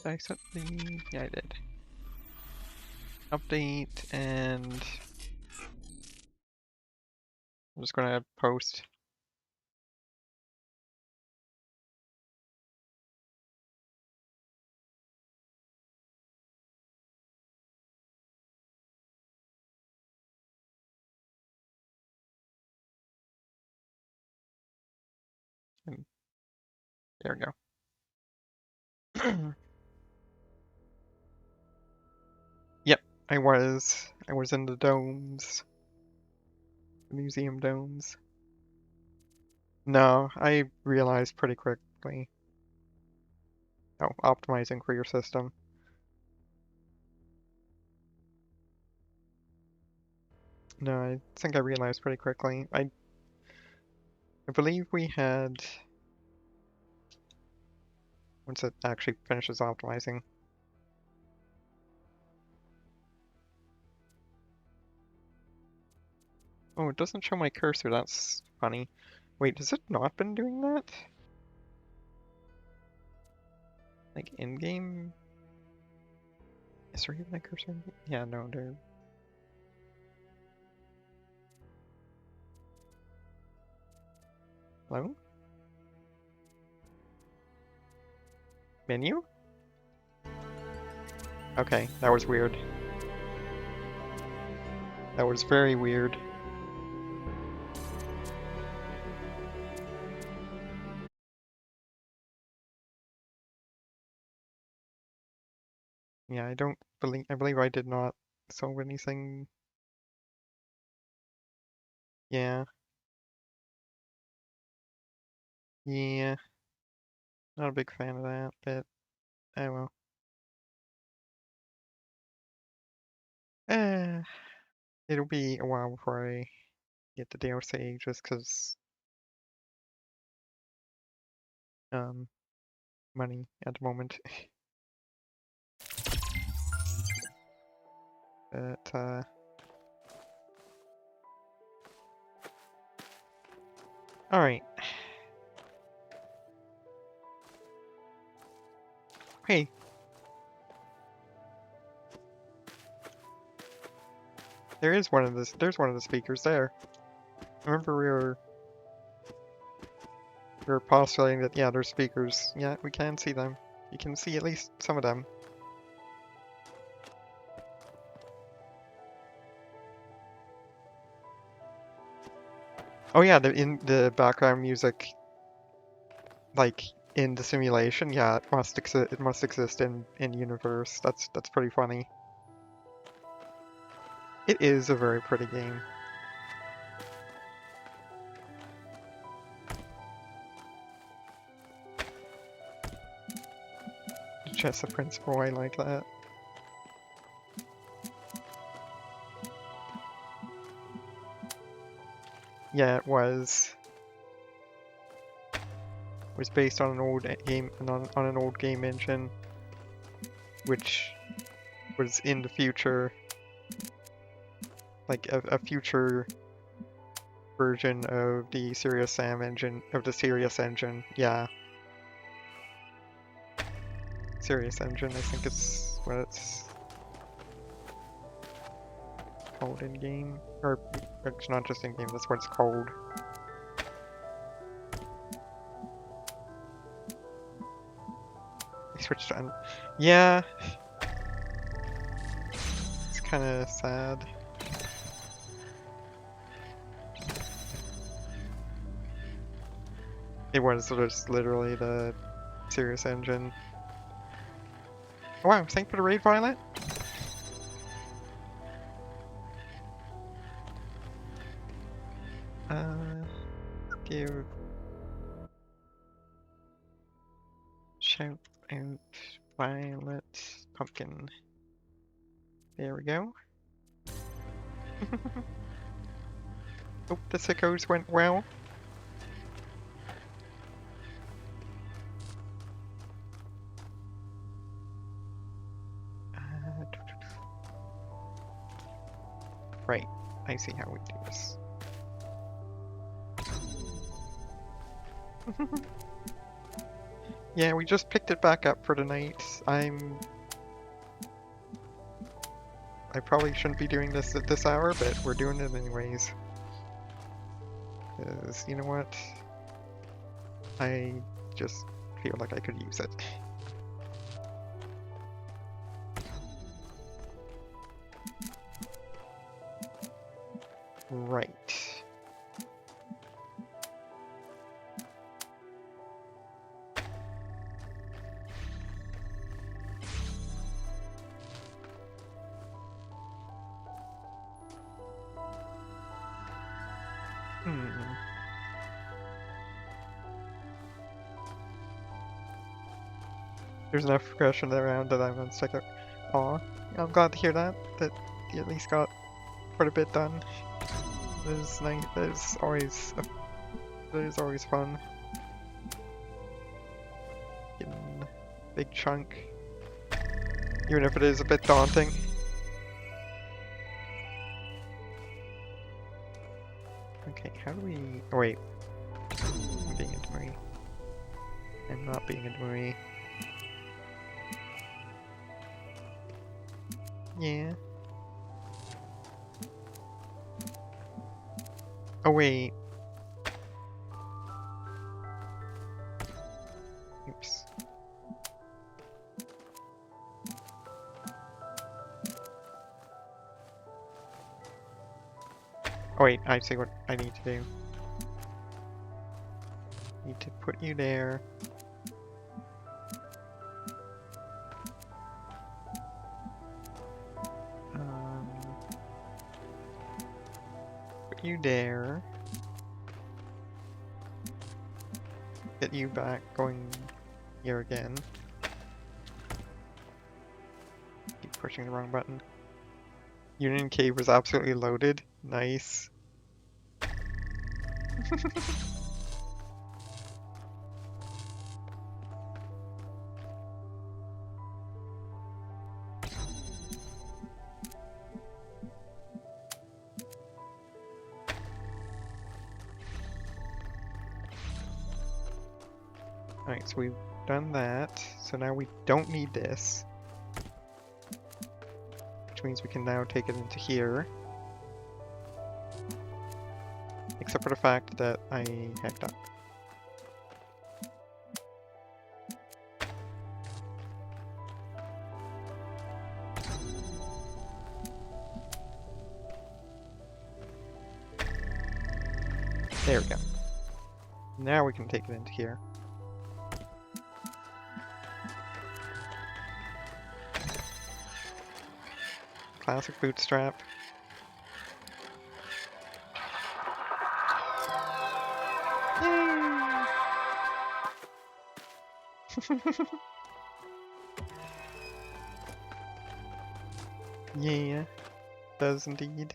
I set the... Yeah, I did. Update, and... I'm just gonna post. And there we go. Yep, I was in the domes. The museum domes. No, I realized pretty quickly. Oh, optimizing for your system. No, I think I realized pretty quickly. I believe we had... Once it actually finishes optimizing. Oh, it doesn't show my cursor, that's funny. Wait, has it not been doing that? Like in-game? Is there even a cursor in game? Yeah, no, there... Hello? Menu? Okay, that was weird. That was very weird. Yeah, I believe I did not solve anything. Yeah. Yeah. Not a big fan of that, but oh well. Eh, it'll be a while before I get the DLC just because money at the moment. But alright. Hey. There's one of the speakers there. Remember we were postulating that yeah, there's speakers. Yeah, we can see them. You can see at least some of them. Oh yeah, in the background music, like in the simulation, yeah, it must exist in universe. That's pretty funny. It is a very pretty game. Just a principle, I like that. Yeah, it was. It was based on an old game, on an old game engine, which was in the future, like a future version of the Serious Sam engine, of the Serious engine. Yeah, Serious engine. I think it's what it's called in game, or it's not just in game. That's what it's called. I switched on. Yeah, it's kind of sad. It was just literally the Serious engine. Oh, wow, thank you for the raid, Violet. Give shout out Violet Pumpkin. There we go. Hope the sickos went well. Right, I see how we do this. Yeah, we just picked it back up for tonight. I probably shouldn't be doing this at this hour, but we're doing it anyways. 'Cause you know what? I just feel like I could use it. Right. Hmm. There's enough progression around that I'm gonna stick it. Aw, I'm glad to hear that. That you at least got quite a bit done. That is nice. That is always fun. Getting a big chunk, even if it is a bit daunting. Okay, how do we? Oh wait, I'm being a Demuri. I'm not being a Demuri. Yeah. Oh wait. Oops. Oh wait, I see what I need to do. Need to put you there. Put you there. Get you back going here again. Keep pushing the wrong button. Union Cave was absolutely loaded. Nice. Alright, so we've done that. So now we don't need this. Which means we can now take it into here. Except for the fact that I hacked up. There we go. Now we can take it into here. Classic bootstrap. Yay! Yeah, does indeed.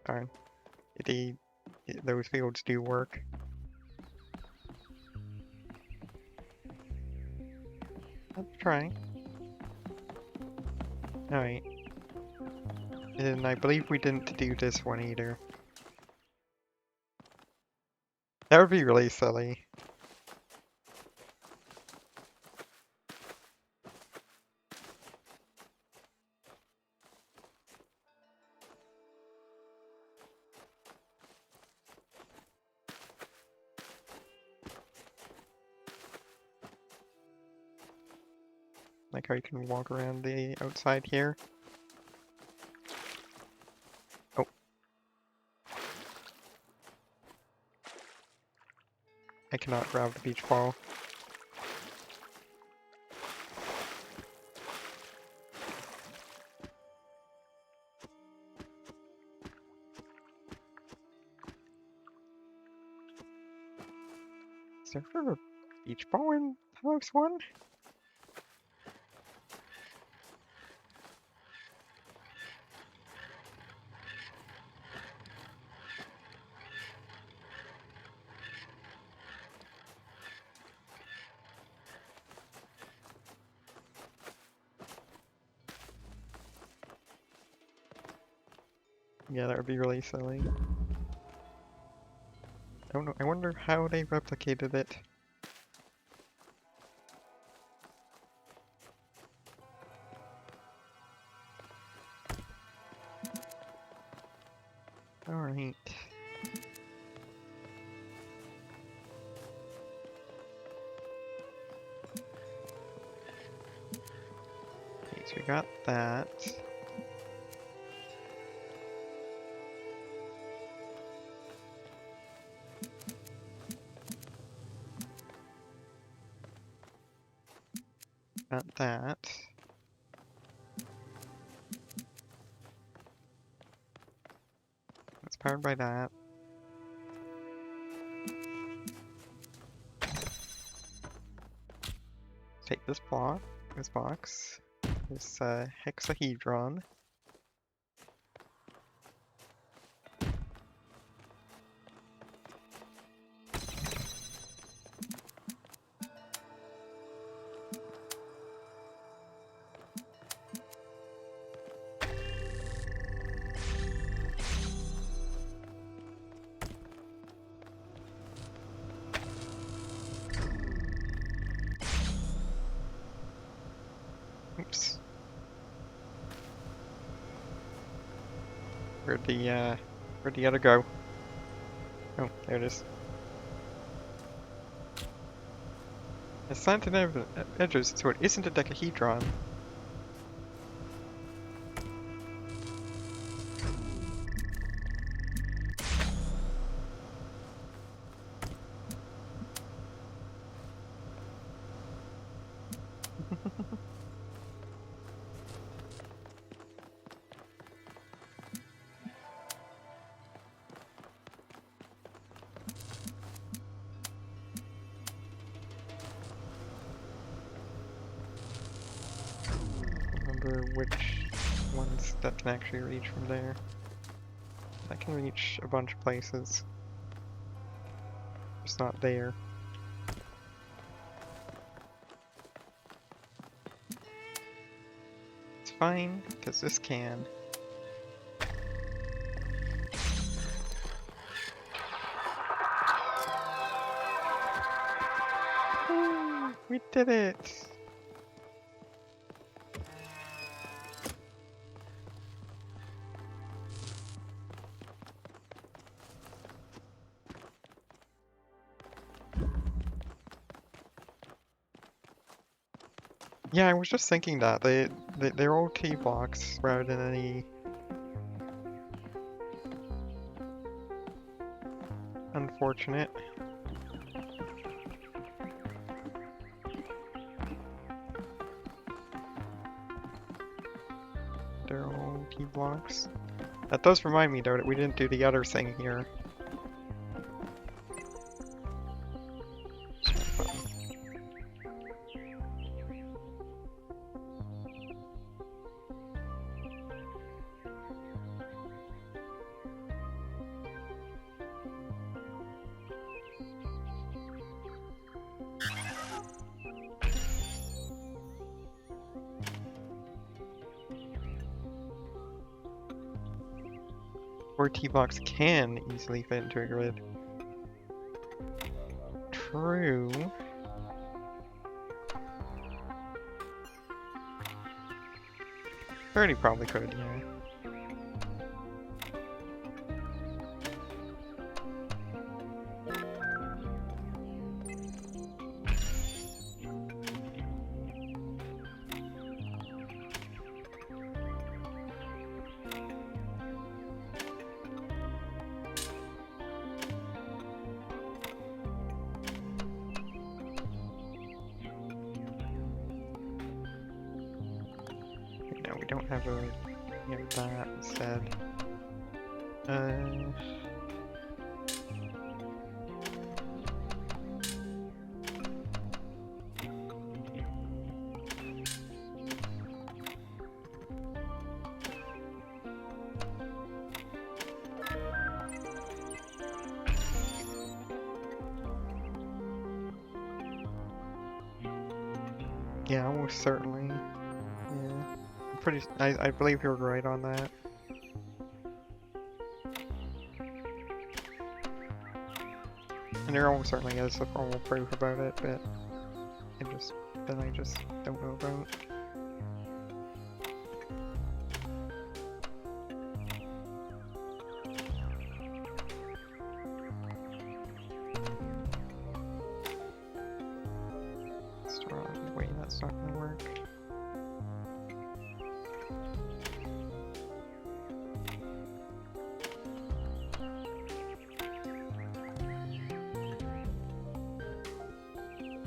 Darn. Those fields do work. Let's try. Alright. And I believe we didn't do this one either. That would be really silly. Like how you can walk around the outside here. Oh. I cannot grab the beach ball. Is there a beach ball in Talos 1? Yeah, that would be really silly. I don't know. I wonder how they replicated it. Alright. Okay, so we got that. Got that. It's powered by that. Take this block, this box, this hexahedron. Oops. Where'd the other go? Oh, there it is. It's slanted edges, so it isn't a decahedron. Remember which ones that can actually reach from there. That can reach a bunch of places. It's not there. It's fine, because this can. Woo! We did it! Yeah, I was just thinking that they're all T blocks rather than any unfortunate. They're all T blocks. That does remind me though that we didn't do the other thing here. Or T-blocks can easily fit into a grid. True. Already probably could, yeah. No, we don't have a... We have that instead. Yeah, almost certainly. Yeah. I believe you were right on that. And there almost certainly is a formal proof about it, but I just don't know about. Wait, that's not gonna work.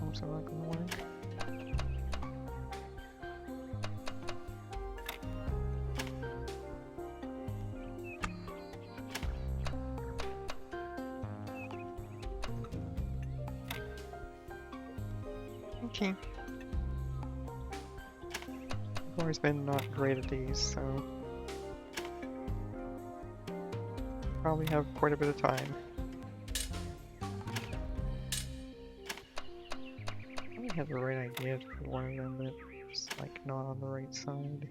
Also not gonna work. Okay. I've always been not great at these, so probably have quite a bit of time. I have the right idea for one of them, but it's like not on the right side.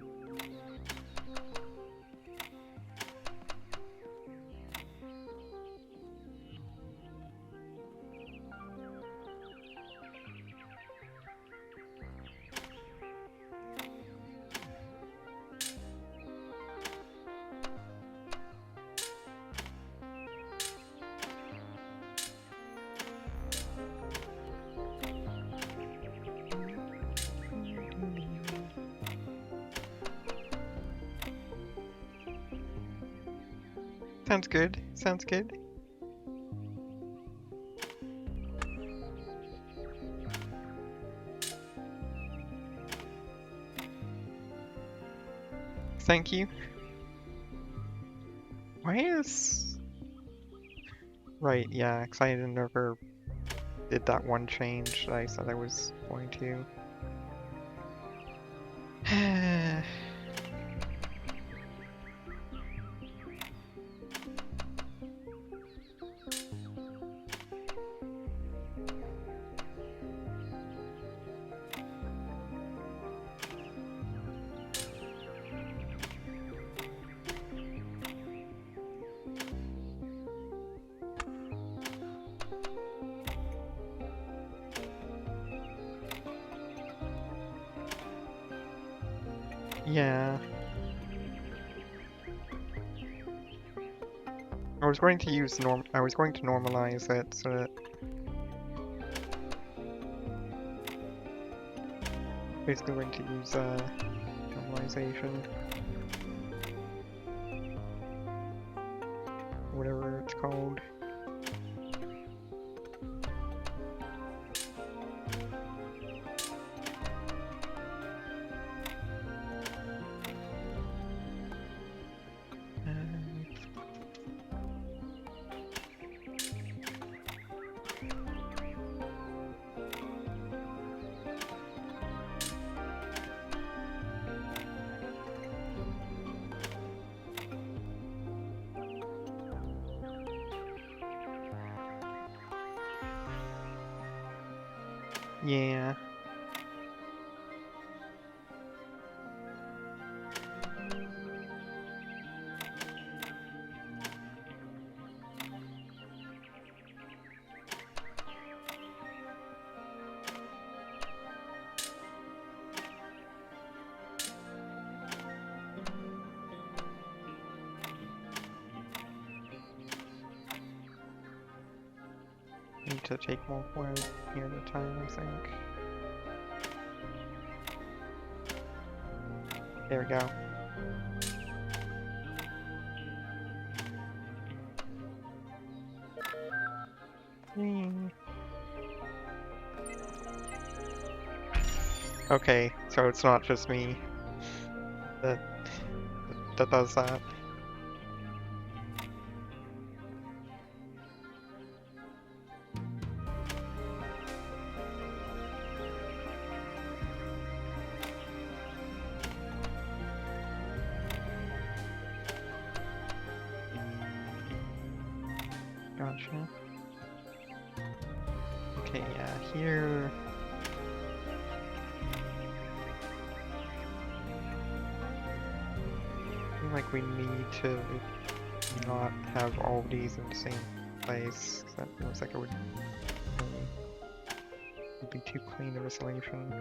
Sounds good. Sounds good. Thank you. Why is... Right, yeah, because I never did that one change that I said I was going to. Yeah. I was going to use I was going to normalize it so that basically going to use normalization. Whatever it's called. Yeah. Need to take more one here at a time, I think. There we go. Okay, so it's not just me that does that. Gotcha. Okay, yeah, here. I feel like we need to not have all of these in the same place. That looks like it would be too clean of a solution.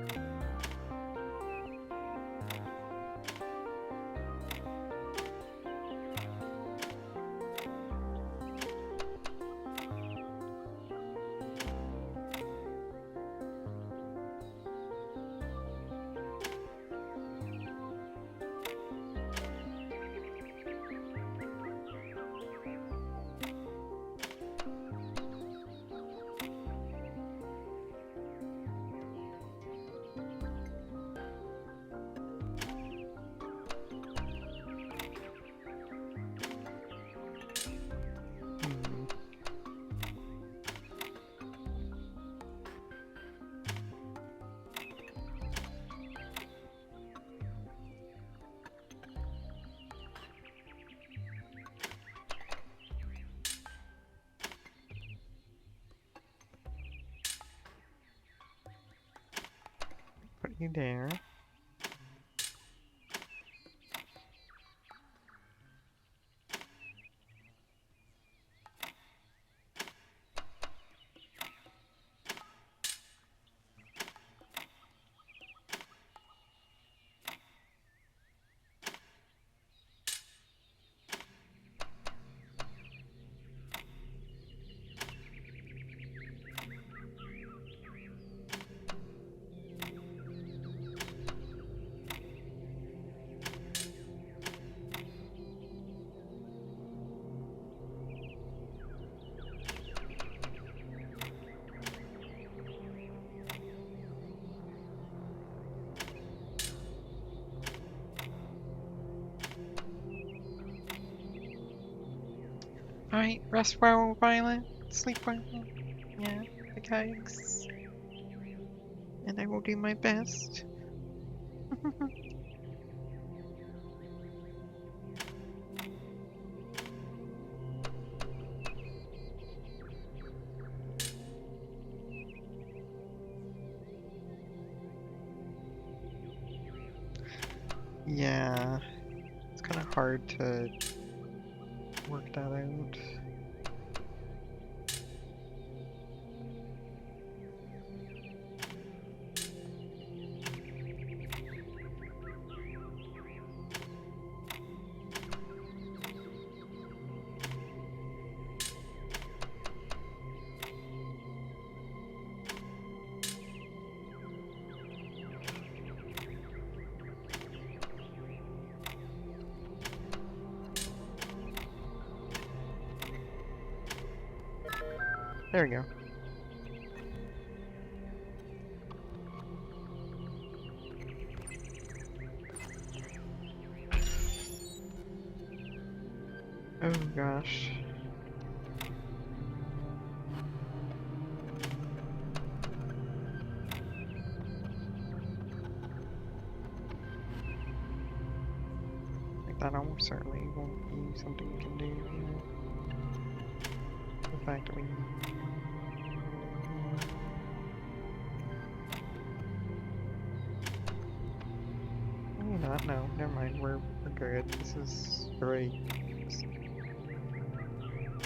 Put you there. Alright, rest well, Violet. Sleep well. Yeah, thanks. And I will do my best. Yeah, it's kind of hard to work that out. There we go. Oh gosh. Like that almost certainly won't be something we can do here. The fact that we... Maybe not, no, never mind, we're good. This is very...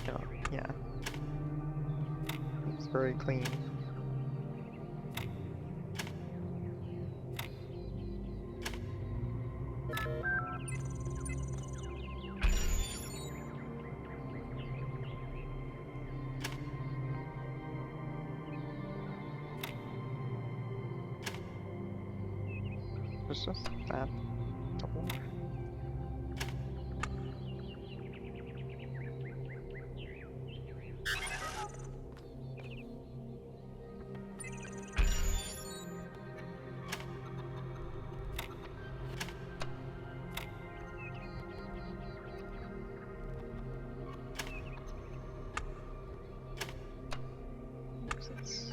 No, yeah. It's very clean. It's just that double. It's...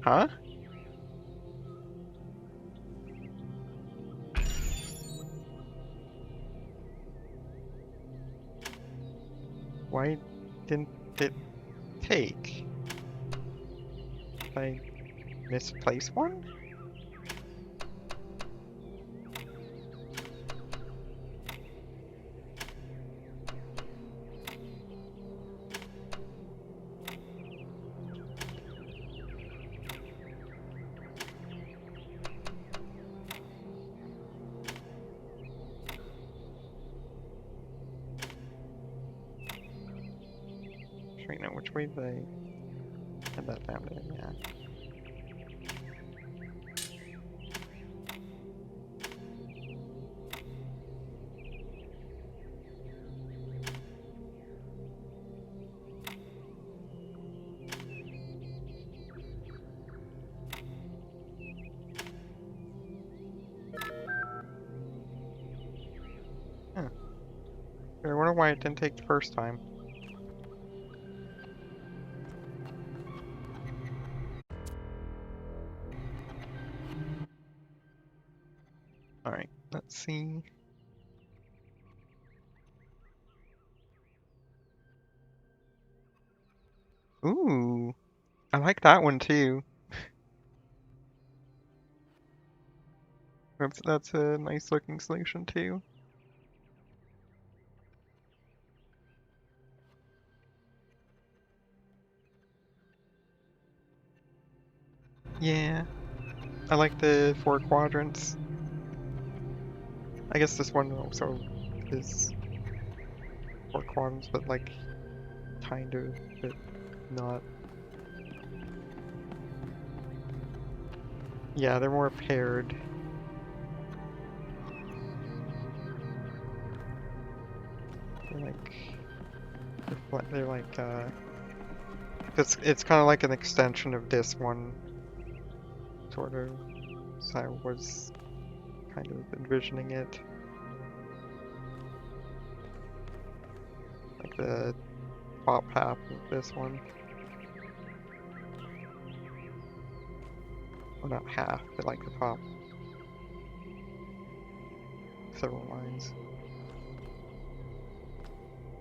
Huh? Why didn't it take? Did I misplace one? Wait, no, which way did I had that down there? Yeah. Huh. I wonder why it didn't take the first time. Alright, let's see. Ooh, I like that one too. That's a nice looking solution too. Yeah, I like the 4 quadrants. I guess this one also is 4 quadrants, but like kind of, but not. Yeah, they're more paired. They're like it's kind of like an extension of this one, sort of. So I was kind of envisioning it. Like the top half of this one. Well, not half, but like the top several lines.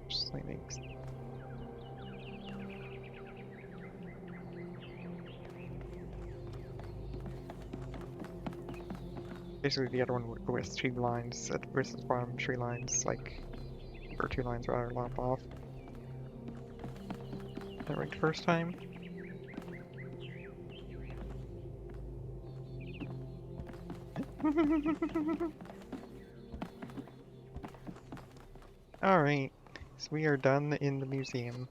Just like makes. Basically, the other one would go with 2 lines versus bottom 3 lines, like, or 2 lines rather, lop off. Is that right the first time? Alright, so we are done in the museum.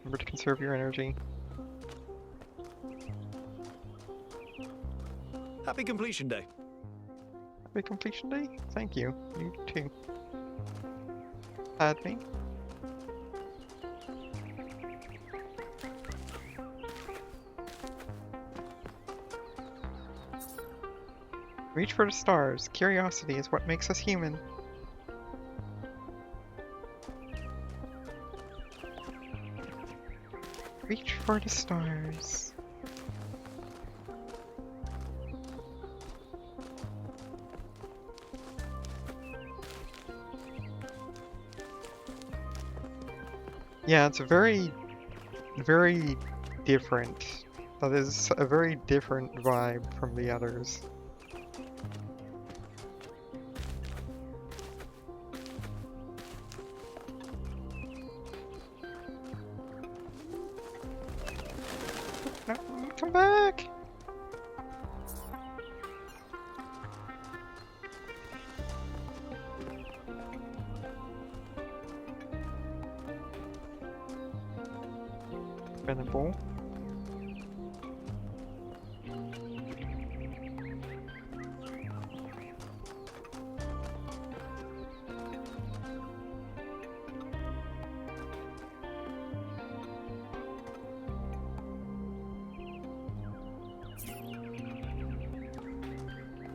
Remember to conserve your energy. Happy completion day. Happy completion day? Thank you. You too. Add me. Reach for the stars. Curiosity is what makes us human. Reach for the stars. Yeah, it's a very different. That is a very different vibe from the others. No, come back! Venable.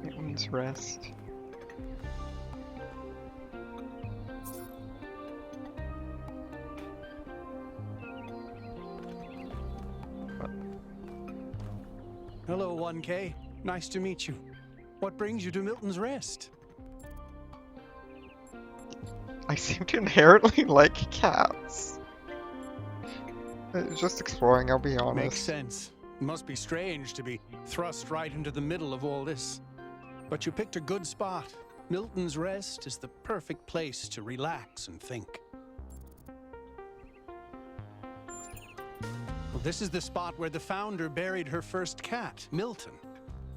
Newton's rest. Hello, 1K. Nice to meet you. What brings you to Milton's Rest? I seem to inherently like cats. Just exploring, I'll be honest. Makes sense. Must be strange to be thrust right into the middle of all this. But you picked a good spot. Milton's Rest is the perfect place to relax and think. Well, this is the spot where the founder buried her first cat, Milton.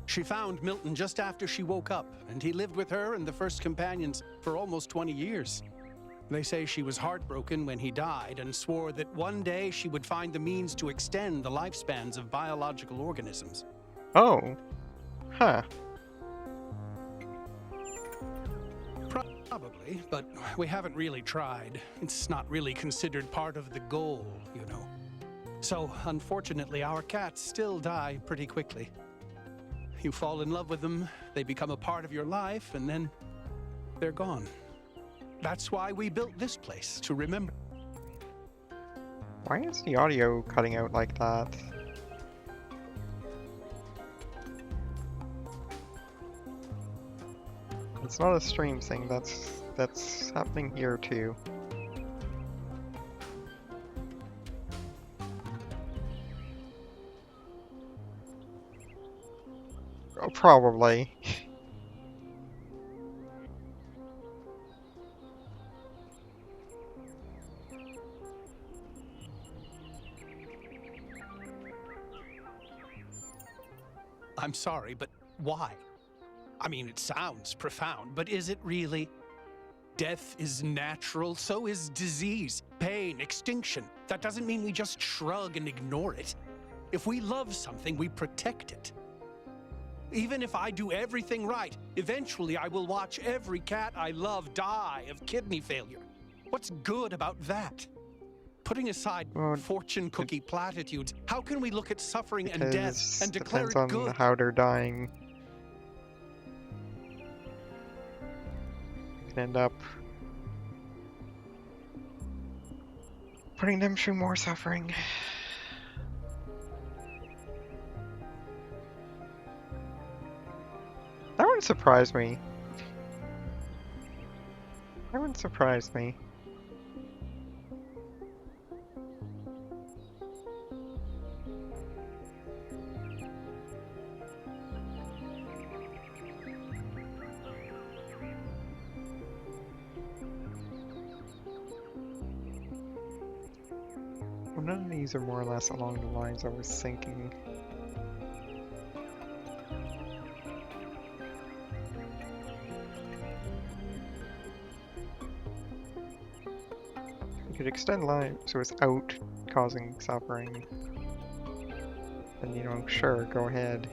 She found Milton just after she woke up, and he lived with her and the first companions for almost 20 years. They say she was heartbroken when he died and swore that one day she would find the means to extend the lifespans of biological organisms. Oh. Huh. Probably, but we haven't really tried. It's not really considered part of the goal, you know. So, unfortunately, our cats still die pretty quickly. You fall in love with them, they become a part of your life, and then they're gone. That's why we built this place, to remember. Why is the audio cutting out like that? It's not a stream thing, that's happening here too. Oh, probably. I'm sorry, but why? I mean, it sounds profound, but is it really? Death is natural, so is disease, pain, extinction. That doesn't mean we just shrug and ignore it. If we love something, we protect it. Even if I do everything right, eventually I will watch every cat I love die of kidney failure. What's good about that? Putting aside fortune cookie platitudes, how can we look at suffering and death and declare it good? Depends on how they're dying. You can end up putting them through more suffering. That wouldn't surprise me. That wouldn't surprise me. Well, none of these are more or less along the lines I was thinking. You could extend lives without causing suffering. And you know, sure, go ahead.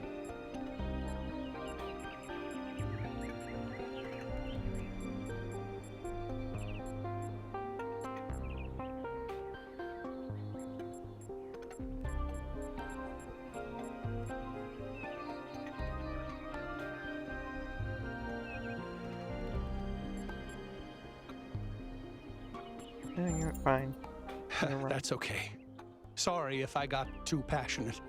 Yeah, you're fine. That's okay. Sorry if I got too passionate.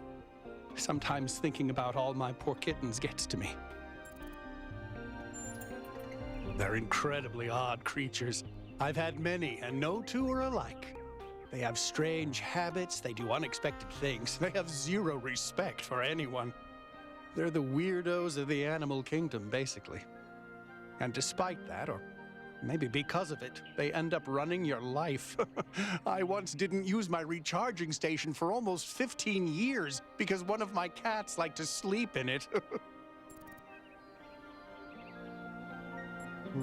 Sometimes thinking about all my poor kittens gets to me. They're incredibly odd creatures. I've had many, and no two are alike. They have strange habits, they do unexpected things, they have zero respect for anyone. They're the weirdos of the animal kingdom, basically. And despite that, or maybe because of it, they end up running your life. I once didn't use my recharging station for almost 15 years because one of my cats liked to sleep in it.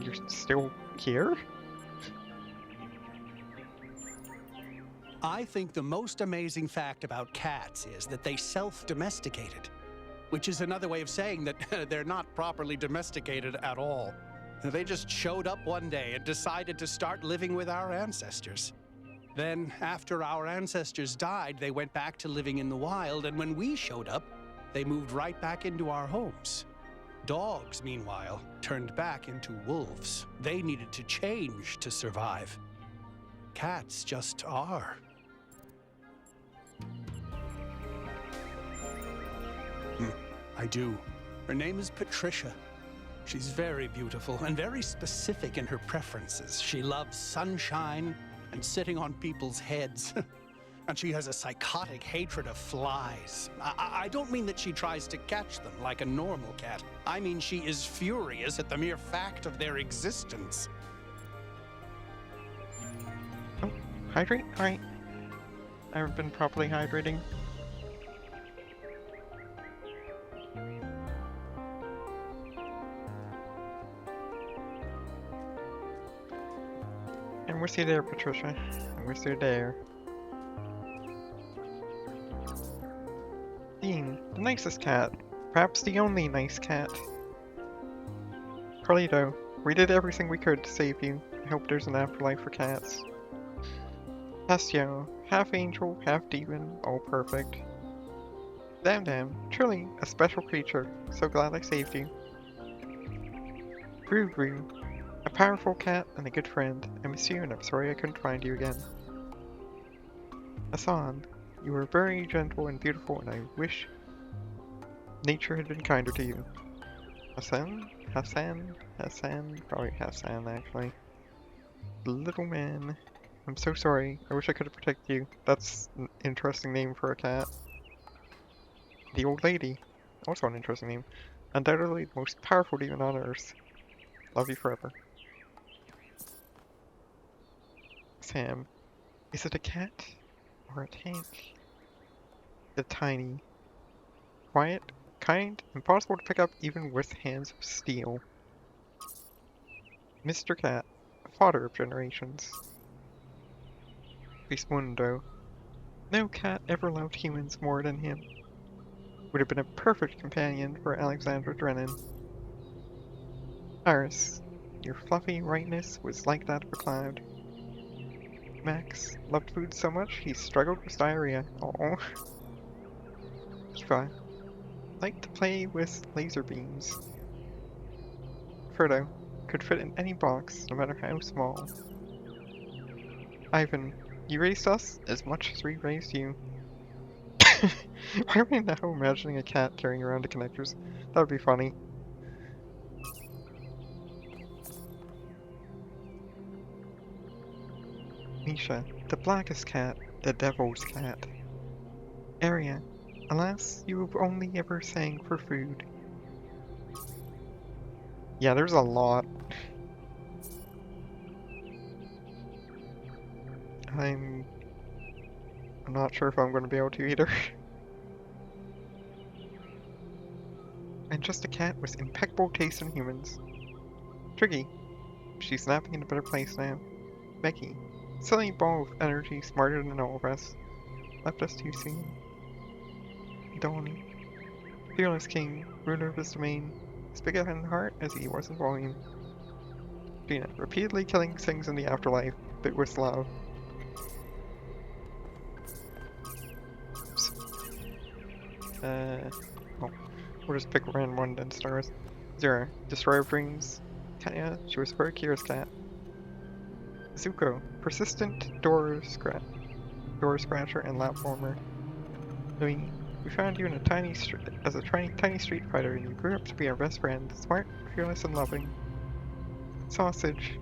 You're still here? I think the most amazing fact about cats is that they self-domesticated, which is another way of saying that they're not properly domesticated at all. They just showed up one day and decided to start living with our ancestors. Then, after our ancestors died, they went back to living in the wild, and when we showed up, they moved right back into our homes. Dogs, meanwhile, turned back into wolves. They needed to change to survive. Cats just are. I do. Her name is Patricia. She's very beautiful and very specific in her preferences. She loves sunshine and sitting on people's heads. And she has a psychotic hatred of flies. I don't mean that she tries to catch them like a normal cat. I mean she is furious at the mere fact of their existence. Oh, hydrate? Alright. I haven't been properly hydrating. I'm with you there, Patricia. I'm with you there. Dean, the nicest cat. Perhaps the only nice cat. Carlito, we did everything we could to save you. I hope there's an afterlife for cats. Pastio, half angel, half demon, all perfect. Damn, truly a special creature. So glad I saved you. Brew, a powerful cat and a good friend. I miss you and I'm sorry I couldn't find you again. Hassan, you were very gentle and beautiful and I wish nature had been kinder to you. Hassan, probably Hassan actually. The little man. I'm so sorry. I wish I could have protected you. That's an interesting name for a cat. The old lady. Also an interesting name. Undoubtedly the most powerful demon on Earth. Love you forever. Sam. Is it a cat? Or a tank? The tiny. Quiet, kind, impossible to pick up even with hands of steel. Mr. Cat. Fodder of generations. Bismundo. No cat ever loved humans more than him. Would have been a perfect companion for Alexandra Drennan. Iris, your fluffy rightness was like that of a cloud. Max loved food so much he struggled with diarrhea. Oh. Eva liked to play with laser beams. Frodo could fit in any box, no matter how small. Ivan, you raised us as much as we raised you. Why am I now imagining a cat carrying around the connectors? That would be funny. Misha, the blackest cat, the devil's cat. Arya, alas, you have only ever sang for food. Yeah, there's a lot. I'm not sure if I'm going to be able to either. And just a cat with impeccable taste in humans. Triggy, she's snapping in a better place now. Becky, silly ball of energy smarter than all of us. Left us too soon. Donnie, fearless king, ruler of his domain, as big in heart as he was in volume. Gina, repeatedly killing things in the afterlife, but with love. Oops. Oh, we'll just pick a random one then stars. Zero, destroyer of dreams. Tanya, she was a very curious cat. Zuko, persistent door scratcher and lap warmer. Louis, we found you in a tiny street fighter and you grew up to be our best friend, smart, fearless, and loving. Sausage,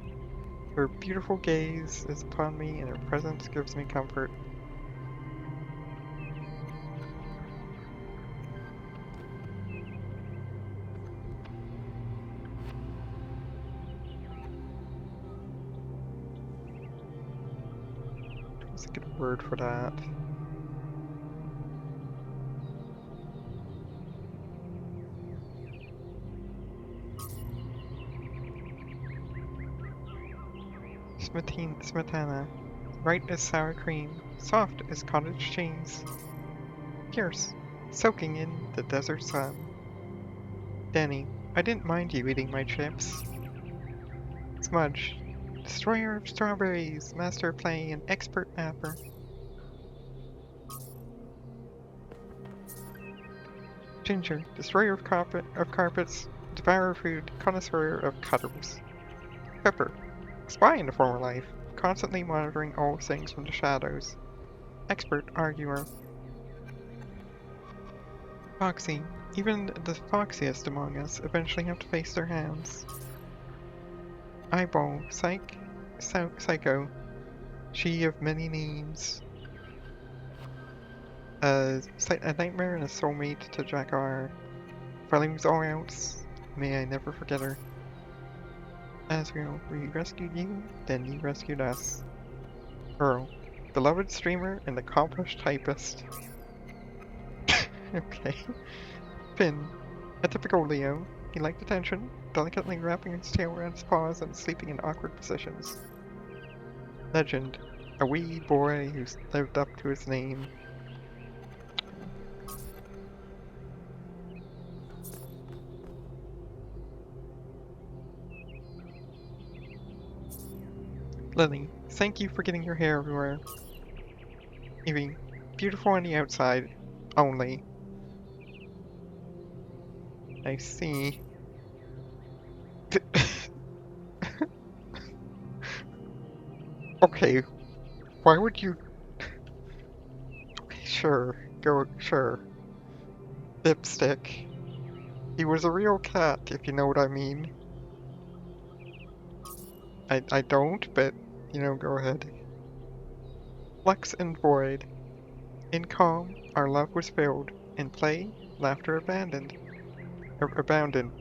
her beautiful gaze is upon me and her presence gives me comfort. What's a good word for that? Smetana, right as sour cream, soft as cottage cheese. Fierce, soaking in the desert sun. Danny, I didn't mind you eating my chips. Smudge, destroyer of strawberries, master of play, and expert mapper. Ginger, destroyer of carpets, devourer of food, connoisseur of cuddles. Pepper, spy in a former life, constantly monitoring all things from the shadows. Expert arguer. Foxy. Even the foxiest among us eventually have to face their hounds. Eyeball. Psycho. She of many names. A nightmare and a soulmate to Jack R. If I lose all else, may I never forget her. Asriel, we rescued you, then you rescued us. Earl, beloved streamer and accomplished typist. Okay. Finn, a typical Leo. He liked attention, delicately wrapping his tail around his paws and sleeping in awkward positions. Legend, a wee boy who lived up to his name. Lily, thank you for getting your hair everywhere. Evie, beautiful on the outside, only. I see. Okay, why would you... Okay, sure, sure. Dipstick. He was a real cat, if you know what I mean. I don't, but, go ahead. Flux and void. In calm, our love was filled. In play, laughter abandoned. Abounded,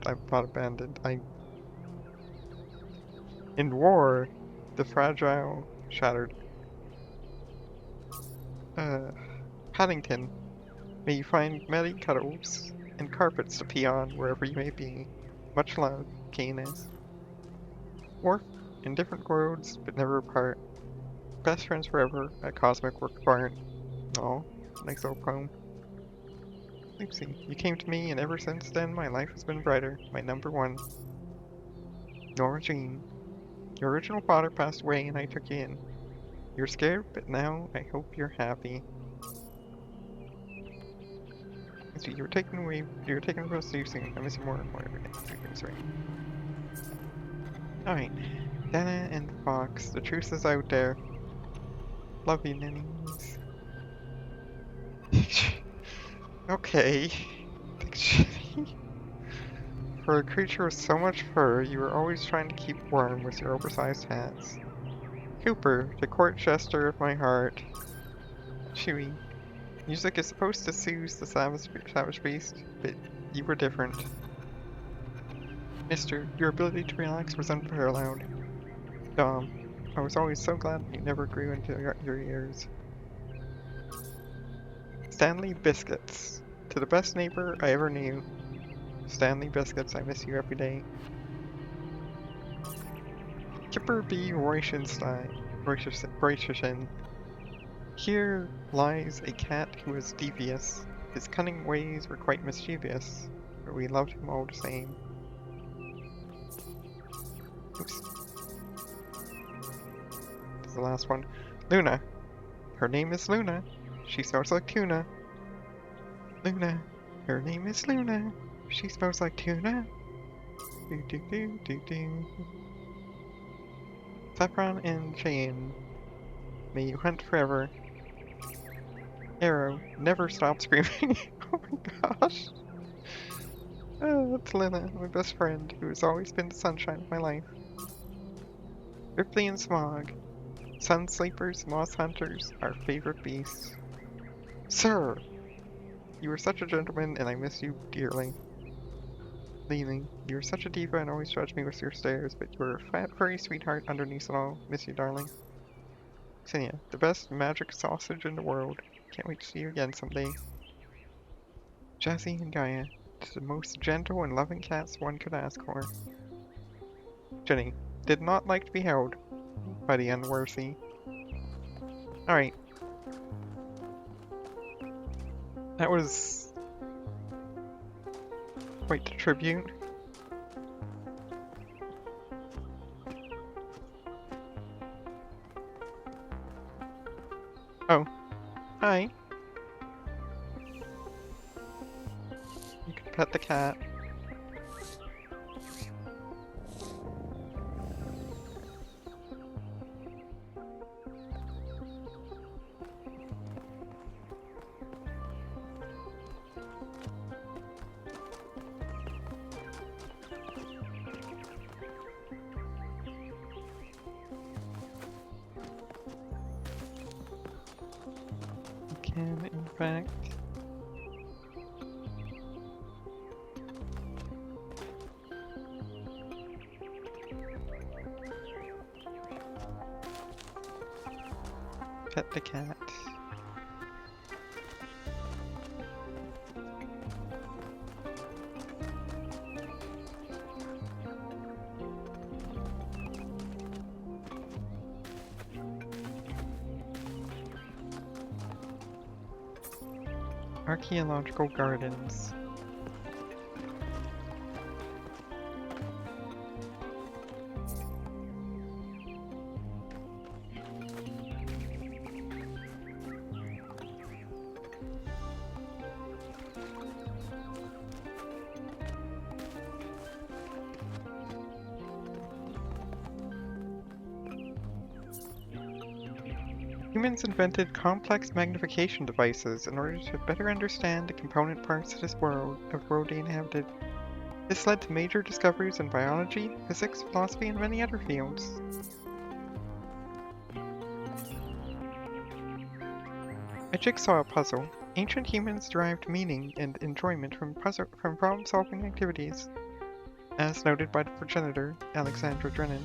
I'm not abandoned. In war, the fragile shattered. Paddington, may you find many cuddles and carpets to pee on wherever you may be. Much love, Canis. Worf, in different worlds, but never apart. Best friends forever, a cosmic work of art. Aw, nice little poem. Oopsie, you came to me, and ever since then, my life has been brighter. My number one. Nora Jean. Your original father passed away, and I took you in. You're scared, but now I hope you're happy. So you were taken from us too soon. I miss you more and more every day. That's right. Alright. Dana and Fox, the truth is out there. Love you, ninnies. Okay. For a creature with so much fur, you were always trying to keep warm with your oversized hats. Cooper, the court jester of my heart. Chewie, music is supposed to soothe the savage beast, but you were different. Mister, your ability to relax was unparalleled. Dom, I was always so glad you never grew into your ears. Stanley Biscuits, to the best neighbor I ever knew. Stanley Biscuits, I miss you every day. Kipper B. Roychishin. Here lies a cat who was devious. His cunning ways were quite mischievous, but we loved him all the same. Oops. This is the last one. Luna. Her name is Luna. She smells like tuna. Luna. Her name is Luna. She smells like tuna. Do do do do do. Saffron and Cheyenne. May you hunt forever. Arrow, never stop screaming. Oh my gosh. Oh, that's Lena, my best friend, who has always been the sunshine of my life. Ripley and Smog. Sun sleepers, moss hunters, our favorite beasts. Sir! You were such a gentleman, and I miss you dearly. Leaning, you were such a diva and always judged me with your stares, but you were a fat, furry sweetheart underneath it all. Miss you, darling. Xenia, the best magic sausage in the world. Can't wait to see you again someday. Jessie and Gaia, the most gentle and loving cats one could ask for. Jenny, did not like to be held by the unworthy. Alright. That was quite the tribute. Oh. Hi. You can pet the cat. And in fact, pet the cat. Archaeological gardens. Humans invented complex magnification devices in order to better understand the component parts of the world they inhabited. This led to major discoveries in biology, physics, philosophy, and many other fields. A jigsaw puzzle. Ancient humans derived meaning and enjoyment from problem-solving activities, as noted by the progenitor, Alexandra Drennan.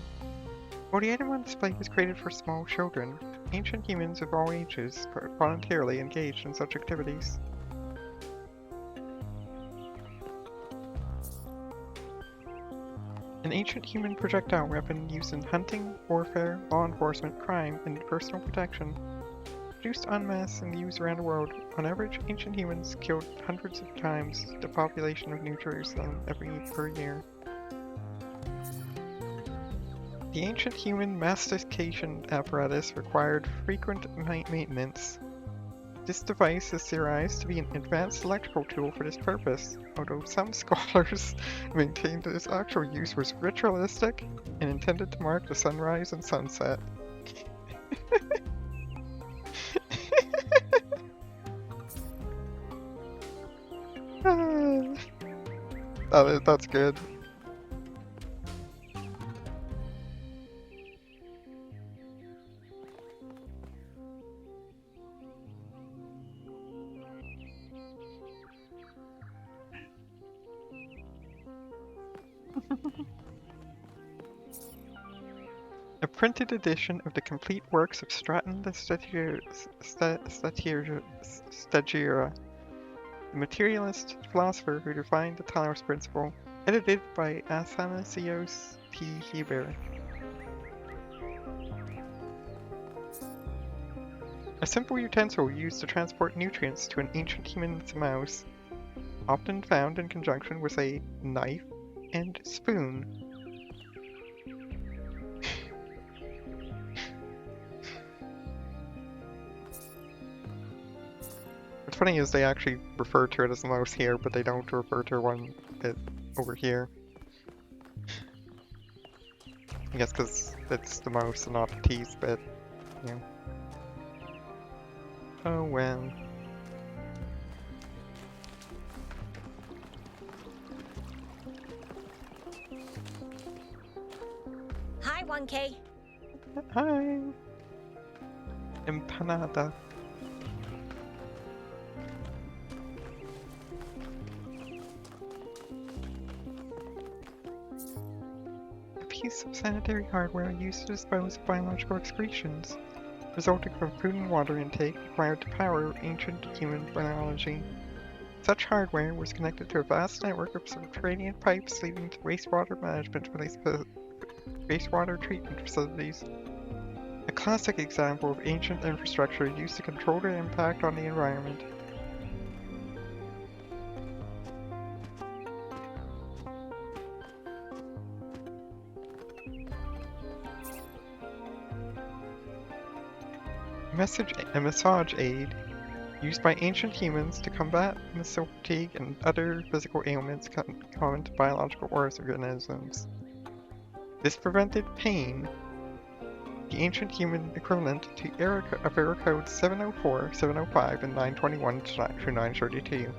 While the item on display was created for small children, ancient humans of all ages voluntarily engaged in such activities. An ancient human projectile weapon used in hunting, warfare, law enforcement, crime, and personal protection. Produced en masse and used around the world, on average, ancient humans killed hundreds of times the population of New Jerusalem per year. The ancient human mastication apparatus required frequent maintenance. This device is theorized to be an advanced electrical tool for this purpose, although some scholars maintain that its actual use was ritualistic and intended to mark the sunrise and sunset. That's good. A printed edition of the complete works of Straton the Stagira, the materialist philosopher who defined the Talos principle, edited by Athanasios P. Heber. A simple utensil used to transport nutrients to an ancient human's mouse, often found in conjunction with a knife and spoon. What's funny is they actually refer to it as a mouse here, but they don't refer to one bit over here. I guess because it's the mouse and not the teeth bit, you know. Oh well. Hi, 1K. Hi! Empanada. A piece of sanitary hardware used to dispose of biological excretions, resulting from food and water intake required to power ancient human biology. Such hardware was connected to a vast network of subterranean pipes leading to wastewater treatment facilities. A classic example of ancient infrastructure used to control their impact on the environment. A massage aid used by ancient humans to combat muscle fatigue and other physical ailments common to biological organisms. This prevented pain, the ancient human equivalent to error codes 704, 705, and 921 through 932.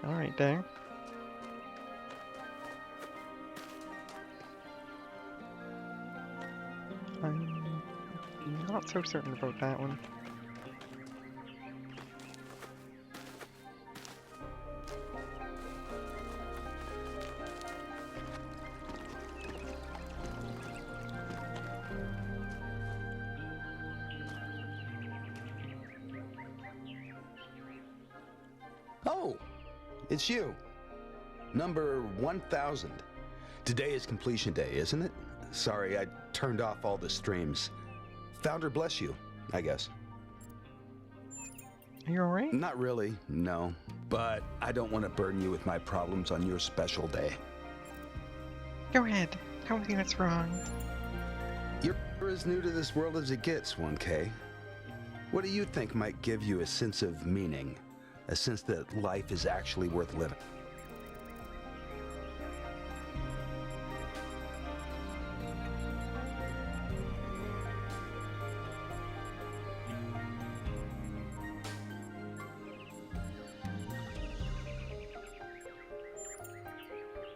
Alright, there. I'm not so certain about that one. Oh, it's you. Number 1000. Today is completion day, isn't it? Sorry, I turned off all the streams. Founder bless you, I guess. Are you alright? Not really, no. But I don't want to burden you with my problems on your special day. Go ahead. Tell me what's wrong. You're as new to this world as it gets, 1K. What do you think might give you a sense of meaning? A sense that life is actually worth living?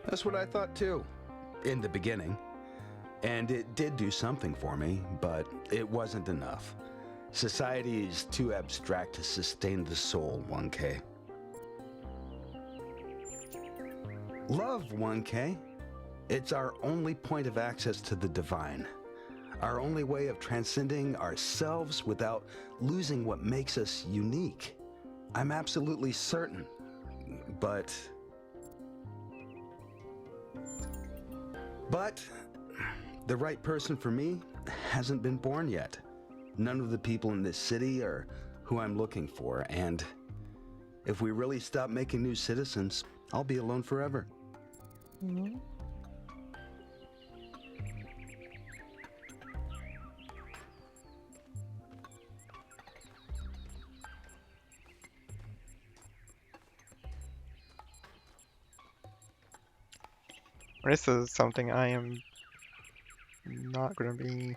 That's what I thought too, in the beginning. And it did do something for me, but it wasn't enough. Society is too abstract to sustain the soul, 1K. Love, 1K. It's our only point of access to the divine. Our only way of transcending ourselves without losing what makes us unique. I'm absolutely certain, but the right person for me hasn't been born yet. None of the people in this city are who I'm looking for, and if we really stop making new citizens, I'll be alone forever. Mm-hmm. This is something I am not going to be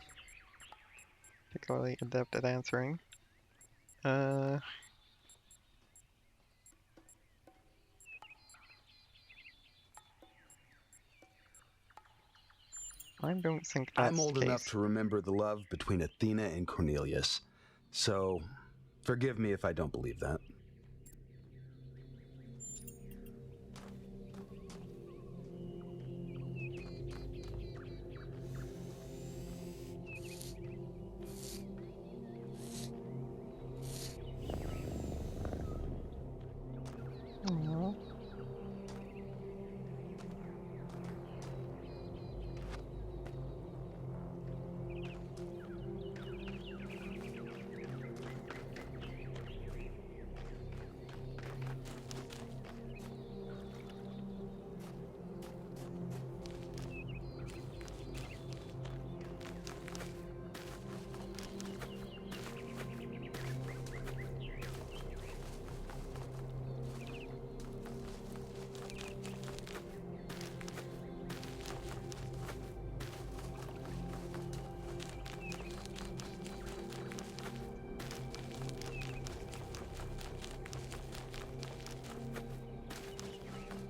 particularly adept at answering. I don't think that's I'm old the enough case. to remember the love between Athena and Cornelius, so forgive me if I don't believe that. Aw.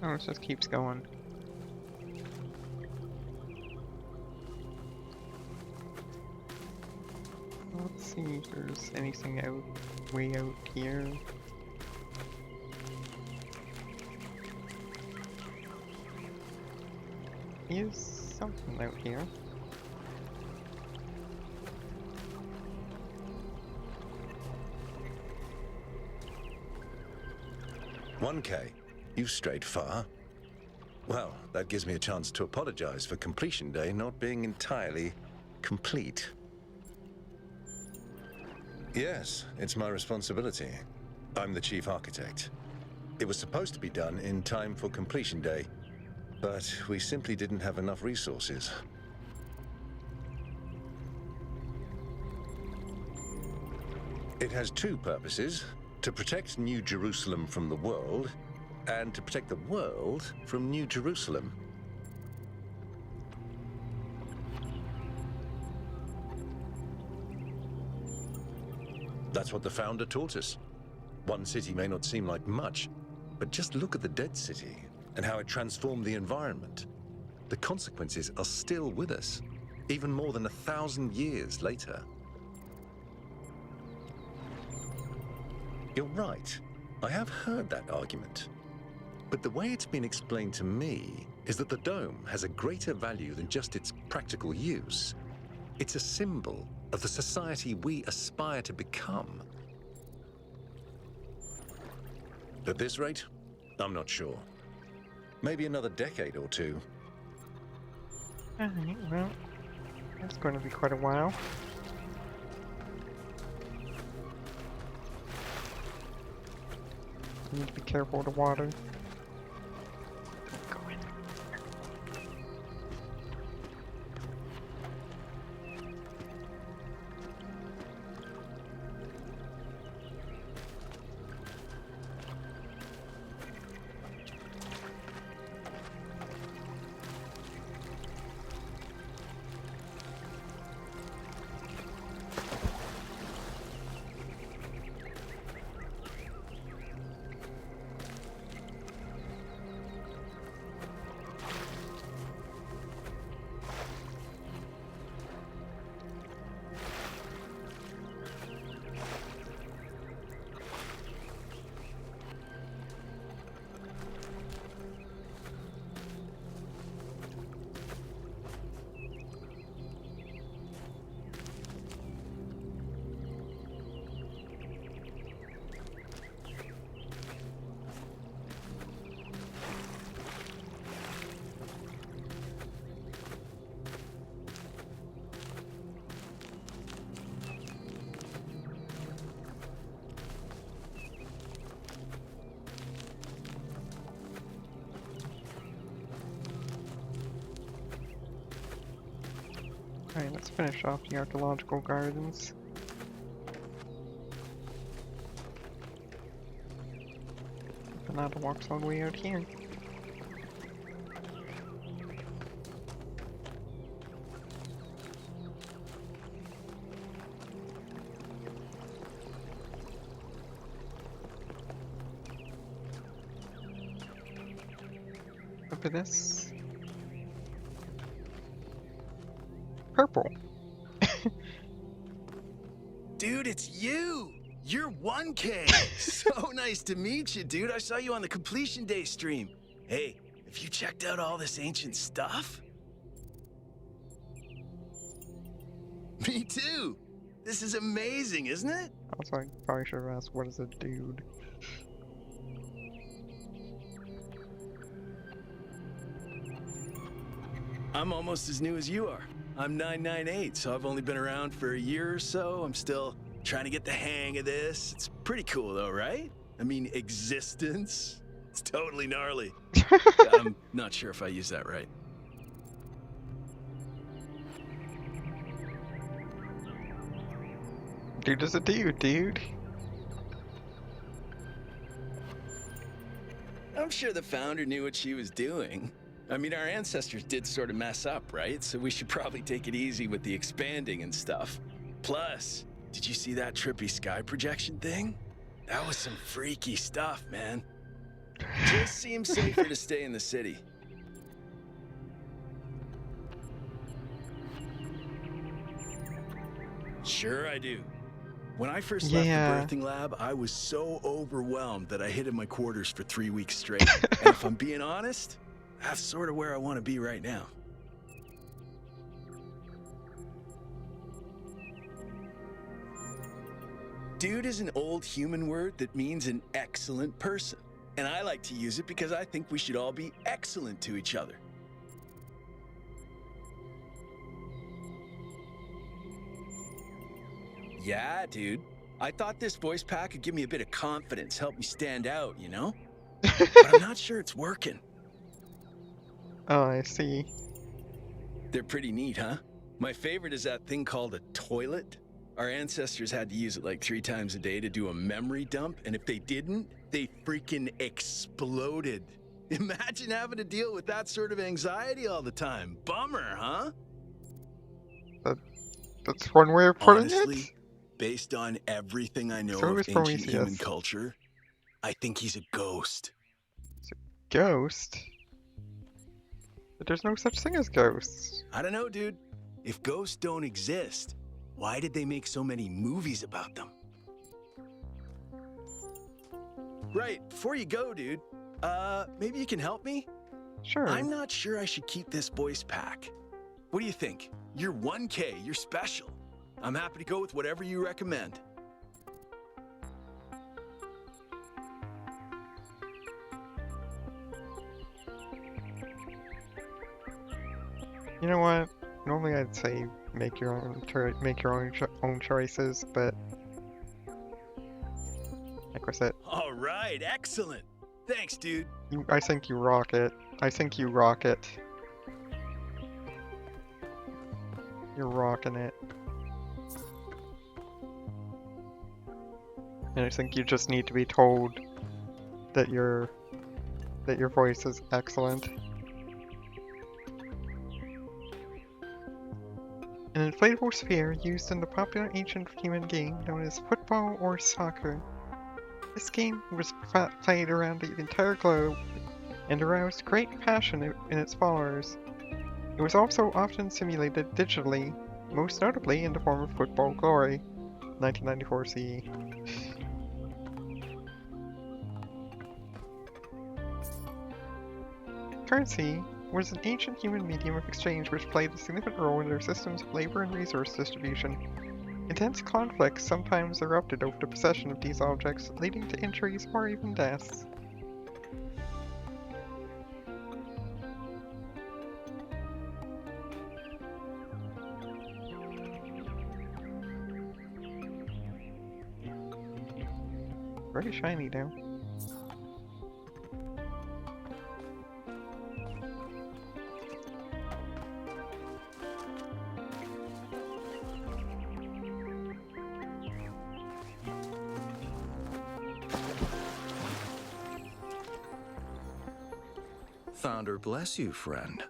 Oh, it just keeps going. Let's see if there's anything way out here. Is something out here. "1K, you've strayed far. Well, that gives me a chance to apologize for completion day not being entirely complete. Yes, it's my responsibility. I'm the chief architect. It was supposed to be done in time for completion day, but we simply didn't have enough resources. It has two purposes: to protect New Jerusalem from the world, and to protect the world from New Jerusalem. That's what the founder taught us. One city may not seem like much, But just look at the Dead City and how it transformed the environment. The consequences are still with us, even more than 1,000 years later. You're right. I have heard that argument. But the way it's been explained to me is that the dome has a greater value than just its practical use. It's a symbol of the society we aspire to become. At this rate, I'm not sure. Maybe another decade or two. Alright, well, that's going to be quite a while. Need to be careful with the water. Go in. Alright, let's finish off the archaeological gardens. And now the walk's all the way out here. Look at this. Purple. Dude, it's you! You're 1K! So nice to meet you, dude. I saw you on the Completion Day stream. Hey, have you checked out all this ancient stuff? Me too! This is amazing, isn't it? Also, I probably should have asked, what is a dude? I'm almost as new as you are. I'm 998, so I've only been around for a year or so. I'm still trying to get the hang of this. It's pretty cool though, right? I mean, existence. It's totally gnarly. I'm not sure if I used that right. Dude is a dude. I'm sure the founder knew what she was doing. I mean, our ancestors did sort of mess up, right? So we should probably take it easy with the expanding and stuff. Plus, did you see that trippy sky projection thing? That was some freaky stuff, man. Just seems safer to stay in the city. Sure I do. When I first left the birthing lab, I was so overwhelmed that I hid in my quarters for 3 weeks straight. And if I'm being honest, that's sort of where I want to be right now. Dude is an old human word that means an excellent person. And I like to use it because I think we should all be excellent to each other. Yeah, dude. I thought this voice pack could give me a bit of confidence, help me stand out, you know? But I'm not sure it's working. Oh, I see. They're pretty neat, huh? My favorite is that thing called a toilet. Our ancestors had to use it like 3 times a day to do a memory dump, and if they didn't, they freaking exploded. Imagine having to deal with that sort of anxiety all the time. Bummer, huh? That's one way of putting Honestly, it. based on everything I know So of is ancient Prometheus. human culture, I think he's a ghost. Ghost? But there's no such thing as ghosts. I don't know, dude. If ghosts don't exist, why did they make so many movies about them? Right, before you go, dude, maybe you can help me? Sure. I'm not sure I should keep this voice pack. What do you think? You're 1K, you're special. I'm happy to go with whatever you recommend. You know what? Normally I'd say make your own choices, but like I said, All right, excellent. Thanks, dude. I think you rock it. I think you rock it. You're rocking it. And I think you just need to be told that your voice is excellent. An inflatable sphere used in the popular ancient human game known as football or soccer. This game was played around the entire globe and aroused great passion in its followers. It was also often simulated digitally, most notably in the form of Football Glory, 1994 CE. Currency was an ancient human medium of exchange which played a significant role in their systems of labor and resource distribution. Intense conflicts sometimes erupted over the possession of these objects, leading to injuries or even deaths. Very shiny now. Founder bless you, friend.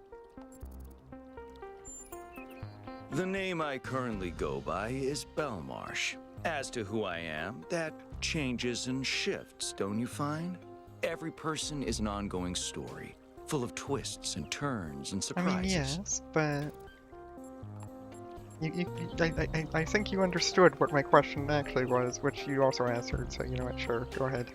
The name I currently go by is Belmarsh. As to who I am, that changes and shifts, don't you find? Every person is an ongoing story, full of twists and turns and I surprises. mean, yes, but I think you understood what my question actually was, which you also answered, so you know what, sure, go ahead.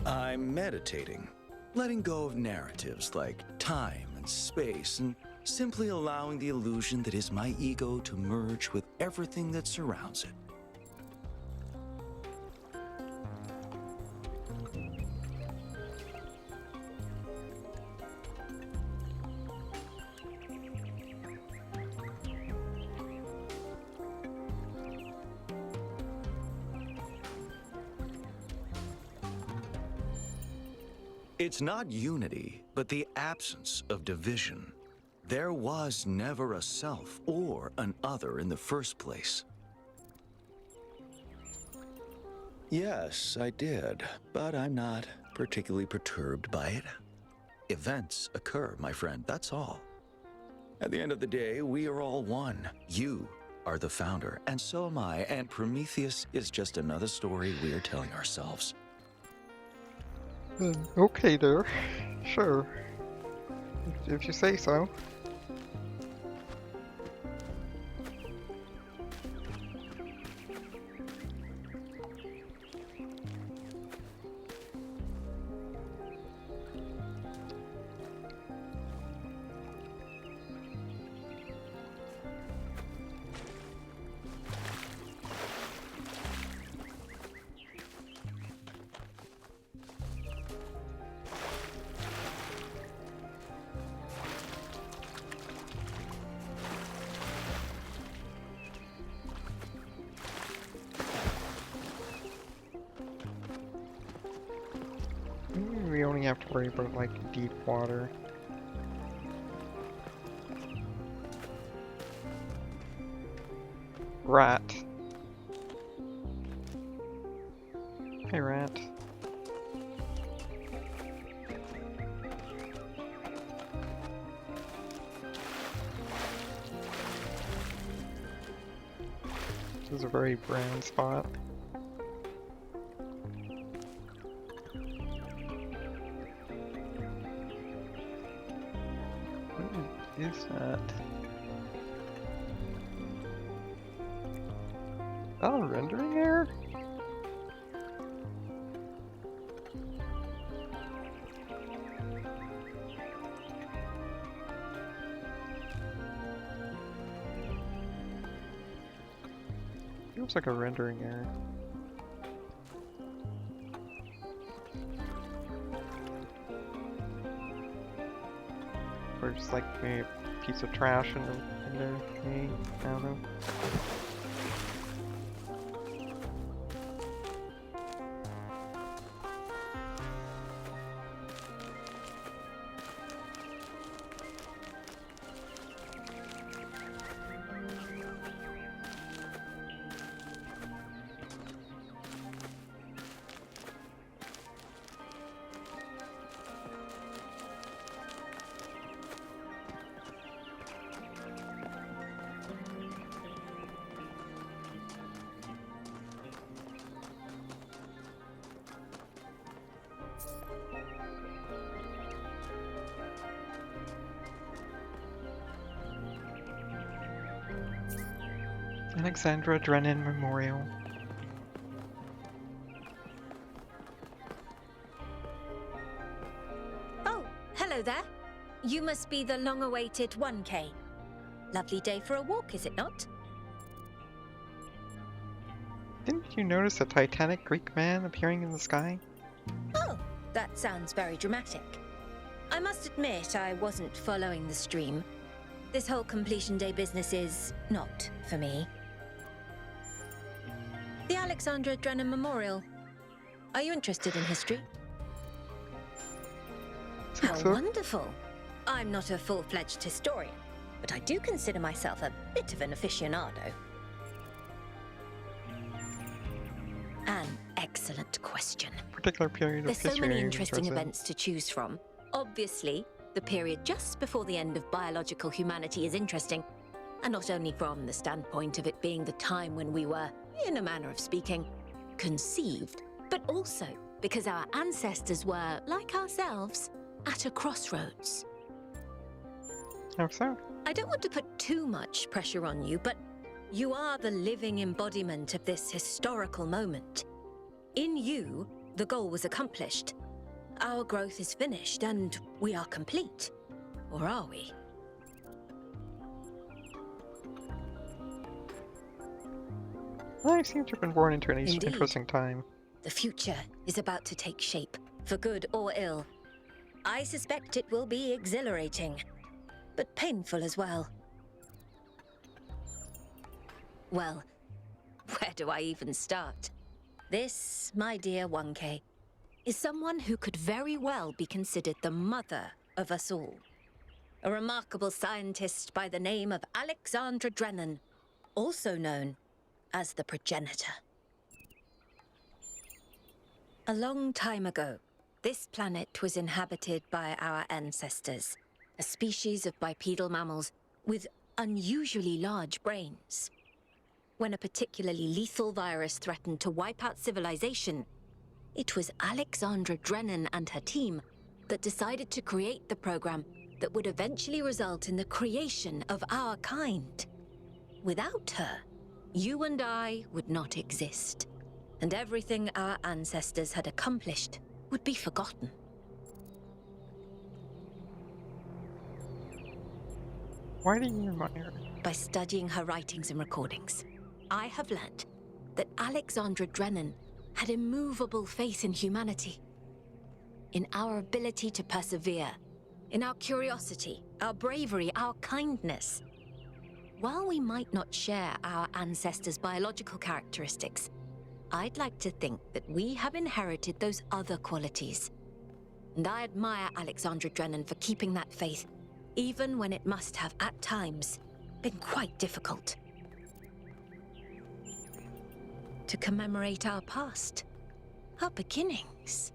I'm meditating, letting go of narratives like time and space, and simply allowing the illusion that is my ego to merge with everything that surrounds it. It's not unity, but the absence of division. There was never a self or an other in the first place. Yes, I did, but I'm not particularly perturbed by it. Events occur, my friend, that's all. At the end of the day, we are all one. You are the founder, and so am I, and Prometheus is just another story we are telling ourselves. Okay there, sure. If you say so. We only have to worry about, like, deep water. Rat. Hey, rat. This is a very brown spot. What is that? Is that a rendering error? Feels like a rendering error. Or just like maybe a piece of trash in there. Maybe. I don't know. Alexandra Drennan Memorial. Oh, hello there. You must be the long-awaited 1K. Lovely day for a walk, is it not? Didn't you notice a titanic Greek man appearing in the sky? Oh, that sounds very dramatic. I must admit I wasn't following the stream. This whole completion day business is not for me. The Alexandra Drennan Memorial. Are you interested in history? How So, wonderful. I'm not a full-fledged historian, but I do consider myself a bit of an aficionado. An excellent question. particular period of There's so history many are you interesting interested in? events to choose from. Obviously, the period just before the end of biological humanity is interesting, and not only from the standpoint of it being the time when we were, in a manner of speaking, conceived, but also because our ancestors were, like ourselves, at a crossroads. How so? I don't want to put too much pressure on you, but you are the living embodiment of this historical moment. In you, the goal was accomplished. Our growth is finished, and we are complete. Or are we? I seem to have been born into an Indeed. interesting time. The future is about to take shape, for good or ill. I suspect it will be exhilarating, but painful as well. Well, where do I even start? This, my dear 1K, is someone who could very well be considered the mother of us all. A remarkable scientist by the name of Alexandra Drennan, also known as the progenitor. A long time ago, this planet was inhabited by our ancestors, a species of bipedal mammals with unusually large brains. When a particularly lethal virus threatened to wipe out civilization, it was Alexandra Drennan and her team that decided to create the program that would eventually result in the creation of our kind. Without her, you and I would not exist, and everything our ancestors had accomplished would be forgotten. Why do you admire her? By studying her writings and recordings, I have learnt that Alexandra Drennan had immovable faith in humanity, in our ability to persevere, in our curiosity, our bravery, our kindness. While we might not share our ancestors' biological characteristics, I'd like to think that we have inherited those other qualities. And I admire Alexandra Drennan for keeping that faith, even when it must have, at times, been quite difficult. To commemorate our past, our beginnings.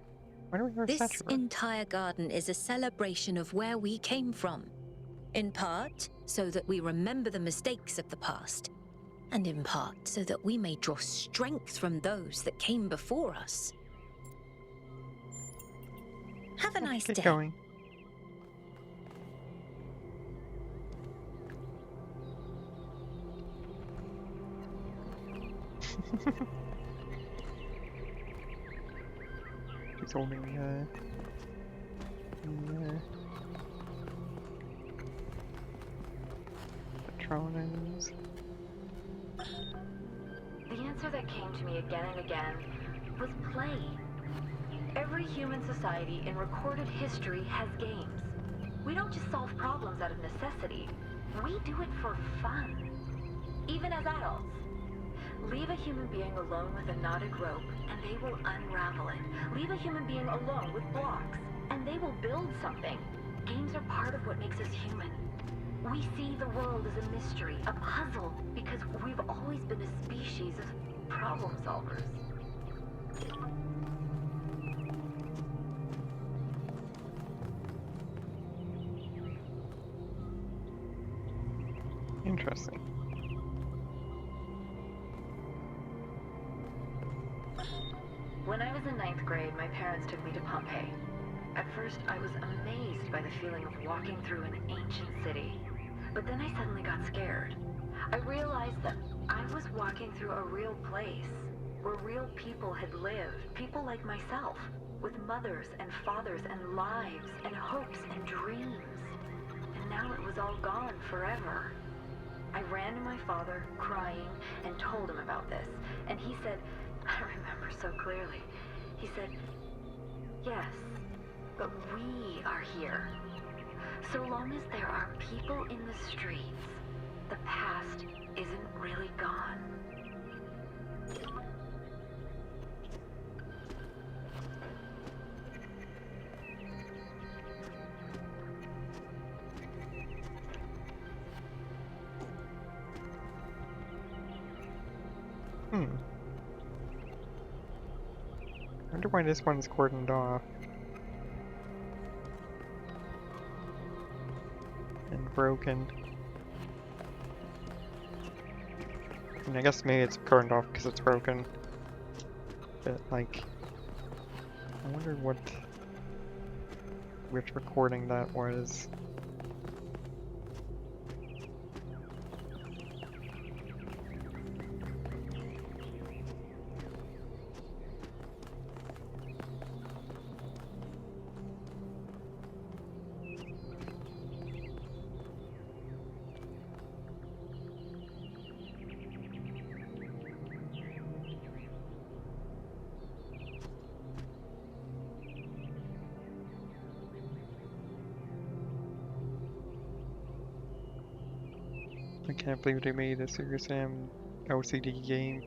Why do we wear This statue? entire garden is a celebration of where we came from. In part, so that we remember the mistakes of the past, and in part so that we may draw strength from those that came before us. Have a nice Get day. going. He's holding the Patronus. The answer that came to me again and again was play. Every human society in recorded history has games. We don't just solve problems out of necessity. We do it for fun. Even as adults. Leave a human being alone with a knotted rope, and they will unravel it. Leave a human being alone with blocks, and they will build something. Games are part of what makes us human. We see the world as a mystery, a puzzle, because we've always been a species of problem solvers. Interesting. When I was in 9th grade, my parents took me to Pompeii. At first, I was amazed by the feeling of walking through an ancient city. But then I suddenly got scared. I realized that I was walking through a real place, where real people had lived, people like myself, with mothers and fathers and lives and hopes and dreams. And now it was all gone forever. I ran to my father, crying, and told him about this. And he said, I remember so clearly, he said, yes, but we are here. So long as there are people in the streets, the past isn't really gone. I wonder why this one's cordoned off. And broken. And I guess maybe it's cordoned off because it's broken. But like, I wonder which recording that was. I can't believe they made a Serious Sam LCD game.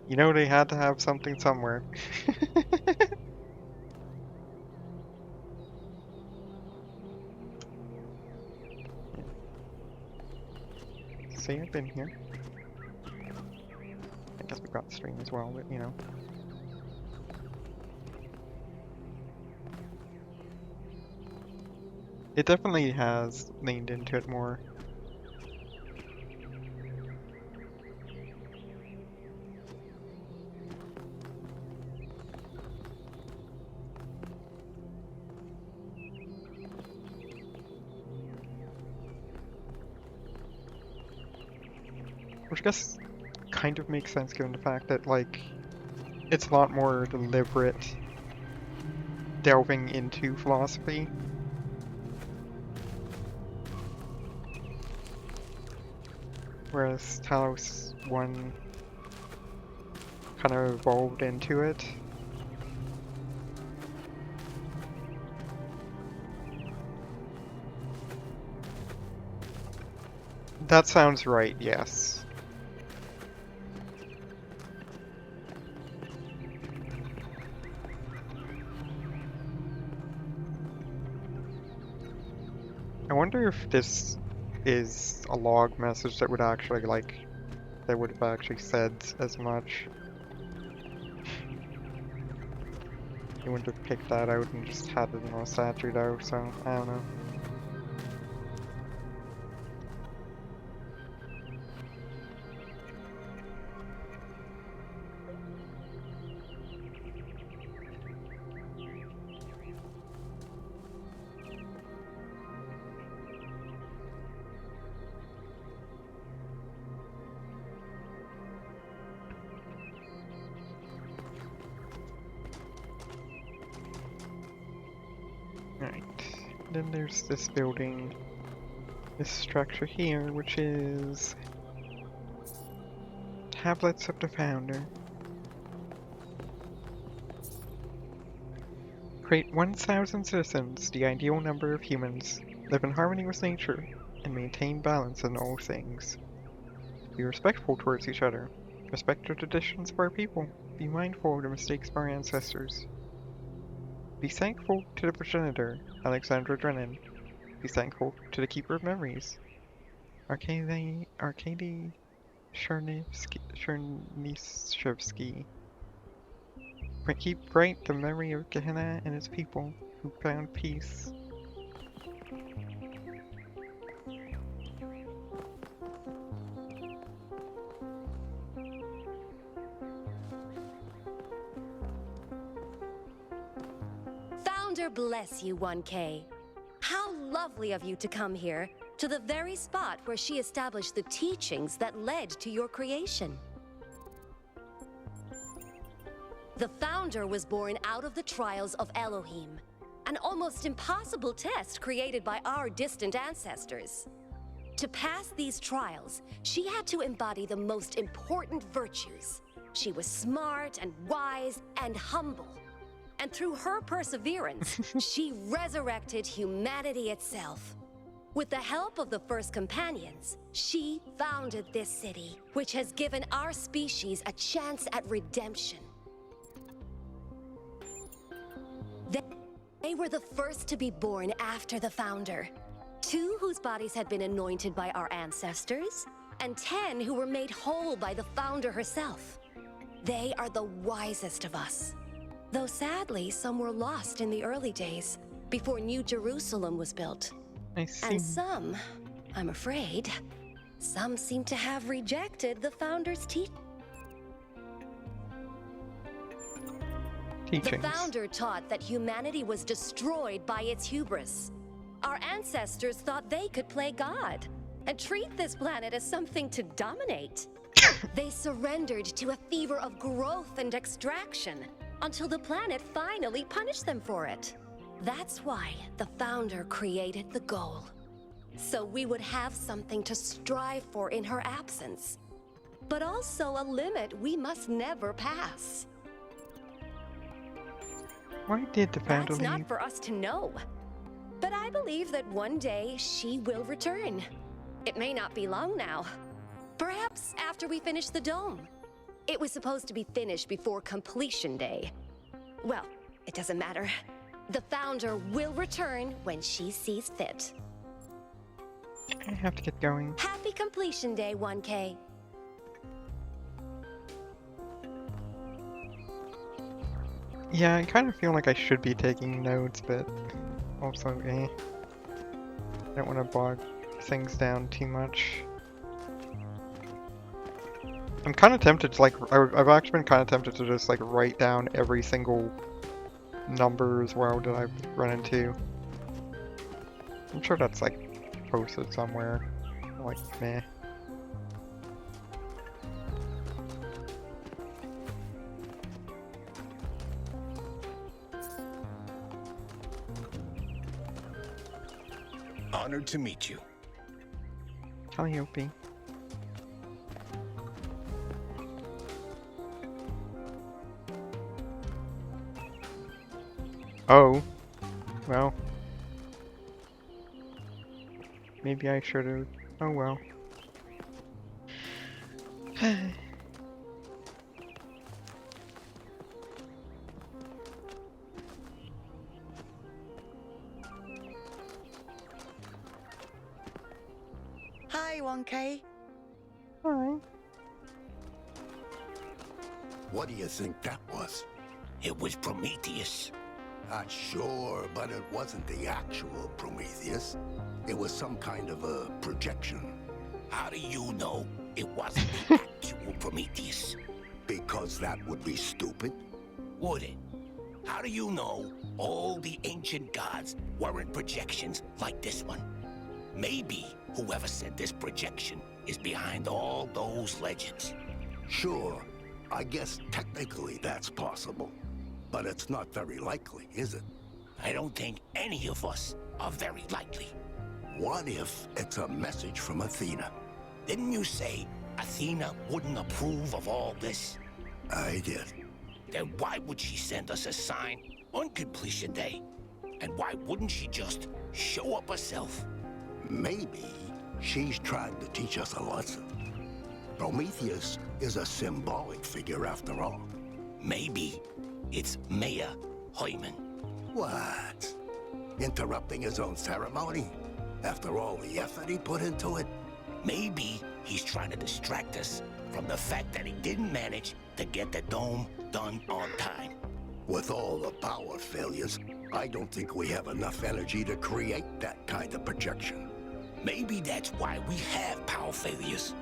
You know they had to have something somewhere. Say I've been here. I guess we got the stream as well, but you know. It definitely has leaned into it more. Which I guess kind of makes sense given the fact that, like, it's a lot more deliberate delving into philosophy. Whereas Talos I kind of evolved into it. That sounds right, yes. I wonder if this is a log message that would actually, like, that would have actually said as much. he wouldn't have picked that out and just had it in a statue though, so I don't know. Alright, then there's this building, this structure here, which is Tablets of the Founder. Create 1,000 citizens, the ideal number of humans, live in harmony with nature, and maintain balance in all things. Be respectful towards each other, respect the traditions of our people, be mindful of the mistakes of our ancestors. Be thankful to the progenitor, Alexandra Drennan. Be thankful to the Keeper of Memories, Arkady Chernyshev. Keep bright the memory of Gehenna and its people who found peace. Founder bless you, 1K. How lovely of you to come here, to the very spot where she established the teachings that led to your creation. The Founder was born out of the trials of Elohim, an almost impossible test created by our distant ancestors. To pass these trials, she had to embody the most important virtues. She was smart and wise and humble. And through her perseverance, she resurrected humanity itself. With the help of the first companions, she founded this city, which has given our species a chance at redemption. They were the first to be born after the Founder. 2 whose bodies had been anointed by our ancestors, and 10 who were made whole by the Founder herself. They are the wisest of us. Though sadly, some were lost in the early days, before New Jerusalem was built. I see. And some, I'm afraid, some seem to have rejected the Founder's teachings. The Founder taught that humanity was destroyed by its hubris. Our ancestors thought they could play God and treat this planet as something to dominate. They surrendered to a fever of growth and extraction until the planet finally punished them for it. That's why the Founder created the goal. So we would have something to strive for in her absence, but also a limit we must never pass. Why did the Founder That's leave? not for us to know. But I believe that one day she will return. It may not be long now. Perhaps after we finish the dome. It was supposed to be finished before completion day. Well, it doesn't matter. The Founder will return when she sees fit. I have to get going. Happy completion day, 1K. Yeah, I kind of feel like I should be taking notes, but also, I don't want to bog things down too much. I'm kind of tempted to, like, I've actually been kind of tempted to just, like, write down every single number as well that I've run into. I'm sure that's, like, posted somewhere. Like, meh. Honored to meet you. Calliope. Oh. Well. Maybe I should have. Oh well. Hi, 1K. Alright. What do you think that was? it was Prometheus. Not sure, but it wasn't the actual Prometheus. It was some kind of a projection. How do you know it wasn't the actual Prometheus? Because that would be stupid. Would it? How do you know all the ancient gods weren't projections like this one? Maybe whoever sent this projection is behind all those legends. Sure, I guess technically that's possible. But it's not very likely, is it? I don't think any of us are very likely. What if it's a message from Athena? Didn't you say Athena wouldn't approve of all this? I did. Then why would she send us a sign on completion day? And why wouldn't she just show up herself? Maybe she's trying to teach us a lesson. Prometheus is a symbolic figure after all. Maybe it's Mayor Hyman. What? Interrupting his own ceremony? After all the effort he put into it? Maybe he's trying to distract us from the fact that he didn't manage to get the dome done on time. With all the power failures, I don't think we have enough energy to create that kind of projection. Maybe that's why we have power failures.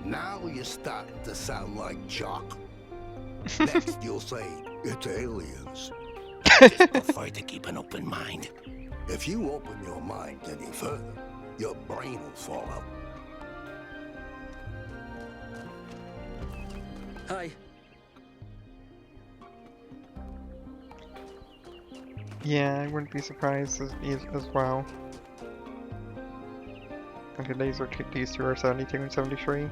Now you're starting to sound like Jock. Next you'll say, it's aliens. I just prefer to keep an open mind. If you open your mind any further, your brain will fall out. Hi. Yeah, I wouldn't be surprised as well. Okay, these two are 72 and 73.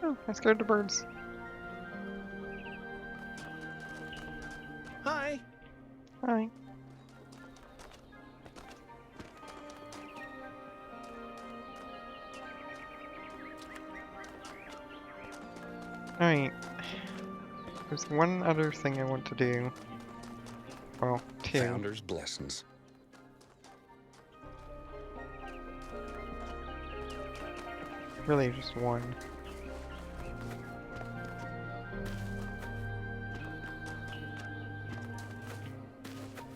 Oh, I scared the birds. Hi. Hi. Alright. There's one other thing I want to do. Well, two. Founder's blessings. Really just one.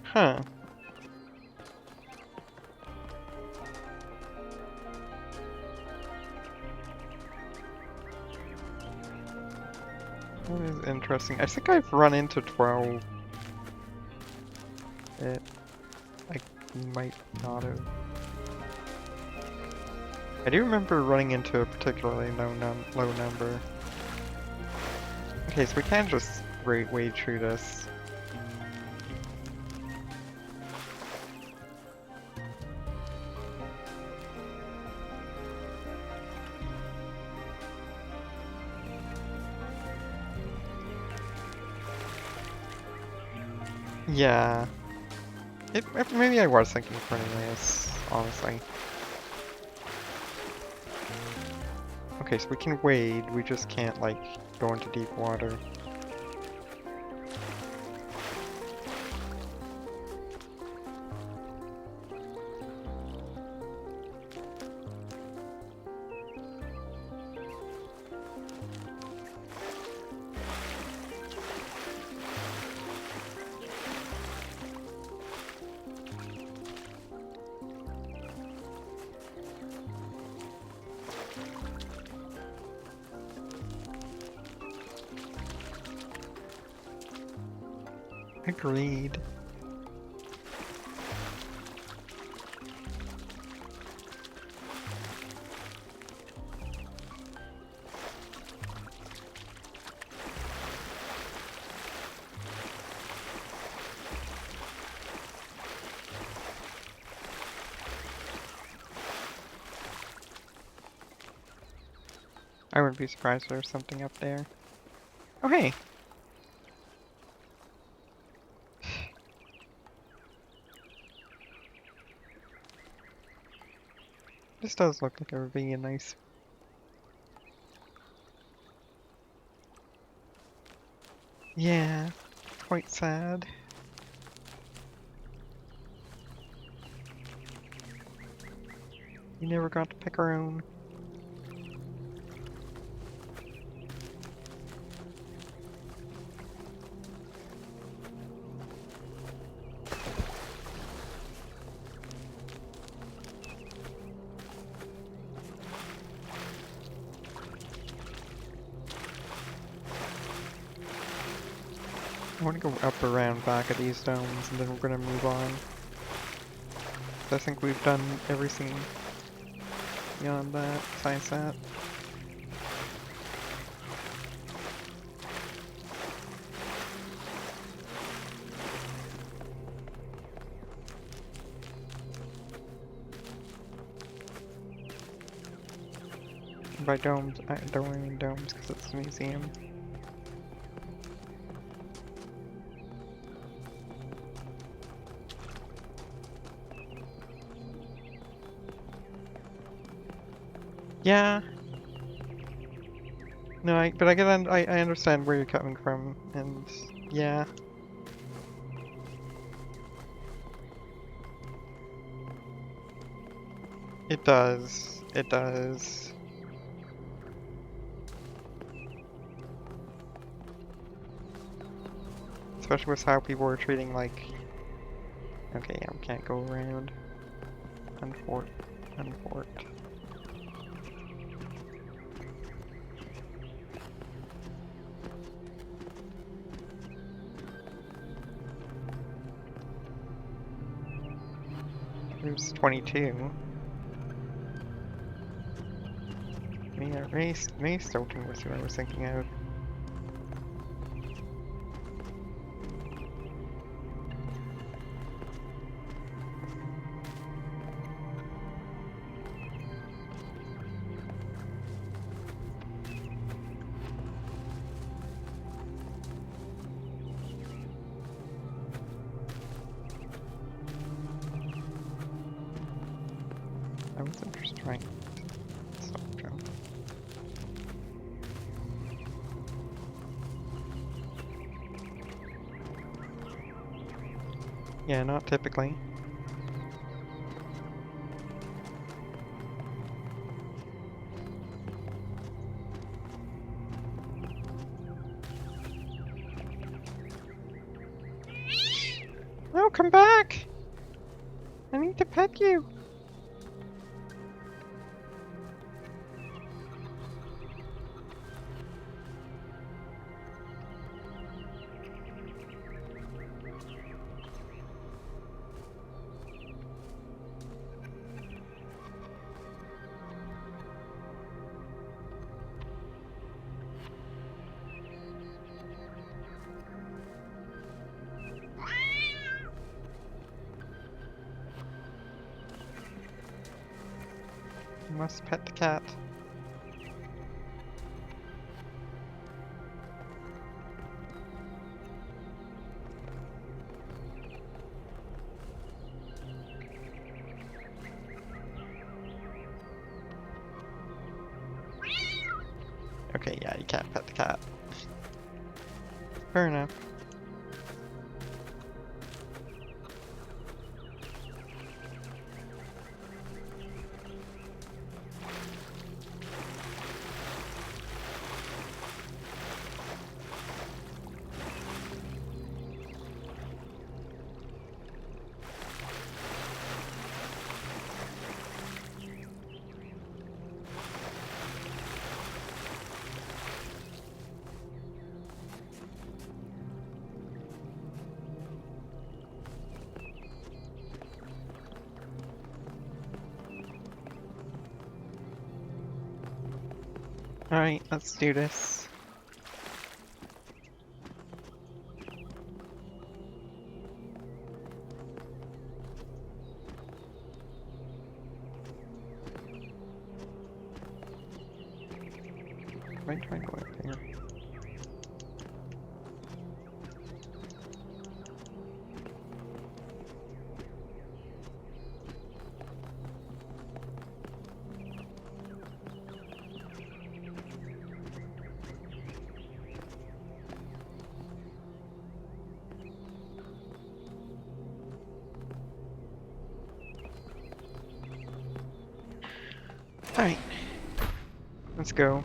Huh. That is interesting. I think I've run into 12. I might not have. I do remember running into a particularly low number. Okay, so we can just wade through this. Yeah. Maybe I was thinking Cornelius, honestly. Okay, so we can wade, we just can't, like, go into deep water. Agreed. I wouldn't be surprised if there's something up there. Oh hey! This does look like a ravine, nice. Yeah, quite sad. We never got to pick our own. I want to go up around back of these domes and then we're gonna move on. I think we've done everything beyond that, besides that. By domes, I don't mean domes because it's a museum. Yeah. No, but I I understand where you're coming from, and yeah. It does. It does. Especially with how people were treating, like... Okay, yeah, we can't go around. Unfort. Unfort. There's 22. Yeah, race Stoughton was who I was thinking of. I wasn't just trying to stop jump. Yeah, not typically. No, come back! I need to pet you! You must pet the cat. Okay, yeah, you can't pet the cat. Fair enough. Alright, let's do this. Might try and go up there. Alright. Let's go.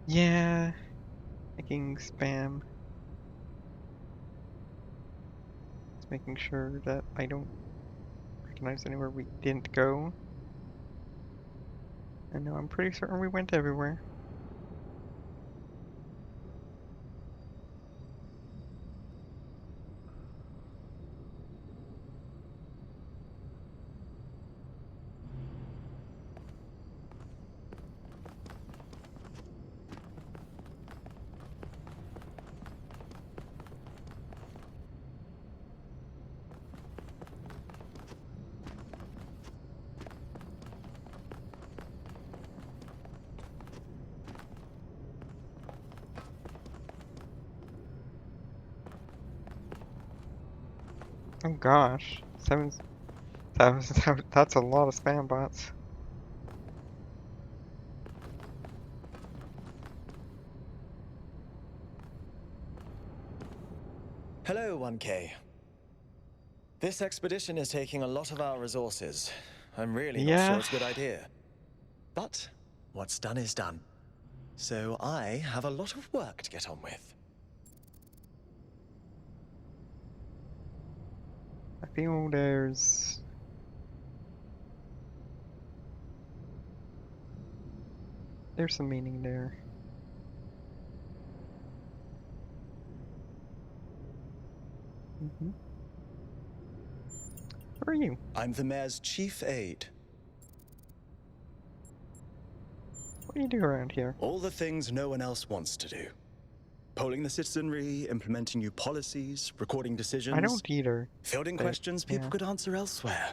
Yeah, making spam. Just making sure that I don't recognize anywhere we didn't go. And now I'm pretty certain we went everywhere. Oh gosh, that's a lot of spam bots. Hello, 1K. This expedition is taking a lot of our resources. I'm really not sure Yeah, it's a good idea. But what's done is done. So I have a lot of work to get on with. I feel there's some meaning there. Who are you? I'm the mayor's chief aide. What do you do around here? All the things no one else wants to do. Polling the citizenry, implementing new policies, recording I decisions, don't either. fielding But, questions people yeah. could answer elsewhere.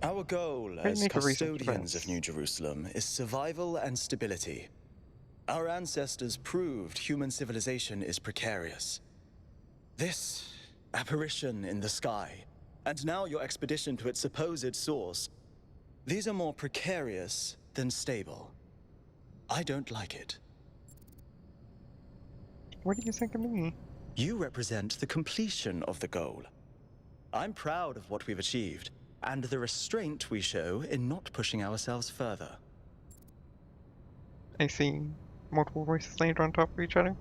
Our goal Might as make a recent custodians of friends. New Jerusalem is survival and stability. Our ancestors proved human civilization is precarious. This apparition in the sky, and now your expedition to its supposed source, these are more precarious than stable. I don't like it. What do you think of me? You represent the completion of the goal. I'm proud of what we've achieved, and the restraint we show in not pushing ourselves further. I see multiple voices laid on top of each other.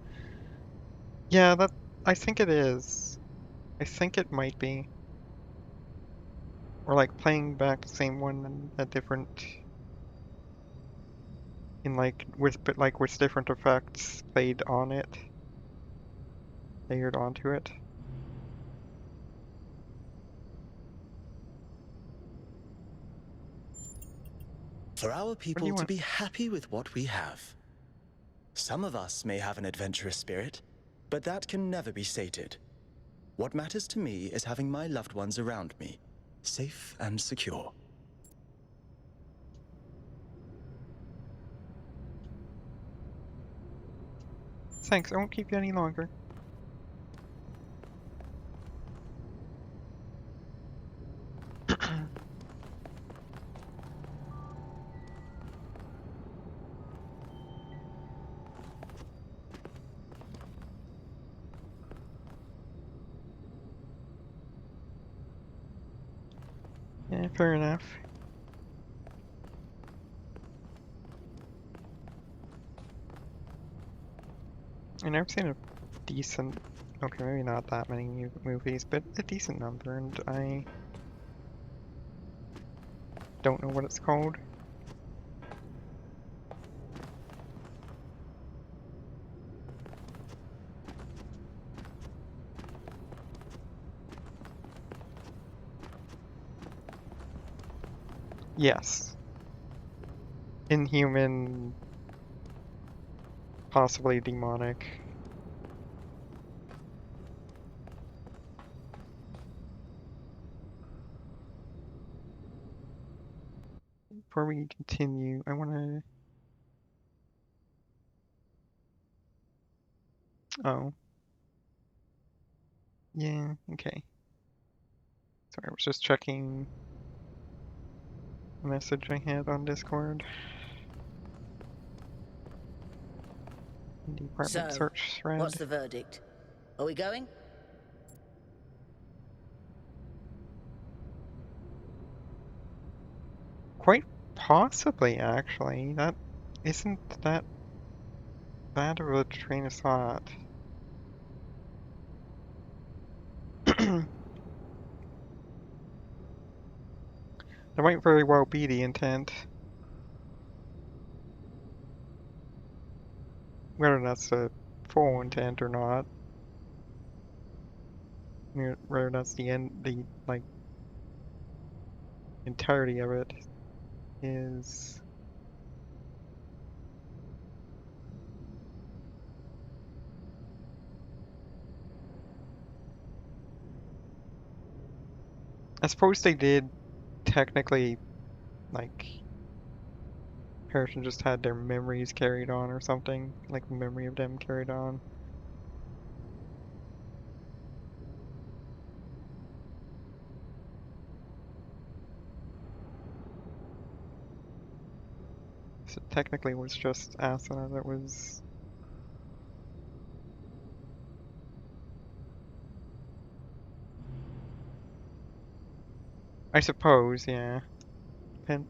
Yeah, I think it is. I think it might be. Or like playing back the same one in a different, with different effects played on it, layered onto it. For our What do people you to want? be happy with what we have. Some of us may have an adventurous spirit, but that can never be sated. What matters to me is having my loved ones around me, safe and secure. Thanks, I won't keep you any longer. Yeah, fair enough. And I've seen a decent, okay, maybe not that many movies, but a decent number, and I don't know what it's called. Yes. Inhuman, possibly demonic. Before we continue, I want to Oh. Yeah, okay. Sorry, I was just checking a message I had on Discord. Department So, search thread. what's the verdict? Are we going? Quite possibly, actually. That isn't that bad of a train of thought. That might very well be the intent. Whether that's the full intent or not. Whether that's the like, entirety of it is... I suppose they did technically, like, Harrison just had their memories carried on or something, like the memory of them carried on. So technically it was just Asuna that was... I suppose, yeah. Depends.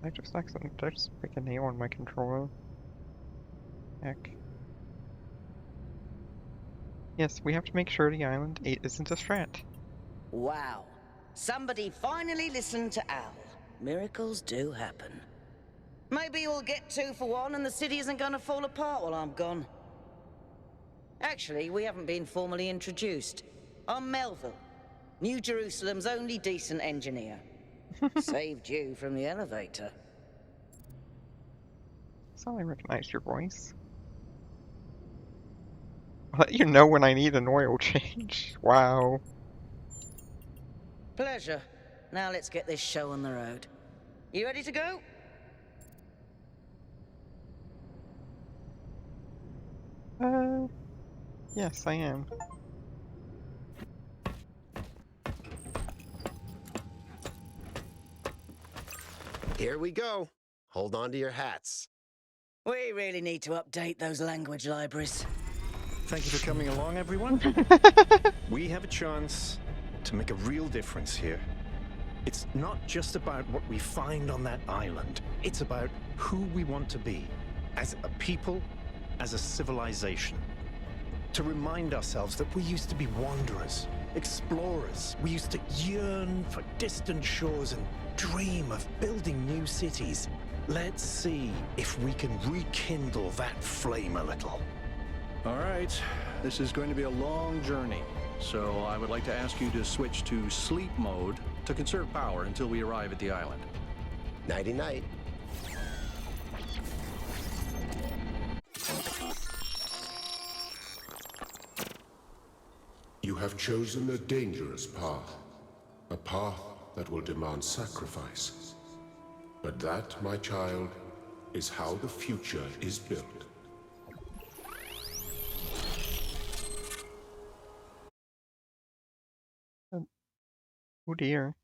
I just accidentally just pick a nail on my controller. Heck. Yes, we have to make sure the island isn't a strat. Wow. Somebody finally listened to Al. Miracles do happen. Maybe we'll get 2 for 1 and the city isn't gonna fall apart while I'm gone. Actually, we haven't been formally introduced. I'm Melville, New Jerusalem's only decent engineer. Saved you from the elevator. So I recognized your voice. I'll let you know when I need an oil change. Wow. Pleasure. Now let's get this show on the road. You ready to go? Yes, I am. Here we go. Hold on to your hats. We really need to update those language libraries. Thank you for coming along, everyone. We have a chance to make a real difference here. It's not just about what we find on that island. It's about who we want to be, as a people, as a civilization. To remind ourselves that we used to be wanderers, explorers. We used to yearn for distant shores and dream of building new cities. Let's see if we can rekindle that flame a little. All right, this is going to be a long journey, so I would like to ask you to switch to sleep mode to conserve power until we arrive at the island. Nighty-night. You have chosen a dangerous path, a path that will demand sacrifice. But that, my child, is how the future is built. Oh dear.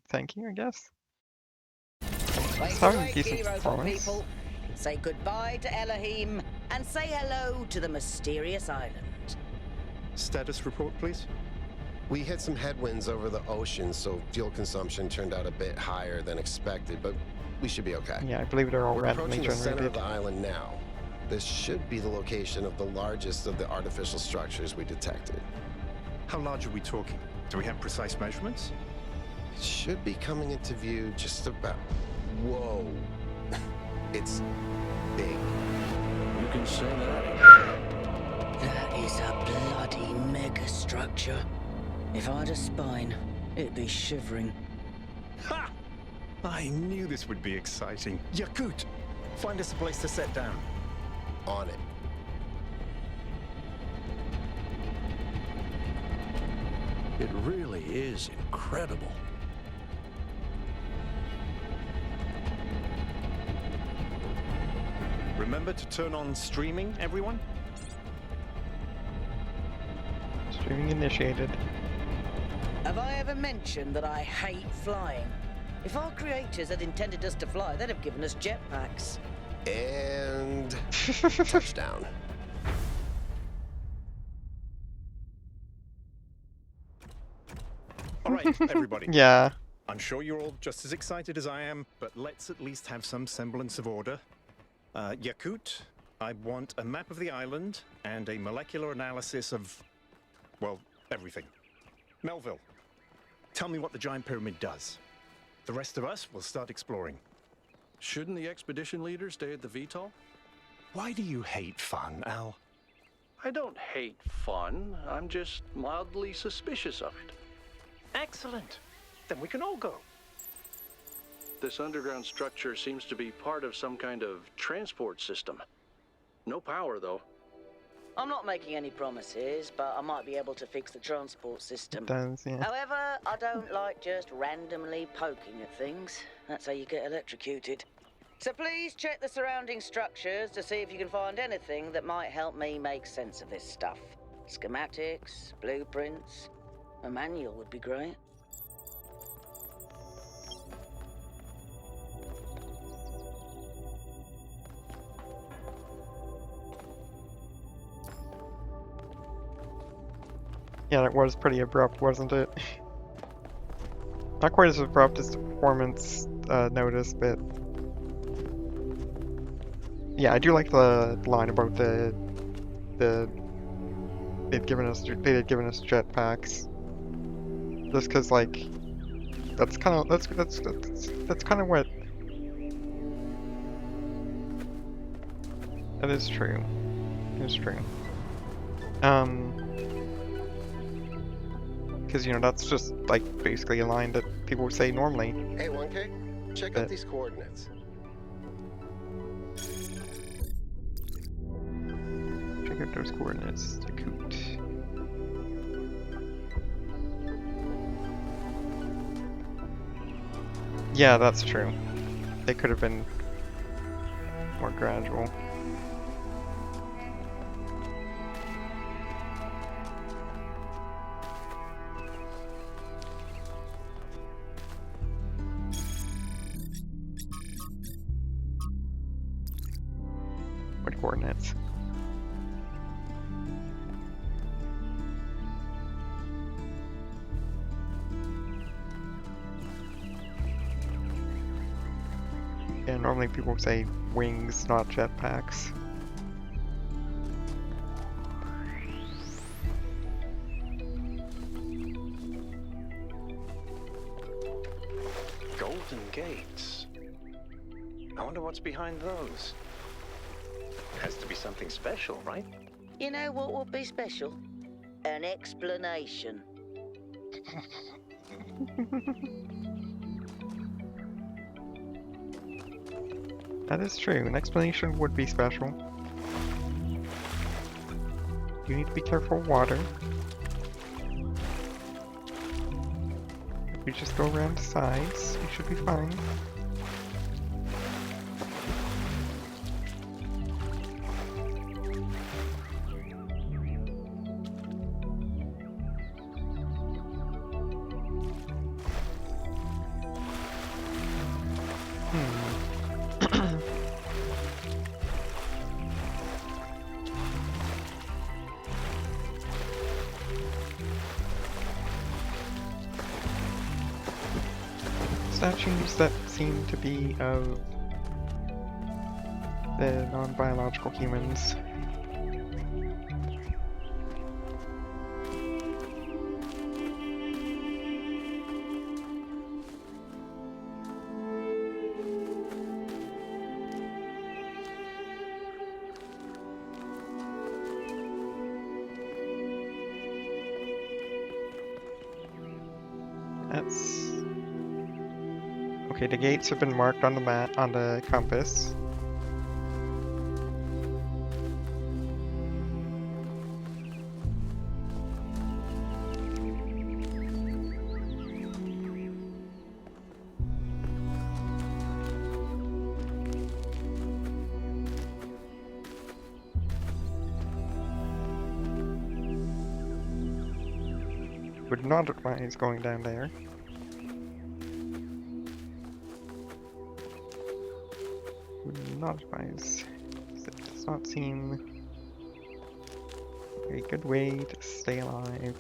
Thank you, I guess. Wake awake, heroes and people. Say goodbye to Elohim and say hello to the mysterious island. Status report, please. We hit some headwinds over the ocean, so fuel consumption turned out a bit higher than expected, but we should be okay. Yeah, I believe they're all We're randomly approaching the center of generated. the island now. This should be the location of the largest of the artificial structures we detected. How large are we talking? Do we have precise measurements? It should be coming into view just about... Whoa. It's big. You can say that. That is a bloody megastructure. If I had a spine, it'd be shivering. Ha! I knew this would be exciting. Yakut, Find us a place to set down. On it. It really is incredible. Remember to turn on streaming, everyone? Streaming initiated. Have I ever mentioned that I hate flying? If our creators had intended us to fly, they'd have given us jetpacks. And touchdown. All right, everybody. Yeah. I'm sure you're all just as excited as I am, but let's at least have some semblance of order. Yakut, I want a map of the island and a molecular analysis of, well, everything. Melville, tell me what the giant pyramid does. The rest of us will start exploring. Shouldn't the expedition leader stay at the VTOL? Why do you hate fun, Al? I don't hate fun. I'm just mildly suspicious of it. Excellent. Then we can all go. This underground structure seems to be part of some kind of transport system. No power, though. I'm not making any promises, but I might be able to fix the transport system. It does, yeah. However, I don't like just randomly poking at things. That's how you get electrocuted. So please check the surrounding structures to see if you can find anything that might help me make sense of this stuff. Schematics, blueprints, a manual would be great. Yeah, that was pretty abrupt, wasn't it? Not quite as abrupt as the performance notice, but yeah, I do like the line about the they had given us jetpacks. Just because, like, that's kind of that's kind of what. That is true. It is true. Because, you know, that's just, like, basically a line that people would say normally. Hey, 1K, check out these coordinates. Check out those coordinates. Yakut. Yeah, that's true. They could have been more gradual. What coordinates? Yeah, normally people say wings, not jetpacks. Golden gates. I wonder what's behind those. Has to be something special, right? You know what would be special? An explanation. That is true. An explanation would be special. You need to be careful of water. If we just go around the sides, we should be fine. Statues that seem to be of the non-biological humans. That's okay. The gates have been marked on the map, on the compass. would not advise going down there. Would not advise. It does not seem a good way to stay alive.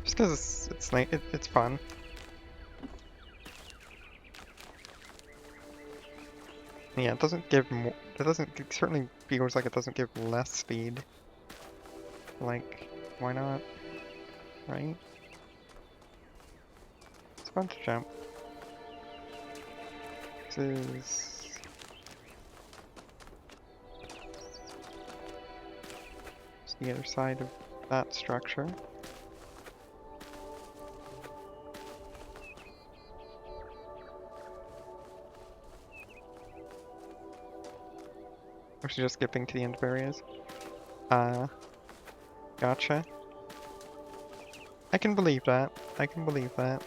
Just because it's like it's fun. Yeah, it doesn't give more. It certainly feels like it doesn't give less speed. Like, why not? Right? It's fun to jump. This is the other side of that structure. Actually, just skipping to the end of areas. Gotcha. I can believe that. I can believe that.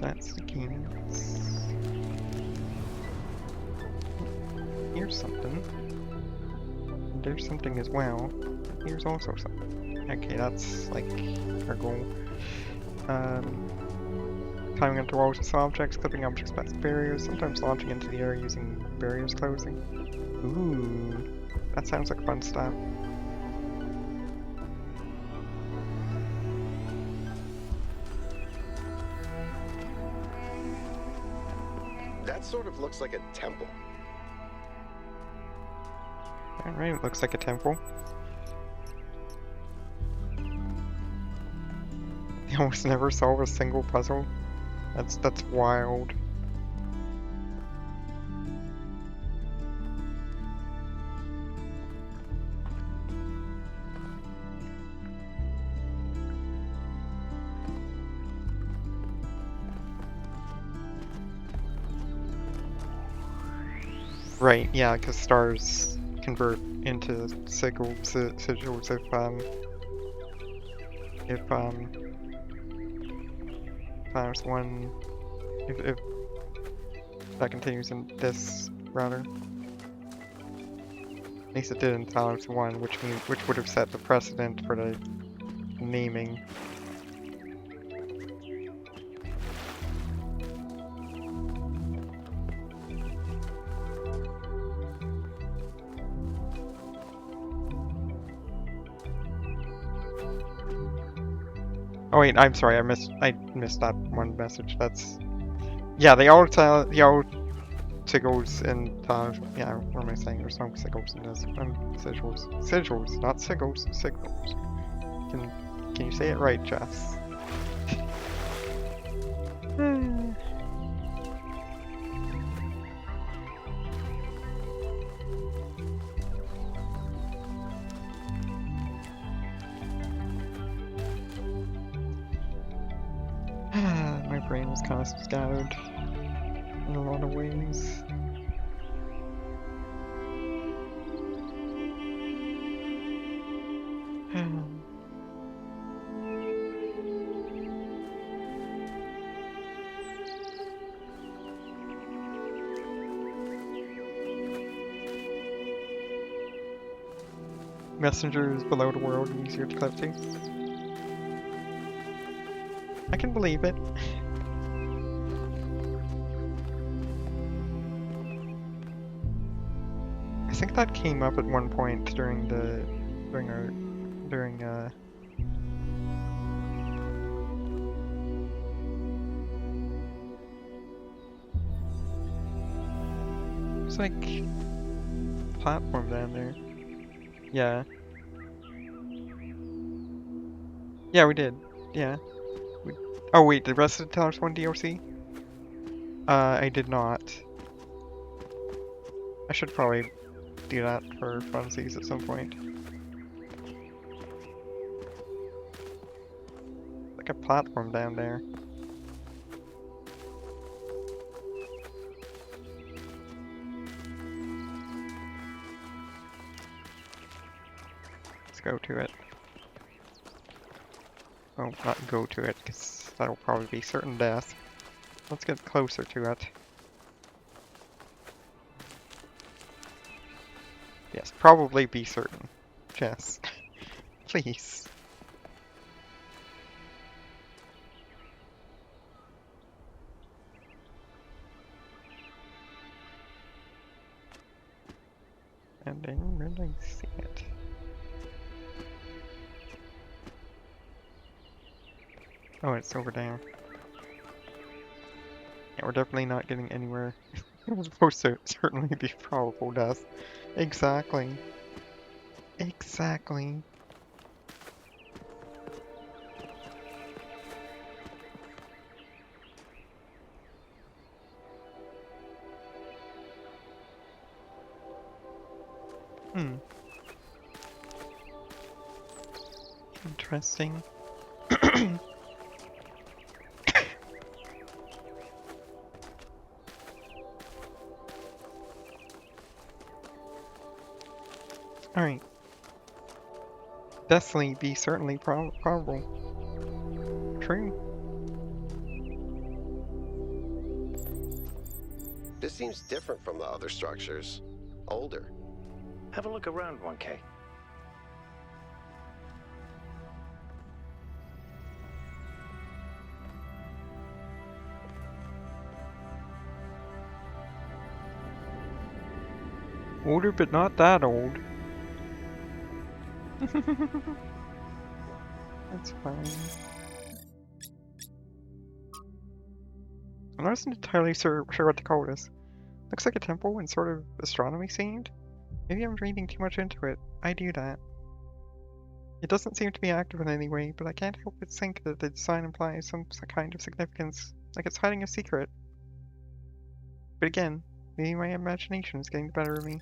That's the keys. Here's something. There's something as well. Here's also something. Okay, that's like our goal. Climbing onto walls with objects, clipping objects past barriers, sometimes launching into the air using barriers closing. Ooh, that sounds like fun stuff. That sort of looks like a temple. Alright, it looks like a temple. They almost never solve a single puzzle. That's wild. Right, yeah, because stars convert into sigils if Talos 1 if that continues in this router. At least it did in Talos 1, which would have set the precedent for the naming. Oh wait, I'm sorry, I missed that one message. That's yeah, the old sigils in yeah, what am I saying? There's no sigils in this. Sigils, not sigils, sigils. Can you say it right, Jess? My brain is kind of scattered in a lot of ways. Messengers below the world and easier to clip to. I can believe it. think that came up at one point during it's like platform down there. Yeah. Yeah, we did. Yeah. Oh wait, the rest of the Talos 1 DLC? I did not. I should probably do that for funsies at some point. Like a platform down there. Let's go to it. Oh, not go to it, because that'll probably be certain death. Let's get closer to it. Yes, probably be certain. Yes. Please. And I don't really see it. Oh, it's over there. Yeah, we're definitely not getting anywhere. It was supposed to certainly be probable death. Exactly. Exactly. Hmm. Interesting. Alright. Definitely be certainly probable. True. This seems different from the other structures. Older. Have a look around, 1K. Older, but not that old. That's fine. I'm not entirely sure what to call this. Looks like a temple and sort of astronomy themed. Maybe I'm reading too much into it. I do that. It doesn't seem to be active in any way, but I can't help but think that the design implies some kind of significance, like it's hiding a secret. But again, maybe my imagination is getting the better of me.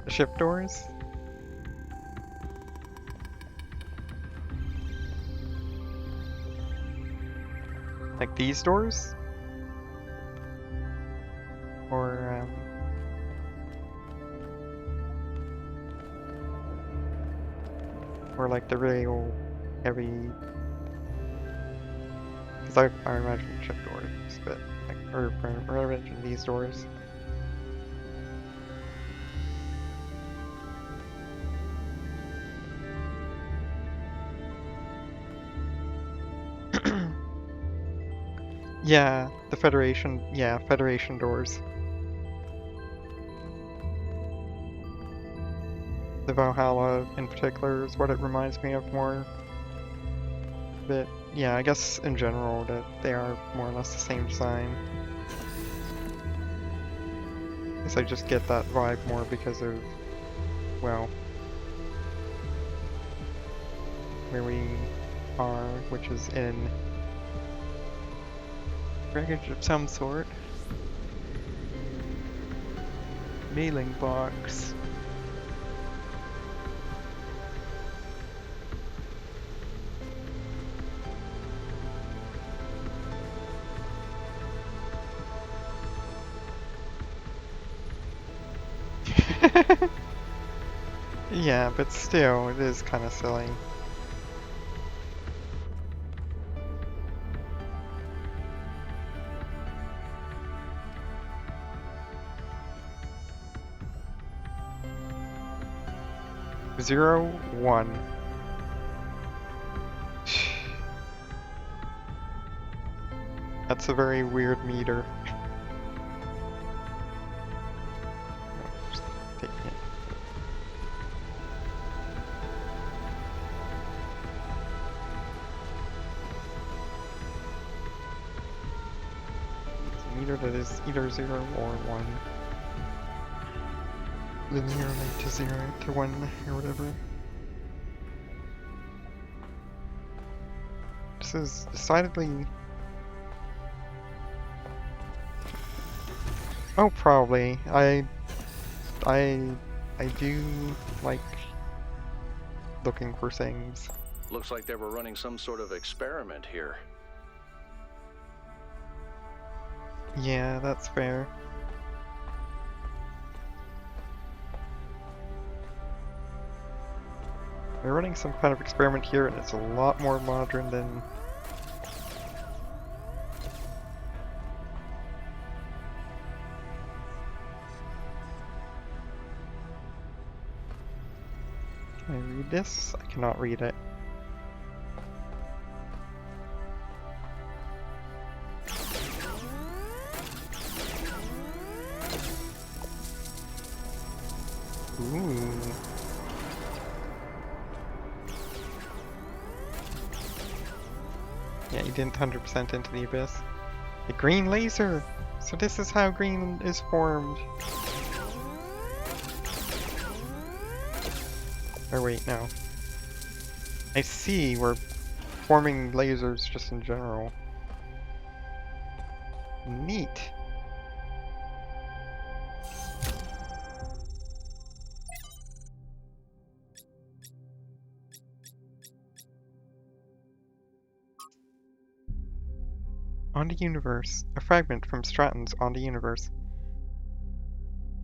The ship doors? Like these doors? Or like the really old, heavy... Because I imagine ship doors, but like, or I imagine these doors. Yeah, the Federation, yeah, Federation doors. The Valhalla in particular is what it reminds me of more. But yeah, I guess in general that they are more or less the same design. I guess I just get that vibe more because of, well, where we are, which is in wreckage of some sort. Mailing box. Yeah, but still, it is kind of silly. Zero, one. That's a very weird meter. Just taking it. It's a meter that is either 0 or 1. Linearly to 0 to 1 or whatever. This is decidedly... Oh, probably. I do like looking for things. Looks like they were running some sort of experiment here. Yeah, that's fair. They're running some kind of experiment here, and it's a lot more modern than... Can I read this? I cannot read it. Ooh. Yeah, you didn't 100% into the abyss. A green laser! So this is how green is formed. Or wait, no. I see, we're forming lasers just in general. Neat. On the Universe. A fragment from Stratton's On the Universe.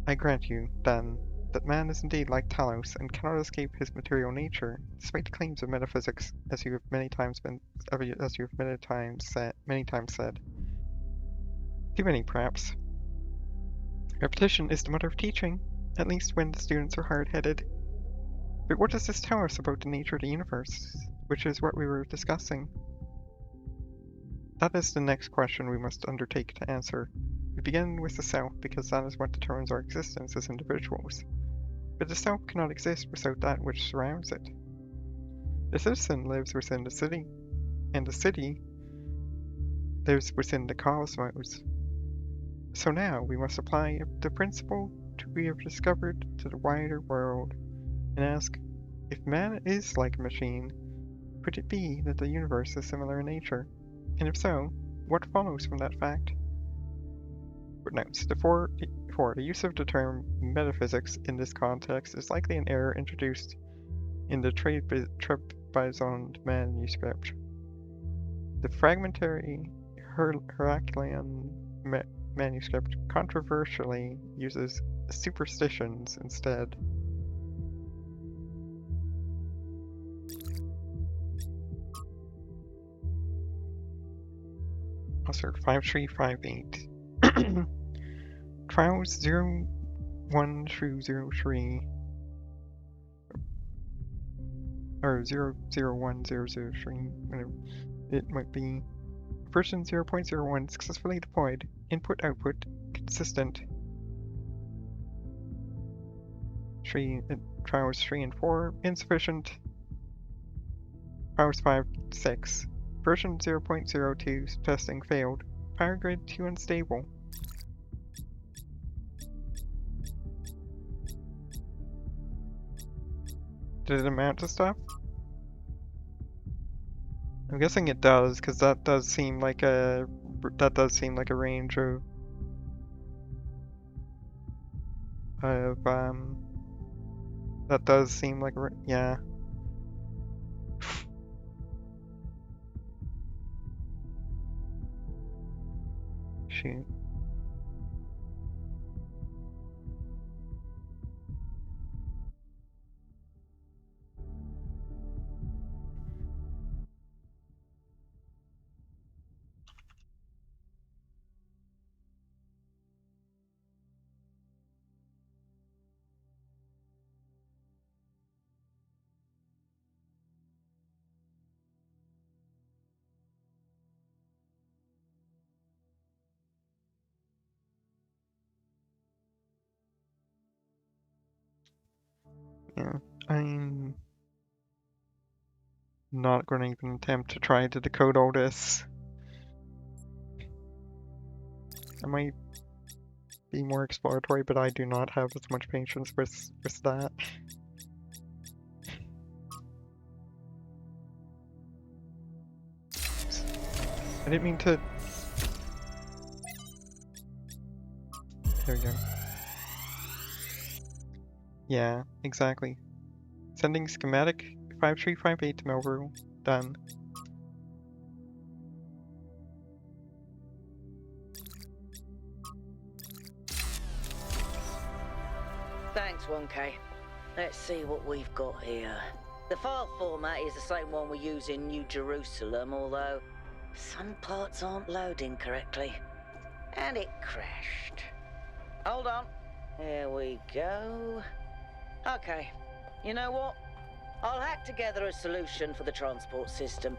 I grant you, then, that man is indeed like Talos and cannot escape his material nature, despite the claims of metaphysics, as you have many times said. Too many, perhaps. Repetition is the mother of teaching, at least when the students are hard-headed. But what does this tell us about the nature of the universe, which is what we were discussing? That is the next question we must undertake to answer. We begin with the self because that is what determines our existence as individuals. But the self cannot exist without that which surrounds it. The citizen lives within the city, and the city lives within the cosmos. So now we must apply the principle we have discovered to the wider world and ask, if man is like a machine, could it be that the universe is similar in nature? And if so, what follows from that fact? Footnotes. For the use of the term metaphysics in this context is likely an error introduced in the Trebizond manuscript. The fragmentary Heraclean manuscript controversially uses superstitions instead. Also, 5358. Trials 01 through 03. Or 001003, whatever it might be. Version 0.01 successfully deployed. Input-output consistent. Trials 3 and 4 insufficient. Trials 5, 6. Version 0.02 testing failed. Power grid too unstable. Did it amount to stuff? I'm guessing it does, because that does seem like a range of that does seem like a yeah. Shoot. Yeah, I'm not going to even attempt to try to decode all this. I might be more exploratory, but I do not have as much patience with that. I didn't mean to... There we go. Yeah, exactly. Sending schematic 5358 to Melville. Done. Thanks, 1K. Let's see what we've got here. The file format is the same one we use in New Jerusalem, although some parts aren't loading correctly. And it crashed. Hold on. Here we go. Okay. You know what? I'll hack together a solution for the transport system.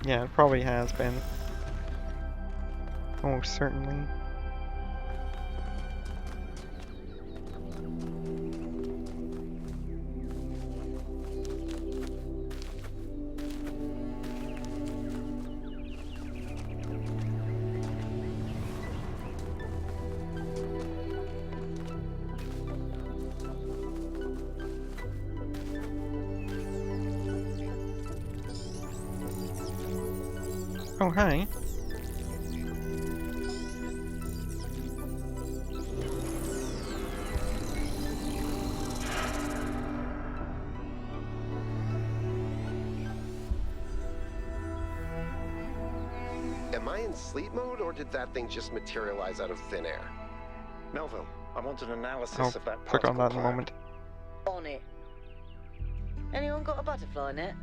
Yeah, it probably has been. Almost certainly. Oh, hi. Am I in sleep mode, or did that thing just materialize out of thin air? Melville, I want an analysis I'll of that click on particle that in a cloud. moment. On it. Anyone got a butterfly net?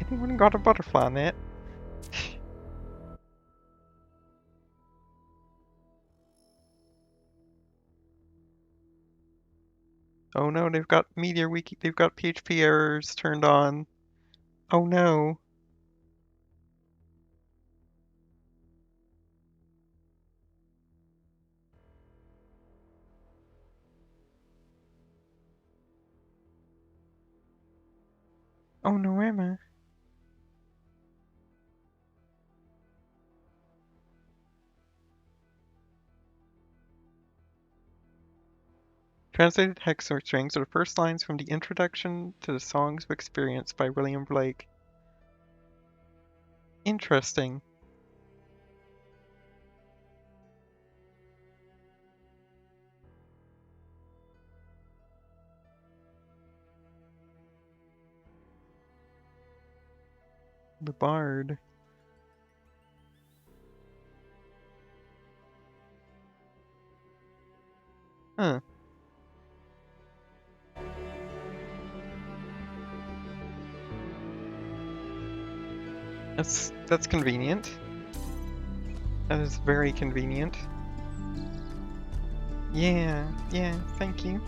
Anyone got a butterfly net? Oh no, they've got Meteor Wiki, they've got PHP errors turned on. Oh no. Oh no, Emma. Translated hex or strings are the first lines from the Introduction to the Songs of Experience by William Blake. Interesting. The Bard. Huh. That's convenient. That is very convenient. Yeah, thank you.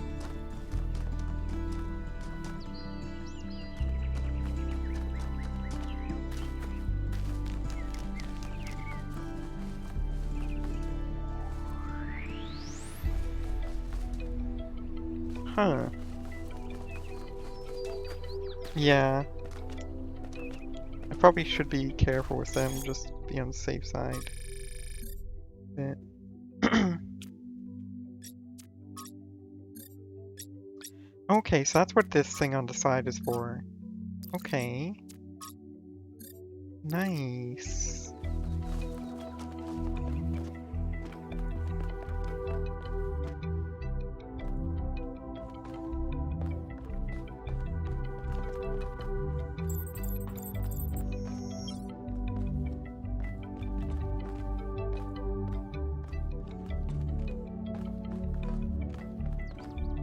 Huh. Yeah. I probably should be careful with them, just be on the safe side. Bit. Okay, so that's what this thing on the side is for. Okay. Nice.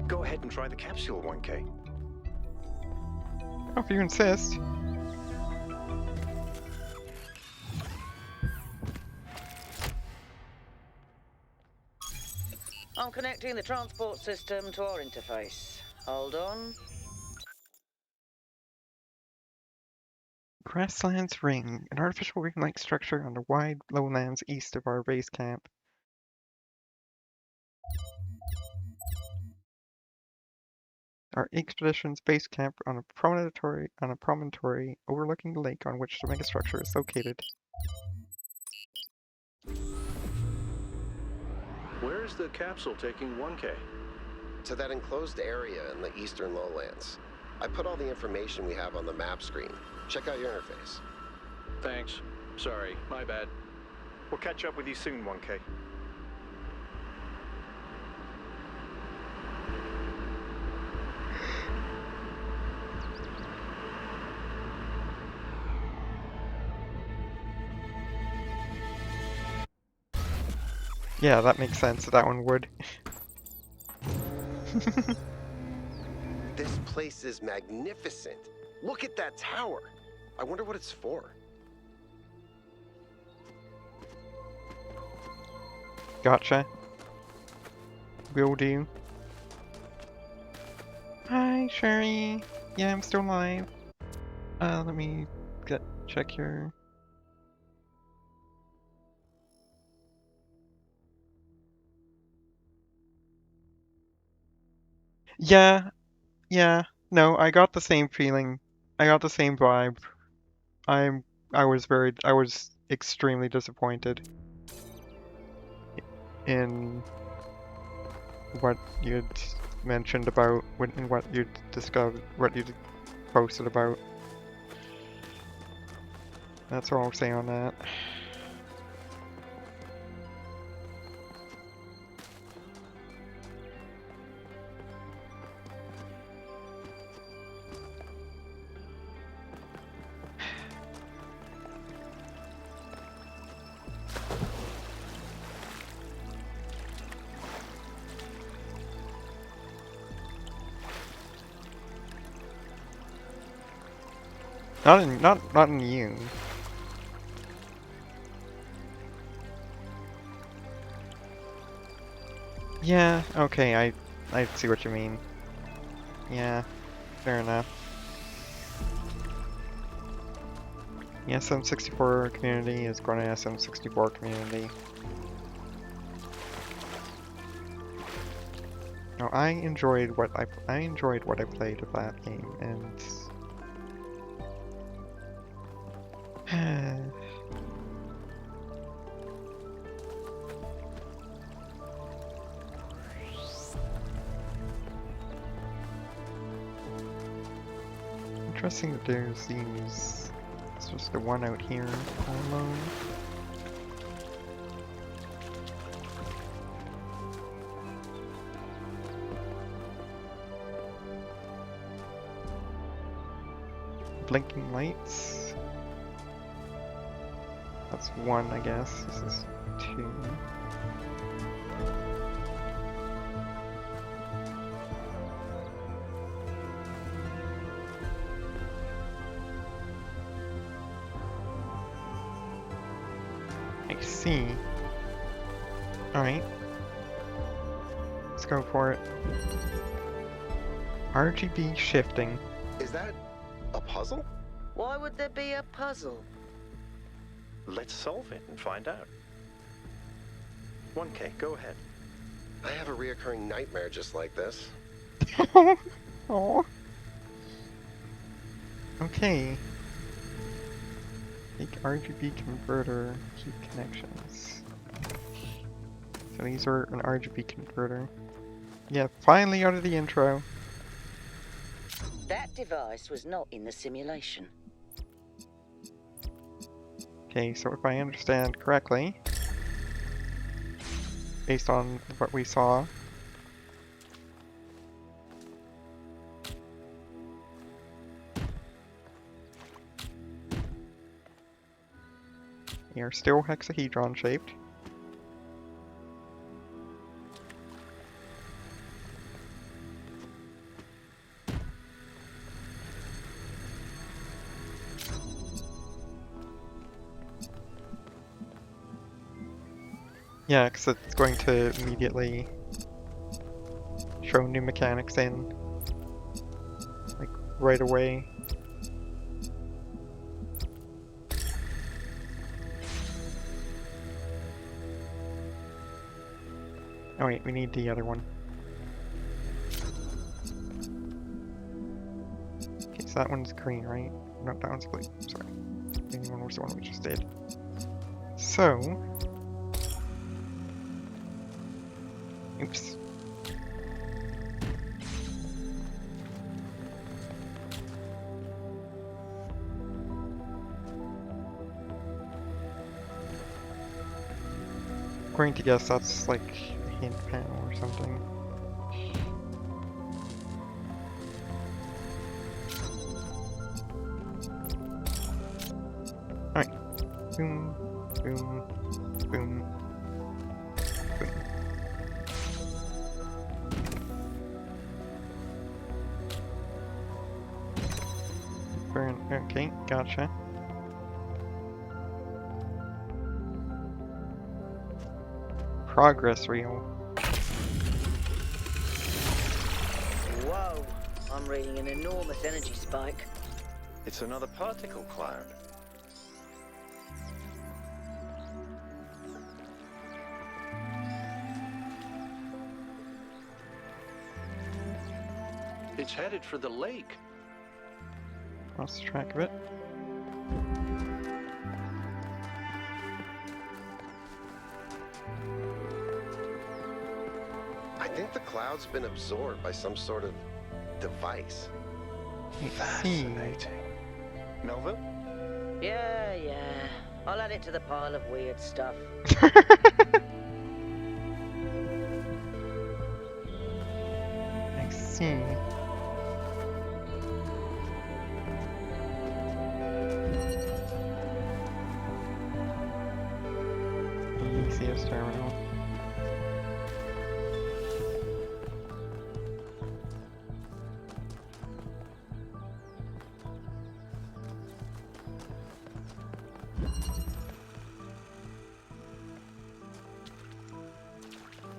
Go ahead and try the capsule, 1K. Oh, if you insist. I'm connecting the transport system to our interface. Hold on. Grasslands Ring, an artificial ring-like structure on the wide lowlands east of our base camp. Our expedition's base camp on a promontory overlooking the lake on which the megastructure is located. Where is the capsule taking 1K? To that enclosed area in the eastern lowlands. I put all the information we have on the map screen. Check out your interface. Thanks. Sorry, my bad. We'll catch up with you soon, 1K. Yeah, that makes sense. That one would. This place is magnificent. Look at that tower. I wonder what it's for. Gotcha. Will do. Hi, Sherry. Yeah, I'm still alive. Let me check your... Yeah, no, I got the same feeling. I got the same vibe. I was extremely disappointed in what you'd mentioned about, in what you'd discovered, what you'd posted about. That's all I'll say on that. Not in you. Yeah, okay, I see what you mean. Yeah, fair enough. The SM64 community is going to SM64 community. No, I enjoyed what I played of that game, and interesting that there's these. It's just the one out here all alone. Blinking lights. That's one, I guess. This is two. I see. Alright. Let's go for it. RGB shifting. Is that a puzzle? Why would there be a puzzle? Let's solve it and find out. 1K, go ahead. I have a reoccurring nightmare just like this. Oh. Okay. Take RGB converter, keep connections. So these are an RGB converter. Yeah, finally out of the intro. That device was not in the simulation. Okay, so if I understand correctly, based on what we saw, they are still hexahedron shaped. Yeah, because it's going to immediately throw new mechanics in, like, right away. Oh wait, we need the other one. Okay, so that one's green, right? No, that one's blue. Sorry. The green one was the one we just did. So... Oops. Going to guess that's like a hint panel or something. Alright. Boom, boom, boom, boom. Burn. Okay, gotcha. Progress reel. Whoa, I'm reading an enormous energy spike. It's another particle cloud. It's headed for the lake. Lost track of it. I think the cloud's been absorbed by some sort of device. Fascinating. Melville? Yeah. I'll add it to the pile of weird stuff. I see. Easiest terminal.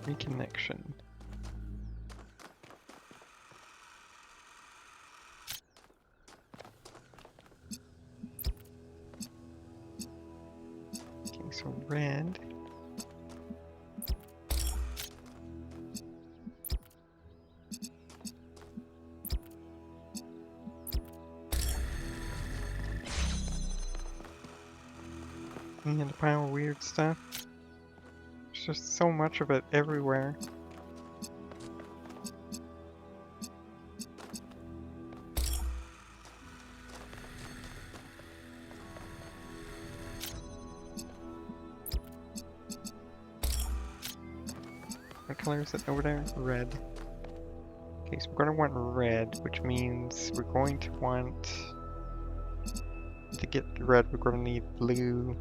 Reconnection. Okay, so red. And a pile of weird stuff. There's just so much of it everywhere. What color is it over there? Red. Okay, so we're going to want red, which means we're going to want... To get red, we're going to need blue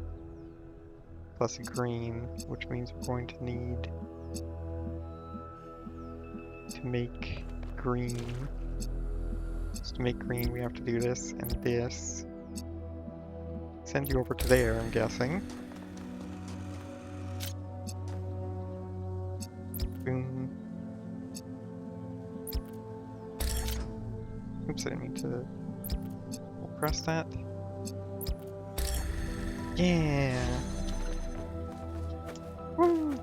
plus green, which means we're going to need to make green. So to make green, we have to do this and this. Send you over to there, I'm guessing. Boom. Oops, I didn't mean to press that. Yeah. Woo.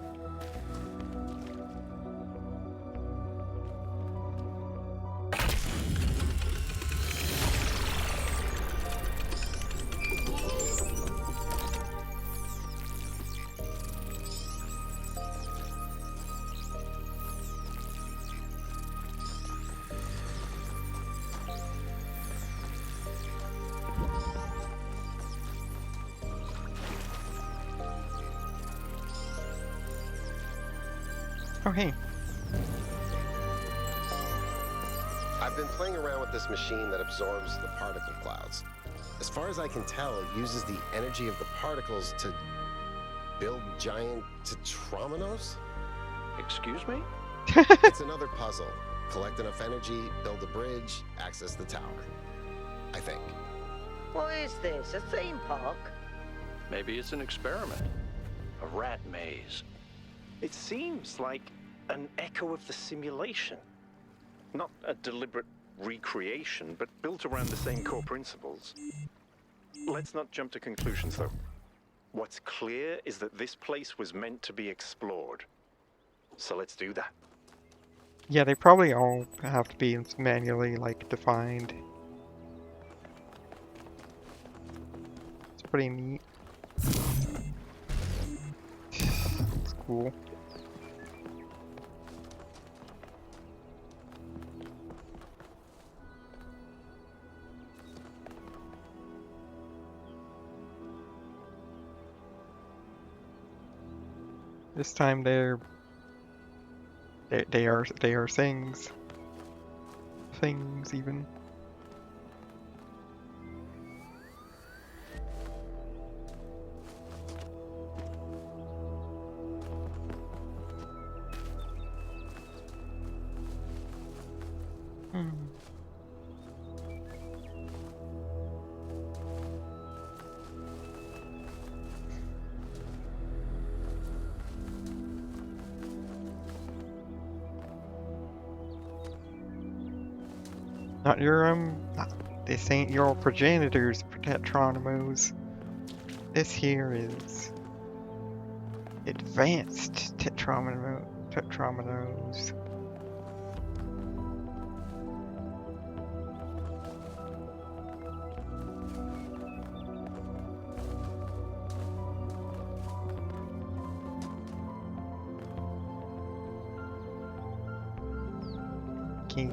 Oh, hey. I've been playing around with this machine that absorbs the particle clouds. As far as I can tell, it uses the energy of the particles to build giant tetrominos? Excuse me? It's another puzzle. Collect enough energy, build a bridge, access the tower. I think. What is this, a theme park? Maybe it's an experiment. A rat maze. It seems like an echo of the simulation. Not a deliberate recreation, but built around the same core principles. Let's not jump to conclusions, though. What's clear is that this place was meant to be explored. So let's do that. Yeah, they probably all have to be manually, like, defined. It's pretty neat. It's cool. This time they are things even. Not your this ain't your progenitors, Tetronimos. This here is advanced Tetrominos. Gate.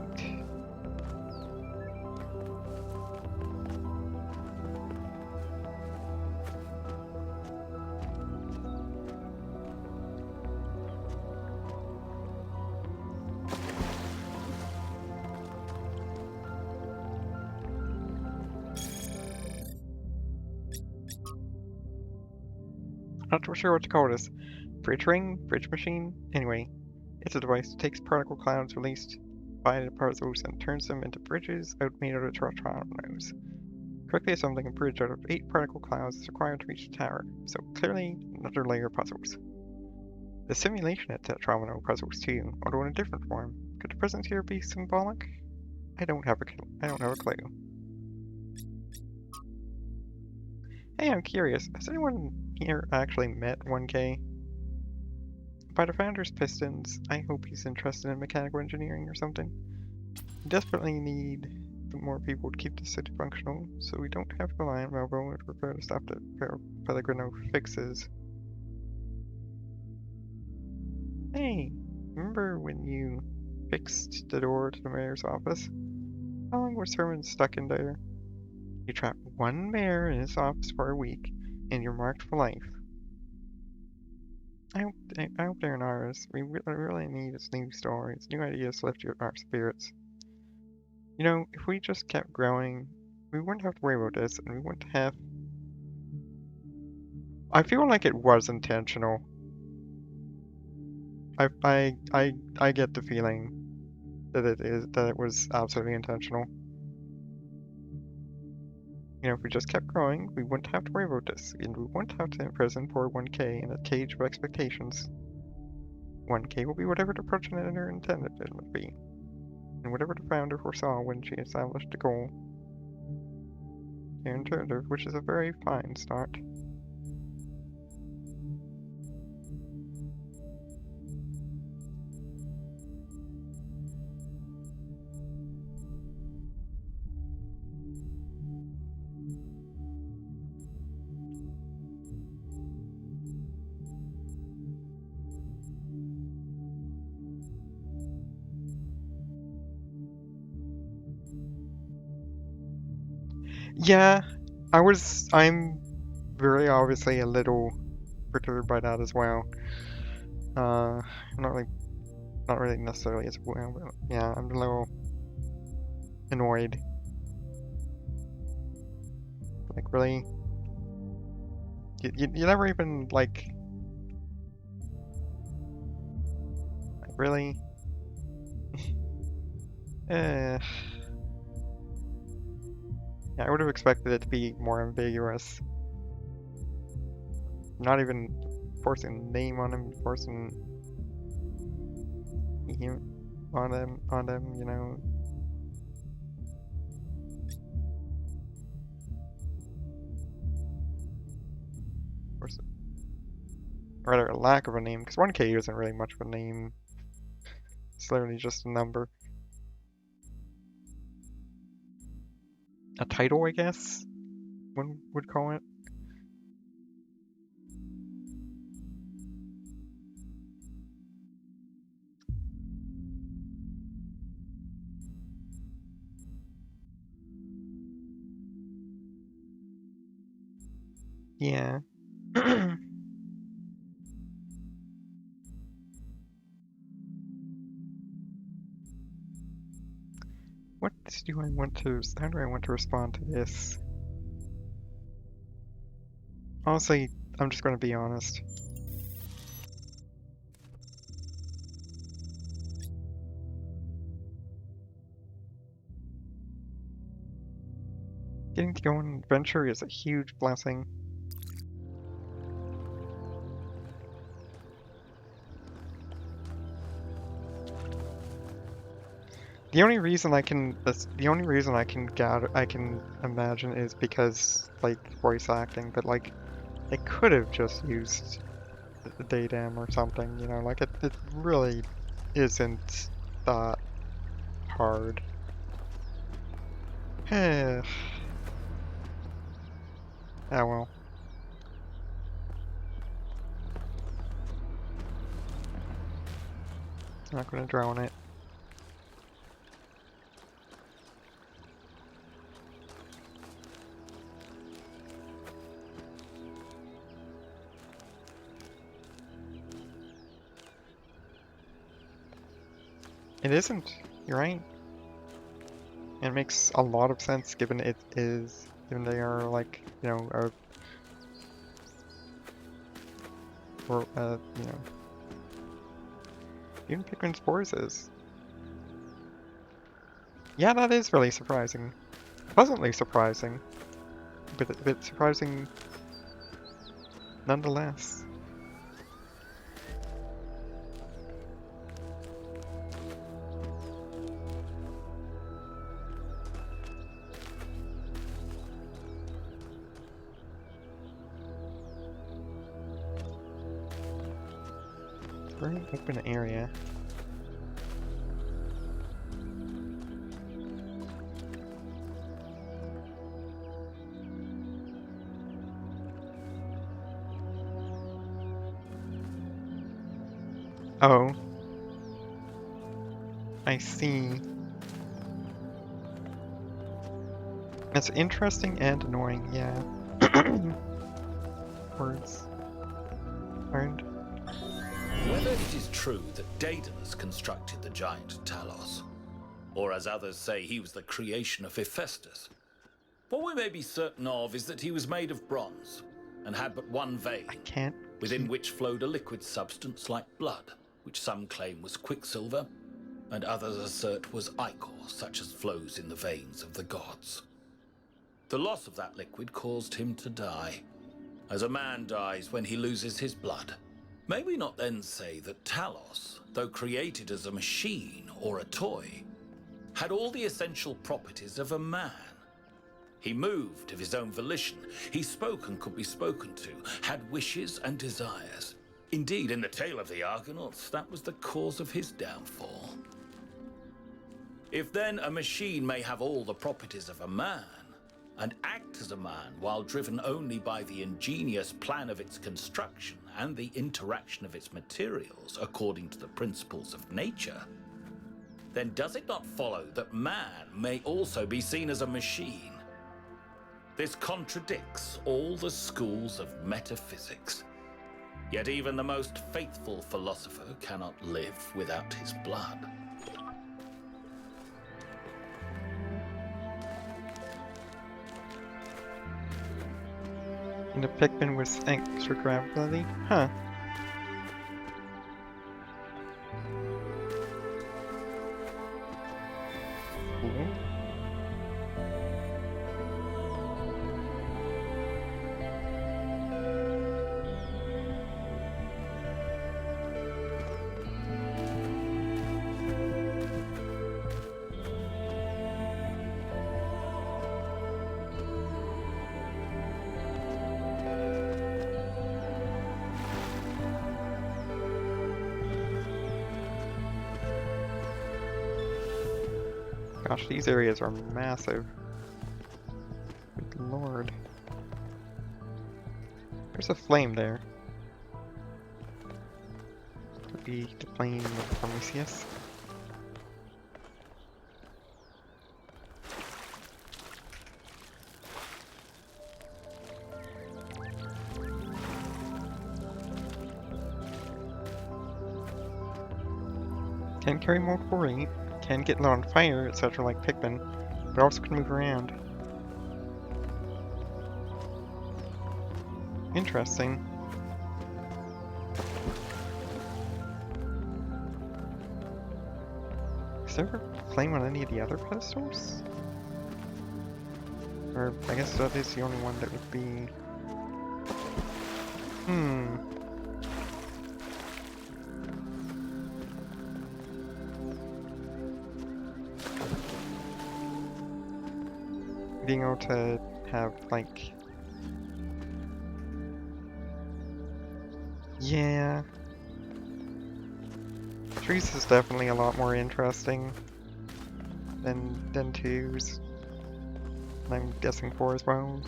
Not sure what to call this. Bridge ring? Bridge machine? Anyway, it's a device that takes particle clouds released by the particles and turns them into bridges made out of Tetrominos. Quickly assembling a bridge out of 8 particle clouds is required to reach the tower, so clearly another layer of puzzles. The simulation at Tetromino puzzles too, although in a different form. Could the presence here be symbolic? I don't have a clue. Hey, I'm curious, has anyone here actually met 1K? By the founder's pistons, I hope he's interested in mechanical engineering or something. We desperately need more people to keep the city functional, so we don't have to rely on Melbourne to repair the stuff that Pellegrino fixes. Hey, remember when you fixed the door to the mayor's office? How long was Herman stuck in there? You trapped one mayor in his office for a week, and you're marked for life. I hope they're in ours. We really need new stories, new ideas to lift our spirits. You know, if we just kept growing, we wouldn't have to worry about this, and we wouldn't have... I feel like it was intentional. I get the feeling that it was absolutely intentional. You know, if we just kept growing, we wouldn't have to worry about this, and we wouldn't have to imprison poor 1K in a cage of expectations. 1K will be whatever the progenitor intended it would be, and whatever the founder foresaw when she established the goal. Counterintuitive, which is a very fine start. Yeah, I'm very obviously a little perturbed by that as well. I'm not really necessarily as well, but yeah, I'm a little annoyed. Like, really? You never even, like, really? Yeah, I would have expected it to be more ambiguous. Not even forcing a name on him, forcing him. on them, you know. Or rather, a lack of a name, because 1K isn't really much of a name. It's literally just a number. A title, I guess, one would call it. Yeah. What do I want to, how do I want to respond to this? Honestly, I'm just going to be honest. Getting to go on an adventure is a huge blessing. The only reason I can imagine is because like voice acting, but like they could have just used the datam or something, you know, like it really isn't that hard. Oh well. Not gonna drown it. It isn't. You're right. It makes a lot of sense given given they are like, you know, you know, even Pikmin Spores is. Yeah, that is really surprising. Pleasantly surprising. But a bit surprising nonetheless. Very open area. Oh. I see. That's interesting and annoying, yeah. Words. Learned. Whether it is true that Daedalus constructed the giant Talos, or as others say he was the creation of Hephaestus, what we may be certain of is that he was made of bronze, and had but one vein, within which flowed a liquid substance like blood, which some claim was quicksilver, and others assert was ichor, such as flows in the veins of the gods. The loss of that liquid caused him to die, as a man dies when he loses his blood. May we not then say that Talos, though created as a machine or a toy, had all the essential properties of a man? He moved of his own volition, he spoke and could be spoken to, had wishes and desires. Indeed, in the tale of the Argonauts, that was the cause of his downfall. If then a machine may have all the properties of a man, and act as a man while driven only by the ingenious plan of its construction and the interaction of its materials according to the principles of nature, then does it not follow that man may also be seen as a machine? This contradicts all the schools of metaphysics. Yet even the most faithful philosopher cannot live without his blood. And a Pikmin with extra gravity? Huh. Cool. Gosh, these areas are massive. Good lord. There's a flame there. Could be the flame of Prometheus. Can carry multiple weight, can get low on fire, etc. like Pikmin, but also can move around. Interesting. Is there a flame on any of the other pedestals? Or, I guess that is the only one that would be... Being able to have, like... Yeah... Trees is definitely a lot more interesting than 2s. And I'm guessing 4 as well.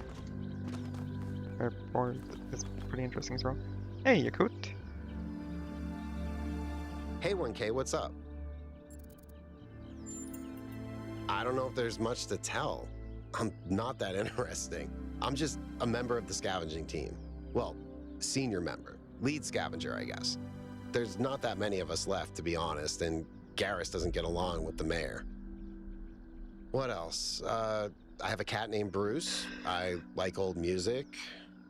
Or 4 is pretty interesting as well. Hey, Yakut! Hey 1K, what's up? I don't know if there's much to tell. I'm not that interesting. I'm just a member of the scavenging team. Well, senior member. Lead scavenger, I guess. There's not that many of us left, to be honest, and Garrus doesn't get along with the mayor. What else? I have a cat named Bruce. I like old music.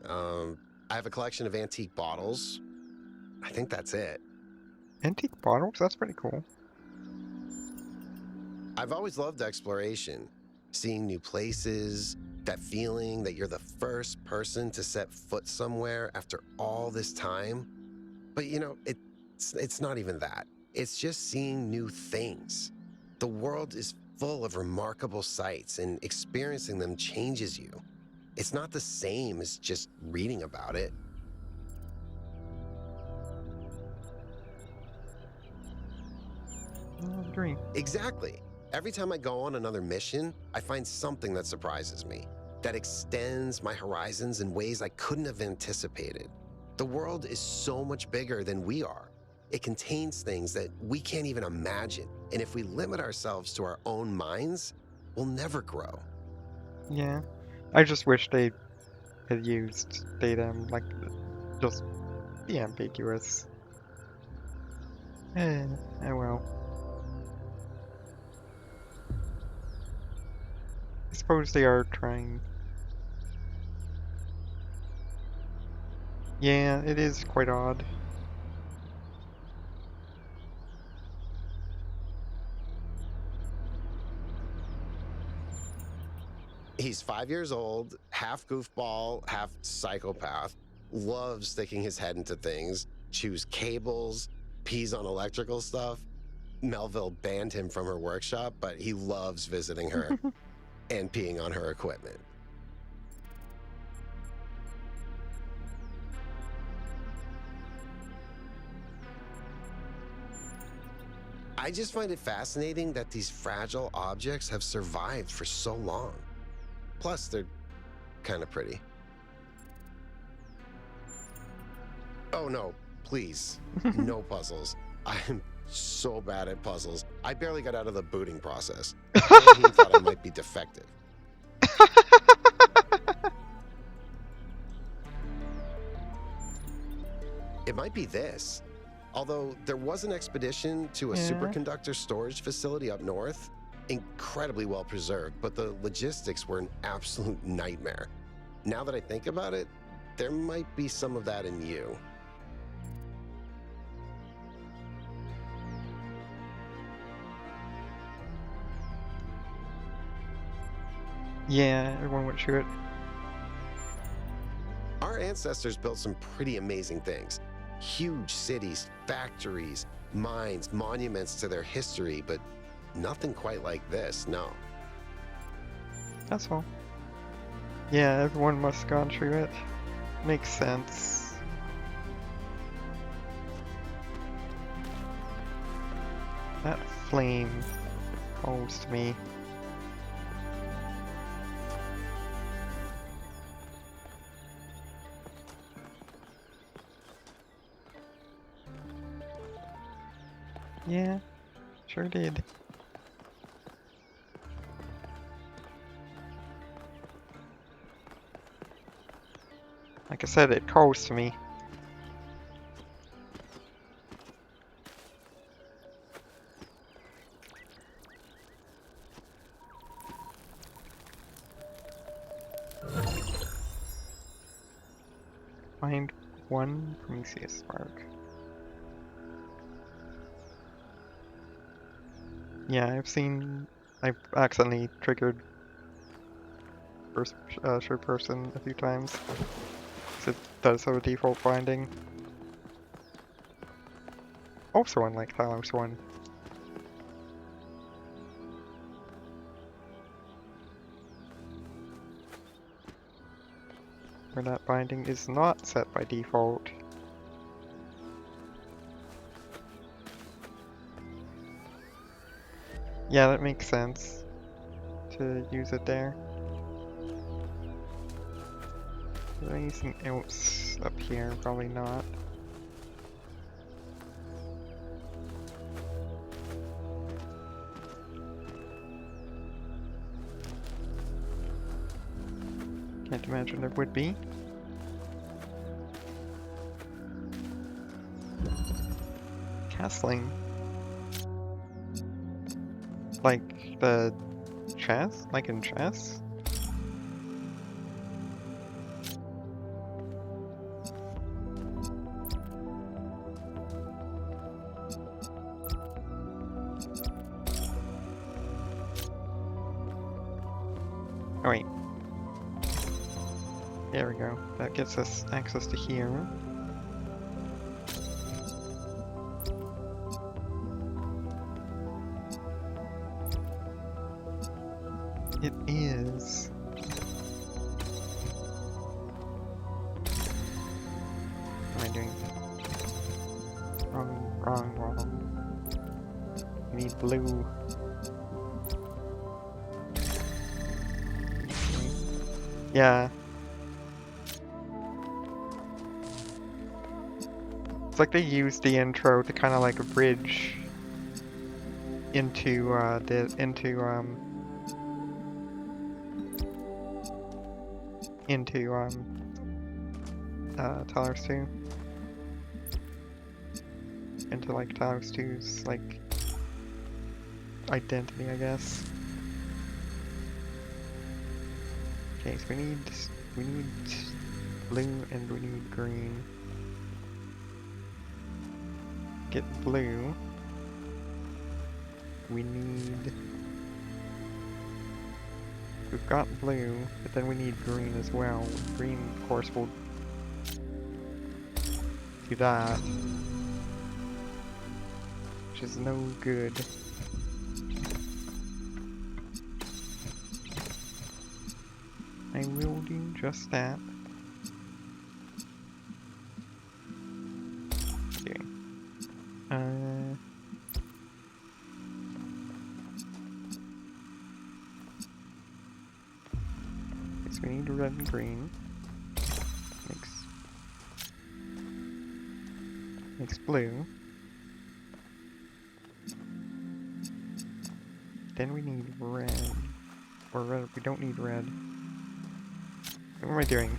I have a collection of antique bottles. I think that's it. Antique bottles? That's pretty cool. I've always loved exploration. Seeing new places, that feeling that you're the first person to set foot somewhere after all this time. But you know, it's not even that. It's just seeing new things. The world is full of remarkable sights, and experiencing them changes you. It's not the same as just reading about it. I agree. Exactly. Every time I go on another mission, I find something that surprises me, that extends my horizons in ways I couldn't have anticipated. The world is so much bigger than we are. It contains things that we can't even imagine, and if we limit ourselves to our own minds, we'll never grow. Yeah. I just wish they had used datum, like, just be ambiguous. Oh well. I suppose they are trying. Yeah, it is quite odd. He's 5 years old, half goofball, half psychopath, loves sticking his head into things, chews cables, pees on electrical stuff. Melville banned him from her workshop, but he loves visiting her and peeing on her equipment. I just find it fascinating that these fragile objects have survived for so long. Plus, they're kind of pretty. Oh no, please, no puzzles. I'm so bad at puzzles. I barely got out of the booting process. He thought I might be defective. It might be this. Although there was an expedition to a superconductor storage facility up north, incredibly well preserved, but the logistics were an absolute nightmare. Now that I think about it, there might be some of that in you. Yeah, everyone went through it. Our ancestors built some pretty amazing things. Huge cities, factories, mines, monuments to their history, but nothing quite like this, no. That's all. Yeah, everyone must have gone through it. Makes sense. That flame calls to me. Yeah, sure did. Like I said, it calls to me. Find one Prometheus spark. Yeah, I've accidentally triggered first third person a few times. So it does have a default finding. Also unlike Talos 1. Where that binding is not set by default. Yeah, that makes sense to use it there. Is there anything else up here? Probably not. Can't imagine there would be. Castling. Like the chess? Like in chess? Oh wait. There we go. That gets us access to here. It is. What am I doing? Wrong. I need blue. Yeah. It's like they used the intro to kind of like a bridge into Talos 2. Into like Talos 2's like identity, I guess. Okay, so we need blue and we need green. Get blue. We need... We've got blue, but then we need green as well. Green, of course, will do that. Which is no good. I will do just that. Okay. So we need red and green. Makes blue. Then we need red. Or red, we don't need red. What am I doing?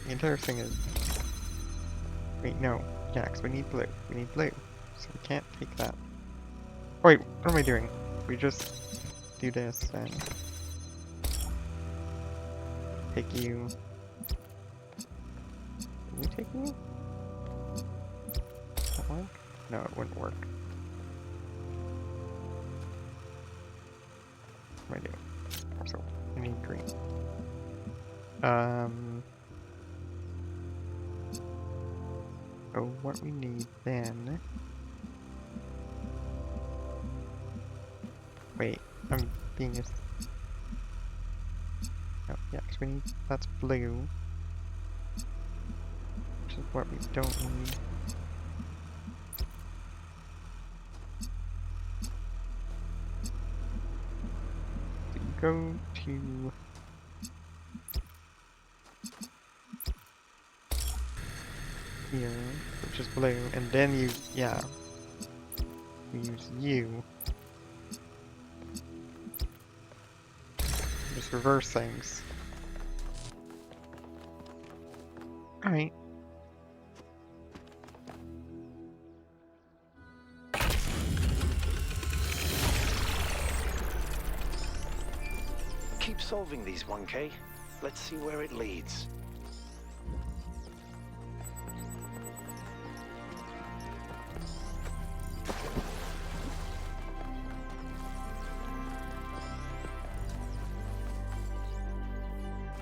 The entire thing is... Wait, no. Yeah, because we need blue. We need blue. So we can't take that. Oh, wait, what am I doing? We just do this and... Take you... Can we take you? Does that work? No, it wouldn't work. What am I doing? Also, I need green. So what we need then... Wait, I'm being a... Oh, yeah, because we need... That's blue. Which is what we don't need. So you go to... here, which is blue, and then you, yeah. We use you. Just reverse things. Alright. Keep solving these, 1K. Let's see where it leads.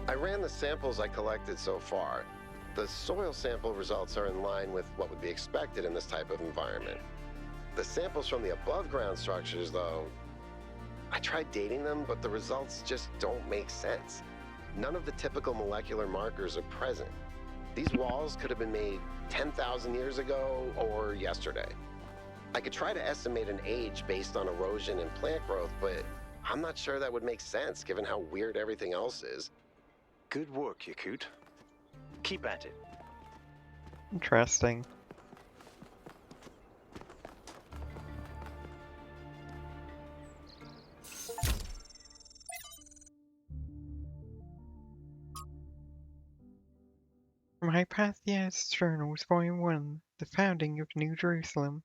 I ran the samples I collected so far. The soil sample results are in line with what would be expected in this type of environment. The samples from the above-ground structures, though, I tried dating them, but the results just don't make sense. None of the typical molecular markers are present. These walls could have been made 10,000 years ago or yesterday. I could try to estimate an age based on erosion and plant growth, but I'm not sure that would make sense given how weird everything else is. Good work, Yakut. Keep at it. Interesting. From Hypathia's Journals, Volume 1, The Founding of New Jerusalem.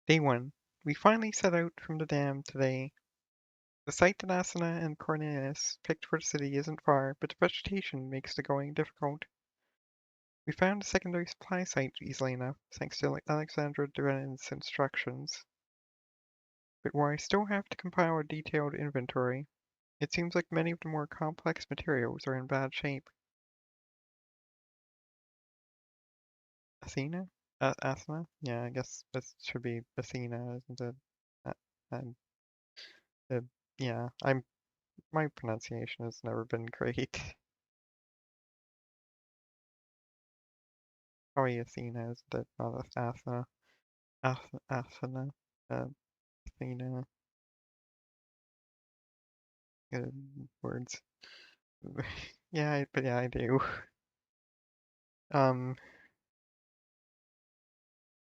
Day 1. We finally set out from the dam today. The site that Asana and Cornelius picked for the city isn't far, but the vegetation makes the going difficult. We found a secondary supply site easily enough, thanks to Alexandra Duren's instructions. But while I still have to compile a detailed inventory, it seems like many of the more complex materials are in bad shape. Athena? Asana? Yeah, I guess this should be Athena, isn't it? And yeah, my pronunciation has never been great. Probably Athena, isn't it? Not Athena. Athena. Athena. Good words. Yeah, but yeah, I do.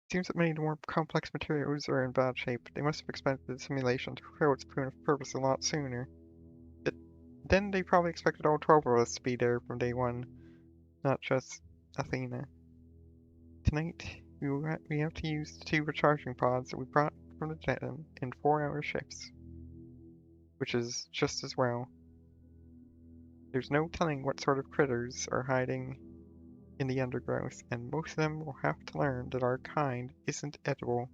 Seems that many of the more complex materials are in bad shape. They must have expected the simulation to fulfill its purpose a lot sooner. But then they probably expected all 12 of us to be there from day one, not just Athena. Tonight, we have to use the 2 recharging pods that we brought from the den in 4-hour shifts, which is just as well. There's no telling what sort of critters are hiding in the undergrowth, and most of them will have to learn that our kind isn't edible.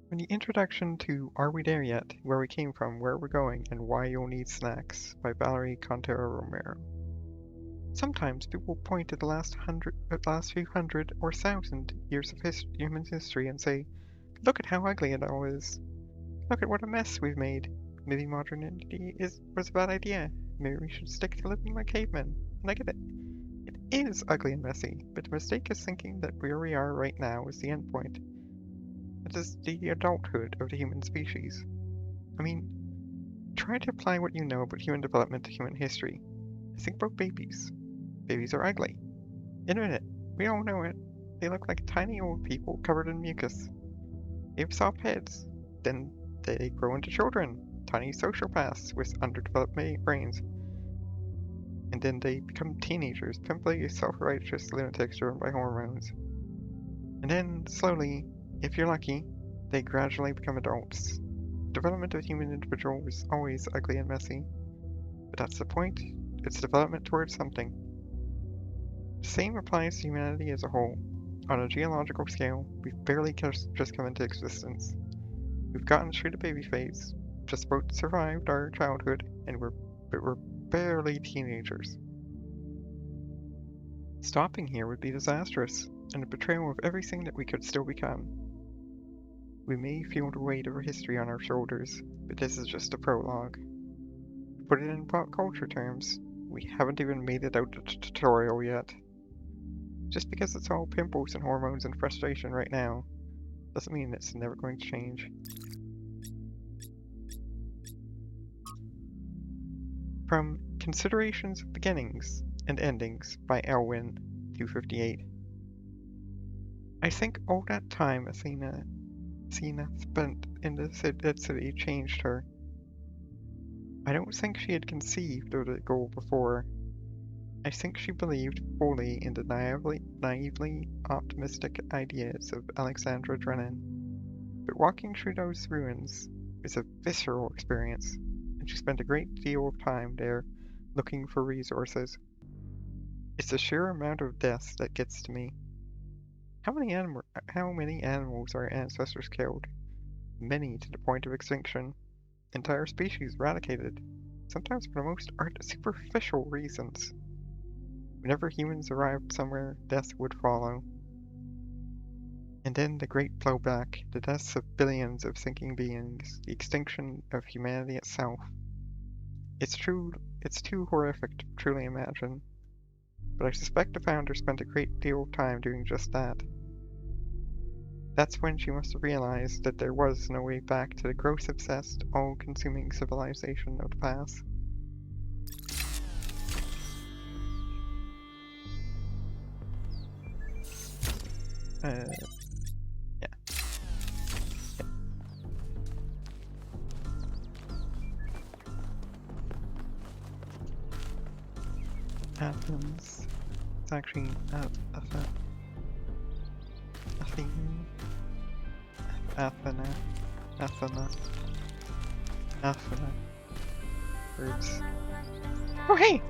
When the introduction to Are We There Yet? Where We Came From, Where We're Going, and Why You'll Need Snacks by Valerie Contero Romero. Sometimes people point to the last few hundred or thousand years of human history and say, look at how ugly it all is. Look at what a mess we've made. Maybe modernity was a bad idea. Maybe we should stick to living like cavemen. And I get it. It is ugly and messy, but the mistake is thinking that where we are right now is the end point. It is the adulthood of the human species. I mean, try to apply what you know about human development to human history. Think about babies. Babies are ugly. Admit it. We all know it. They look like tiny old people covered in mucus. They have soft heads. Then they grow into children, tiny sociopaths with underdeveloped brains. And then they become teenagers, pimply, self-righteous lunatics driven by hormones. And then, slowly, if you're lucky, they gradually become adults. The development of a human individual is always ugly and messy. But that's the point. It's development towards something. The same applies to humanity as a whole. On a geological scale, we've barely just come into existence. We've gotten through the baby phase, just about survived our childhood, and we're barely teenagers. Stopping here would be disastrous, and a betrayal of everything that we could still become. We may feel the weight of our history on our shoulders, but this is just a prologue. To put it in pop culture terms, we haven't even made it out the tutorial yet. Just because it's all pimples and hormones and frustration right now, doesn't mean it's never going to change. From Considerations of Beginnings, and Endings by Elwyn 258. I think all that time Athena spent in the city changed her. I don't think she had conceived of the goal before. I think she believed fully in the naively optimistic ideas of Alexandra Drennan. But walking through those ruins is a visceral experience, and she spent a great deal of time there looking for resources. It's the sheer amount of death that gets to me. How many animals our ancestors killed? Many to the point of extinction. Entire species eradicated, sometimes for the most superficial reasons. Whenever humans arrived somewhere, death would follow. And then the great blowback, the deaths of billions of thinking beings, the extinction of humanity itself. It's too horrific to truly imagine, but I suspect the founder spent a great deal of time doing just that. That's when she must have realized that there was no way back to the growth-obsessed, all-consuming civilization of the past. Yeah. Athens. It's actually Athena. Words. Oh hey!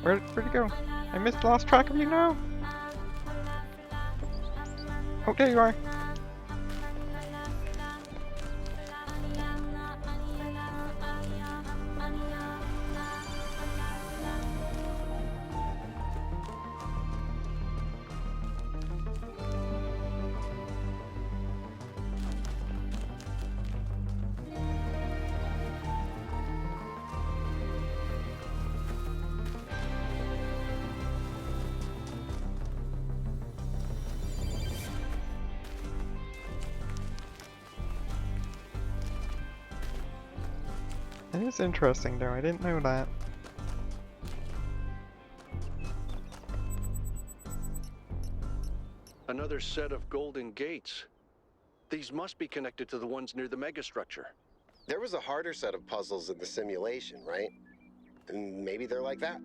Where'd it go? I lost track of you now. Oh, there you are. That is interesting though, I didn't know that. Another set of golden gates. These must be connected to the ones near the megastructure. There was a harder set of puzzles in the simulation, right? And maybe they're like that.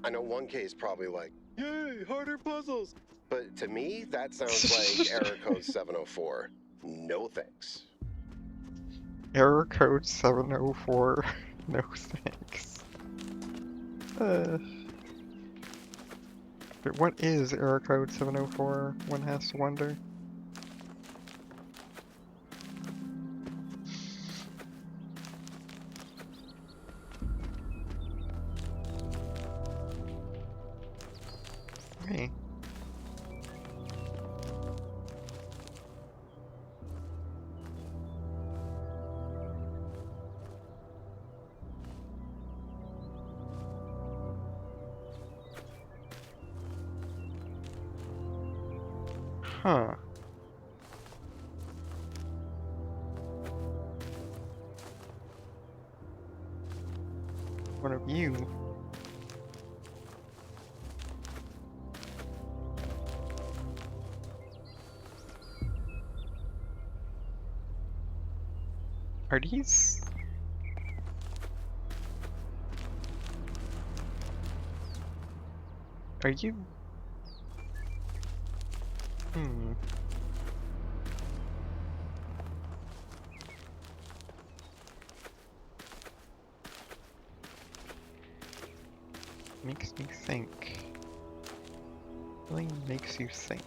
I know 1K is probably like, yay, harder puzzles! But to me, that sounds like error code 704. No thanks. Error code 704. No thanks. But what is error code 704? One has to wonder. Hey. Huh. One of you. Are these... Are you... Makes me think. Really makes you think.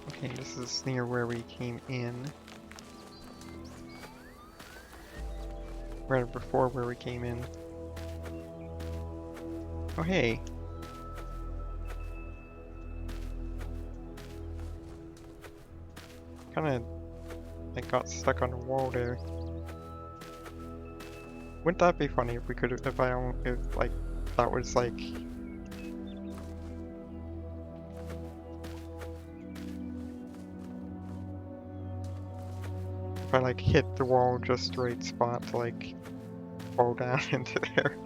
Okay, this is near where we came in. Right before where we came in. Oh hey, kinda like got stuck on the wall there. Wouldn't that be funny if we could, if like that was like if I like hit the wall just the right spot to like fall down into there.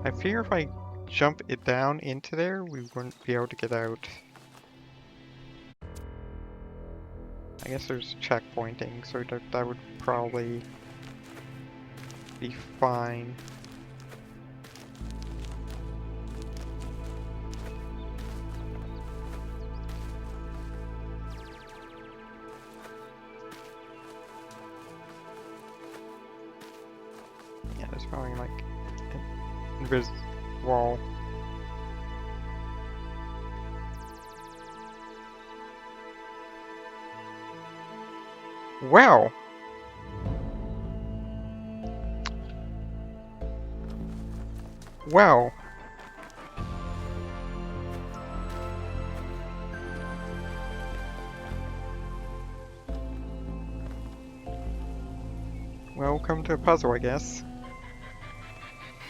I fear if I jump it down into there, we wouldn't be able to get out. I guess there's checkpointing, so that would probably be fine. Yeah, there's probably like an invis wall. Wow! Wow! Welcome to a puzzle, I guess.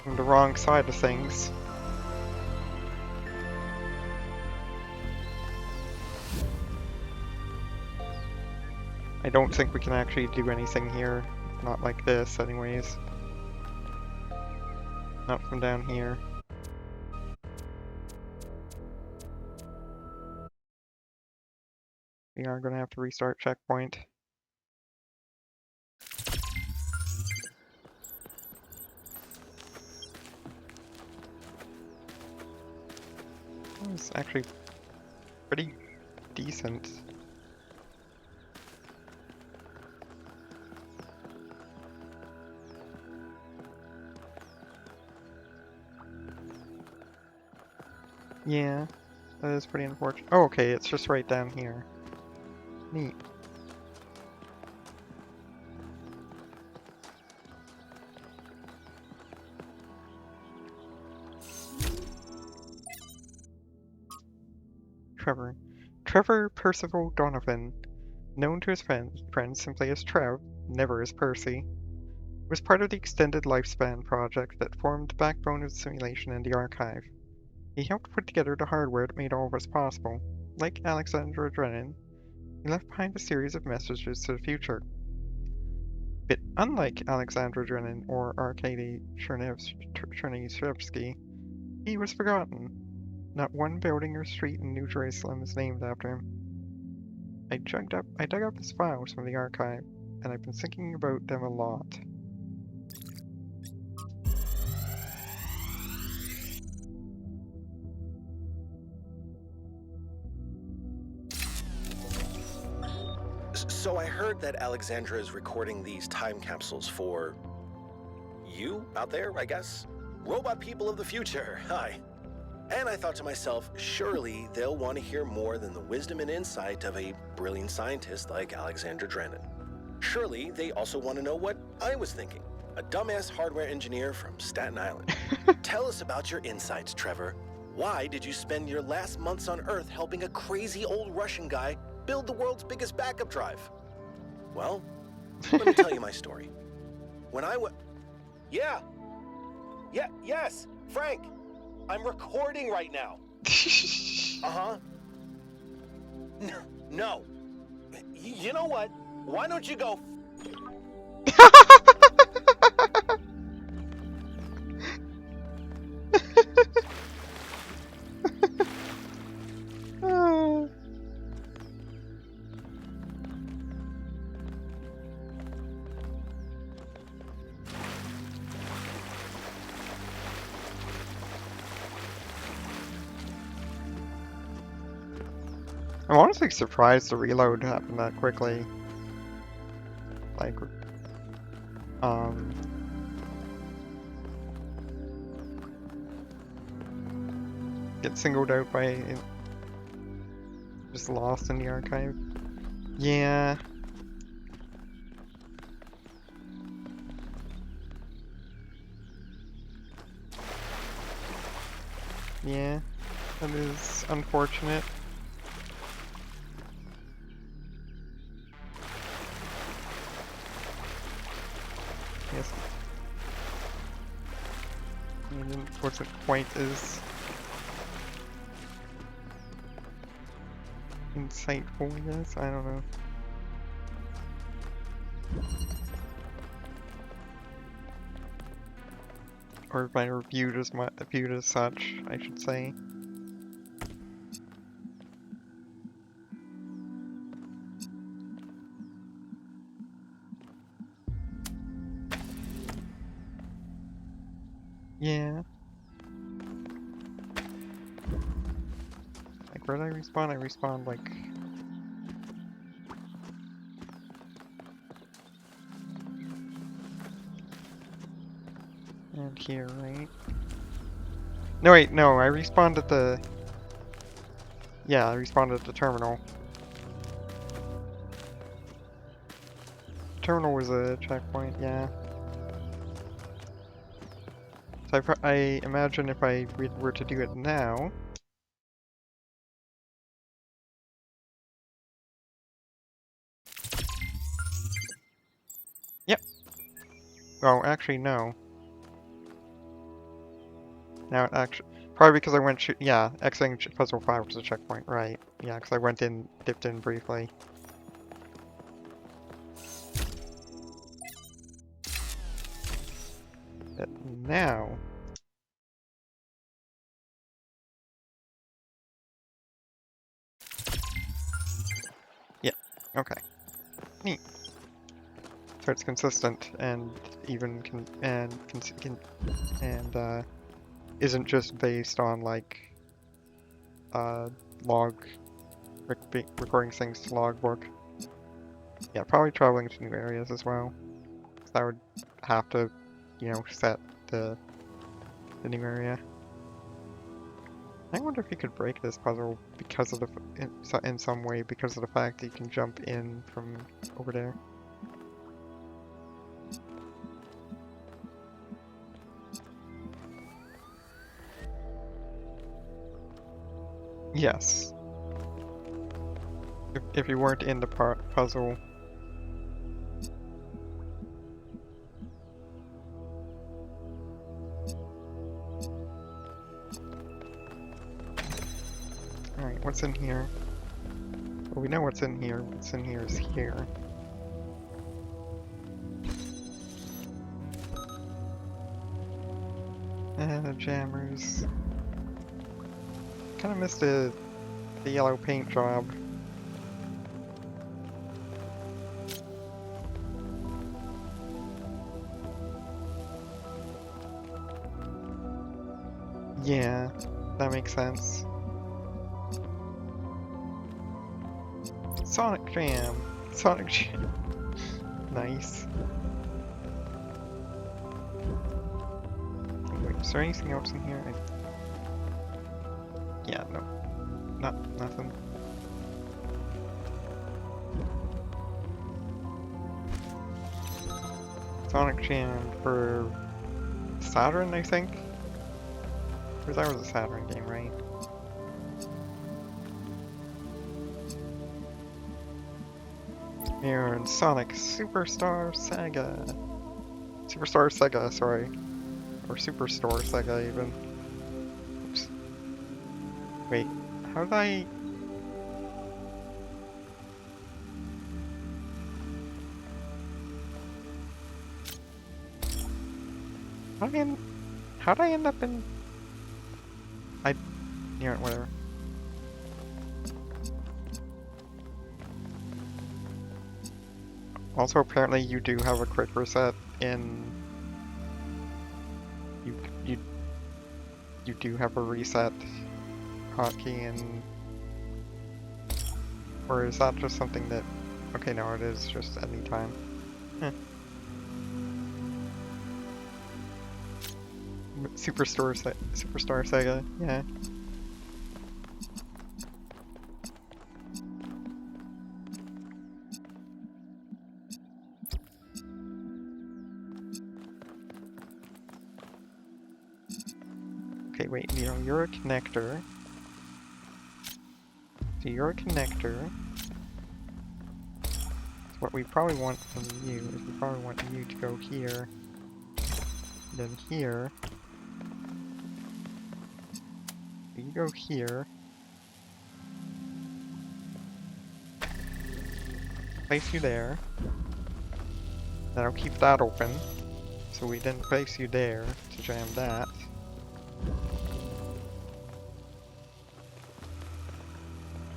On the wrong side of things. I don't think we can actually do anything here. Not like this, anyways. Not from down here. We are gonna have to restart checkpoint. It's actually pretty decent. Yeah, that is pretty unfortunate. Oh, okay, it's just right down here. Neat. Trevor Percival Donovan, known to his friends simply as Trev, never as Percy, was part of the Extended Lifespan project that formed the backbone of the simulation and the archive. He helped put together the hardware that made all of this possible. Like Alexandra Drennan, he left behind a series of messages to the future. But unlike Alexandra Drennan or Arkady Chernyshevsky, he was forgotten. Not one building or street in New Jerusalem is named after him. I dug up his files from the archive, and I've been thinking about them a lot. So I heard that Alexandra is recording these time capsules for you out there, I guess? Robot people of the future, hi. And I thought to myself, surely they'll want to hear more than the wisdom and insight of a brilliant scientist like Alexandra Drennan. Surely they also want to know what I was thinking, a dumbass hardware engineer from Staten Island. Tell us about your insights, Trevor. Why did you spend your last months on Earth helping a crazy old Russian guy build the world's biggest backup drive? Well, let me tell you my story. When I was... Yes, Frank! I'm recording right now. Uh-huh. No. You know what? Why don't you go... I'm honestly surprised the reload happened that quickly. Like, get singled out by it, just lost in the archive. Yeah. Yeah, that is unfortunate. Yes. It wasn't quite as insightful, I guess? I don't know. Or if I reviewed as such, I should say. Yeah. Like, where did I respawn? I respawned, like... And here, right? No, wait, no, I respawned at the... Yeah, I respawned at the terminal. Terminal was a checkpoint, yeah. So I imagine if I were to do it now... Yep. Oh, actually, no. Now it actually... Probably because I went... Yeah, exiting Puzzle 5 was a checkpoint, right. Yeah, because I went in, dipped in briefly. But now... Yeah, okay. Neat. So it's consistent and even isn't just based on like log recording things to logbook. Yeah, probably traveling to new areas as well. That would have to, you know, set the new area. I wonder if you could break this puzzle because of the in some way because of the fact that you can jump in from over there. Yes. If you weren't in the puzzle. Alright, what's in here? Well, we know what's in here. What's in here is here. Jammers. Kinda missed the yellow paint job. Yeah, that makes sense. Sonic Jam! Sonic Jam! Nice. Wait, is there anything else in here? Yeah, no. Nothing. Sonic Jam for Saturn, I think? Or that was a Saturn game, right? And Sonic Superstar Saga. Superstar Sega, sorry. Or Superstore Sega, even. Oops. Wait, how did I... How'd I end up in... Yeah, whatever. Also, apparently you do have a quick reset in... You do have a reset hotkey in... Or is that just something that... Okay, no, it is just any time. Superstar Sega, yeah. wait, you know, you're a connector. So you're a connector. So what we probably want from you is we probably want you to go here, then here. You go here. Place you there. Then I'll keep that open. So we didn't place you there to jam that.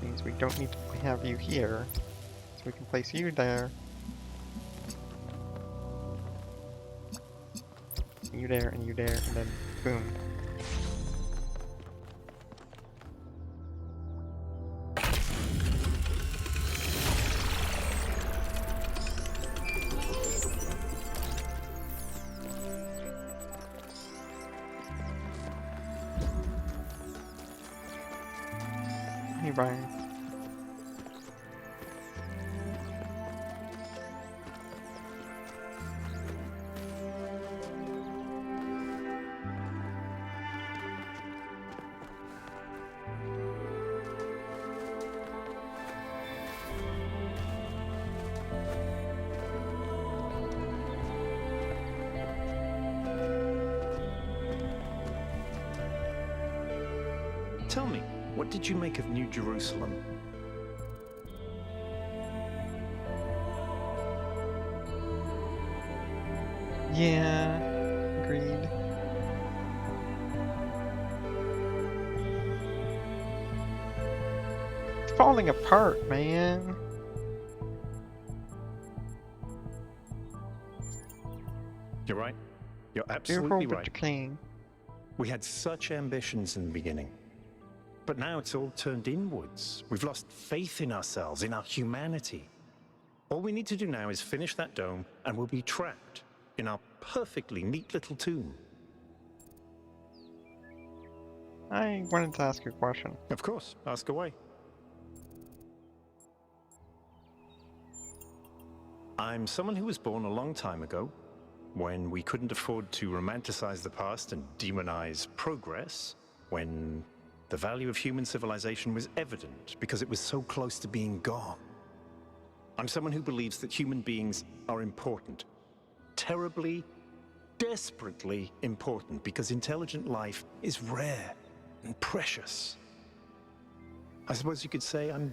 Means we don't need to have you here. So we can place you there. You there, and then boom. Hey, Brian. Tell me, what did you make of New Jerusalem? Yeah, agreed. It's falling apart, man. You're right. You're Beautiful absolutely but right. decaying. We had such ambitions in the beginning. But now it's all turned inwards. We've lost faith in ourselves, in our humanity. All we need to do now is finish that dome, and we'll be trapped in our perfectly neat little tomb. I wanted to ask you a question. Of course, ask away. I'm someone who was born a long time ago, when we couldn't afford to romanticize the past and demonize progress, when the value of human civilization was evident because it was so close to being gone. I'm someone who believes that human beings are important. Terribly, desperately important, because intelligent life is rare and precious. I suppose you could say I'm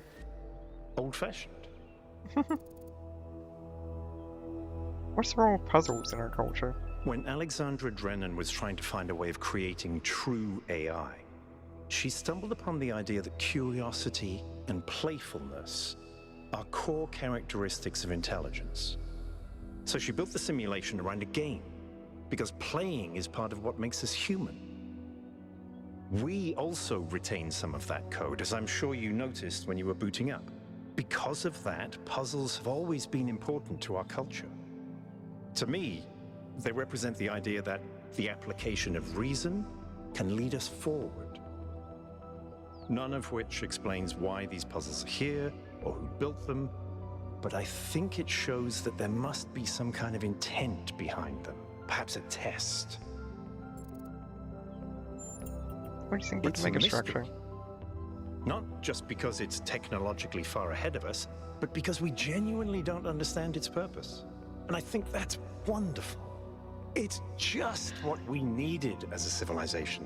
old-fashioned. What's the role of puzzles in our culture? When Alexandra Drennan was trying to find a way of creating true AI, she stumbled upon the idea that curiosity and playfulness are core characteristics of intelligence. So she built the simulation around a game, because playing is part of what makes us human. We also retain some of that code, as I'm sure you noticed when you were booting up. Because of that, puzzles have always been important to our culture. To me, they represent the idea that the application of reason can lead us forward. None of which explains why these puzzles are here, or who built them, but I think it shows that there must be some kind of intent behind them, perhaps a test. What do you think about the megastructure? Not just because it's technologically far ahead of us, but because we genuinely don't understand its purpose. And I think that's wonderful. It's just what we needed as a civilization.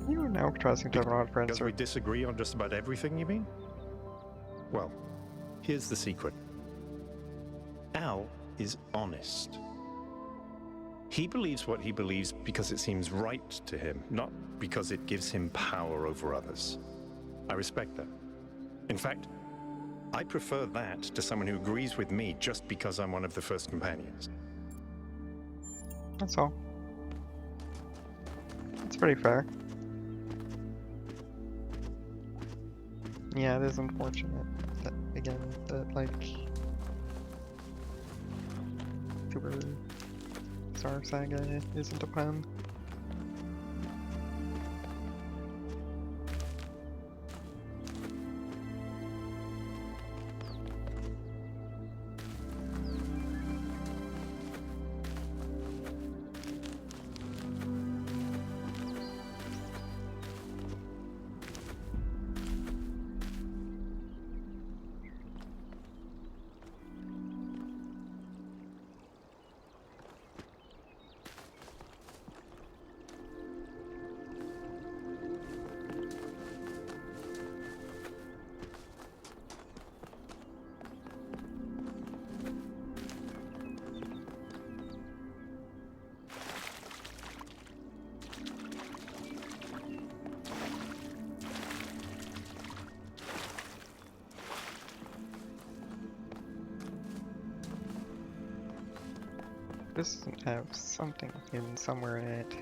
You are now trusting to have an odd friend, Because sir. we disagree on just about everything, you mean? Well, here's the secret. Al is honest. He believes what he believes because it seems right to him, not because it gives him power over others. I respect that. In fact, I prefer that to someone who agrees with me just because I'm one of the first companions. That's all. It's pretty fair. Yeah, it is unfortunate that, again, that, like, Super Star Saga isn't a pen. This doesn't have something hidden somewhere in it.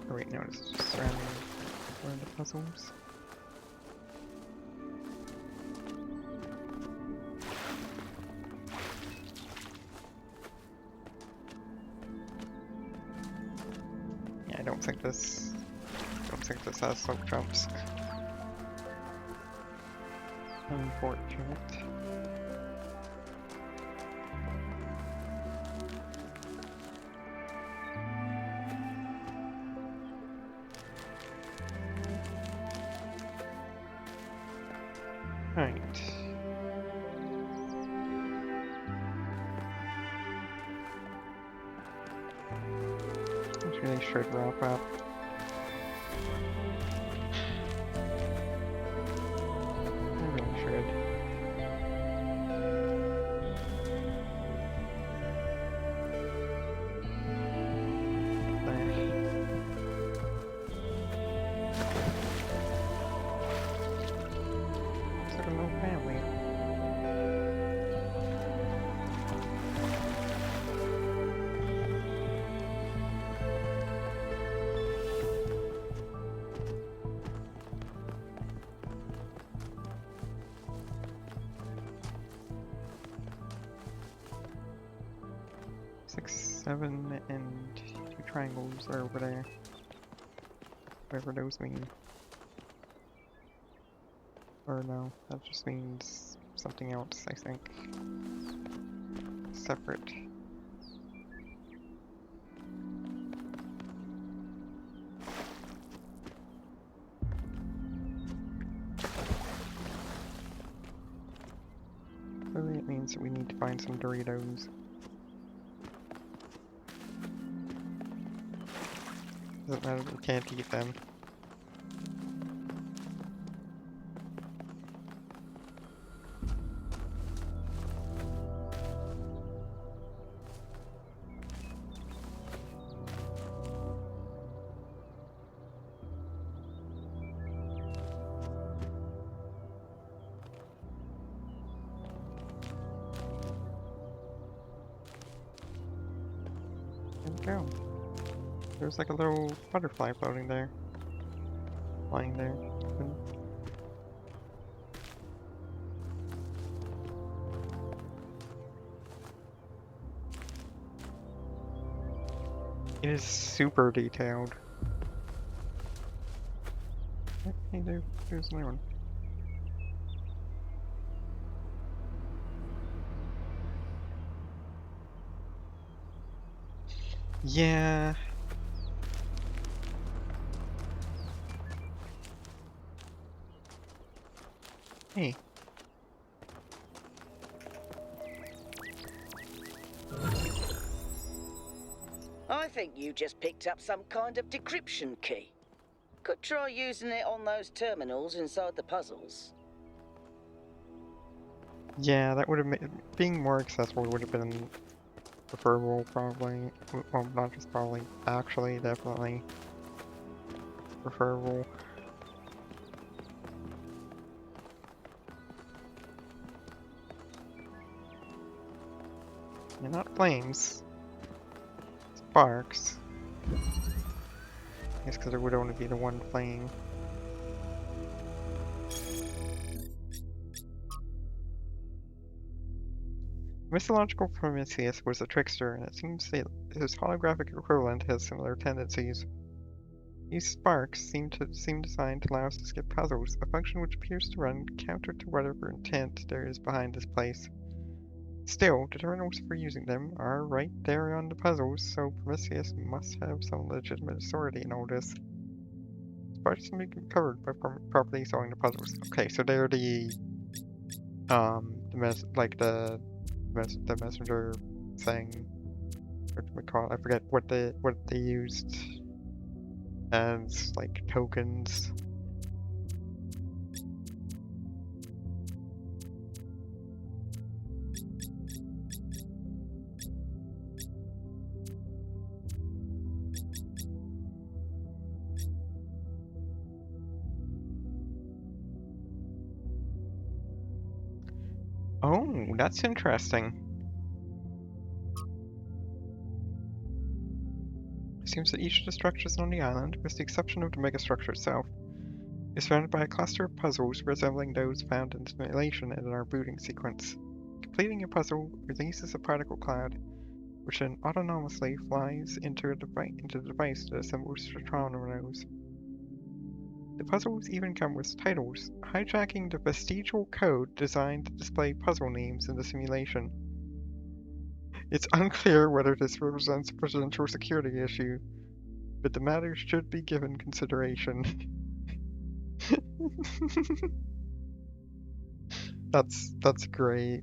Oh wait, no, this is just surrounding one of the puzzles. Yeah, I don't think this has slope jumps. Unfortunate. Right. This really should wrap up. I really should. Looks like a little family. Six, seven, and two triangles are over there. Whatever those mean. Or no, that just means something else, I think. Separate. Clearly it means that we need to find some Doritos. Doesn't matter that we can't eat them. There we go. There's like a little butterfly floating there. Flying there. It is super detailed. Hey, there's another one. Yeah. Hey. I think you just picked up some kind of decryption key. Could try using it on those terminals inside the puzzles. Yeah, that would have made being more accessible would have been preferable, probably. Well, not just probably, actually, definitely preferable. They're not flames. Sparks. I guess because there would only be the one flame. Mythological Prometheus was a trickster, and it seems that his holographic equivalent has similar tendencies. These sparks seem designed to allow us to skip puzzles, a function which appears to run counter to whatever intent there is behind this place. Still, the terminals for using them are right there on the puzzles, so Prometheus must have some legitimate authority in all this. Sparks can be covered by properly solving the puzzles. Okay, so they're the messenger thing. What do we call it? I forget what they used as like tokens. Oh, that's interesting. It seems that each of the structures on the island, with the exception of the megastructure itself, is surrounded by a cluster of puzzles resembling those found in the simulation in our booting sequence. Completing a puzzle releases a particle cloud, which then autonomously flies into the device that assembles the Tron. The puzzles even come with titles, hijacking the vestigial code designed to display puzzle names in the simulation. It's unclear whether this represents a potential security issue, but the matter should be given consideration. That's great.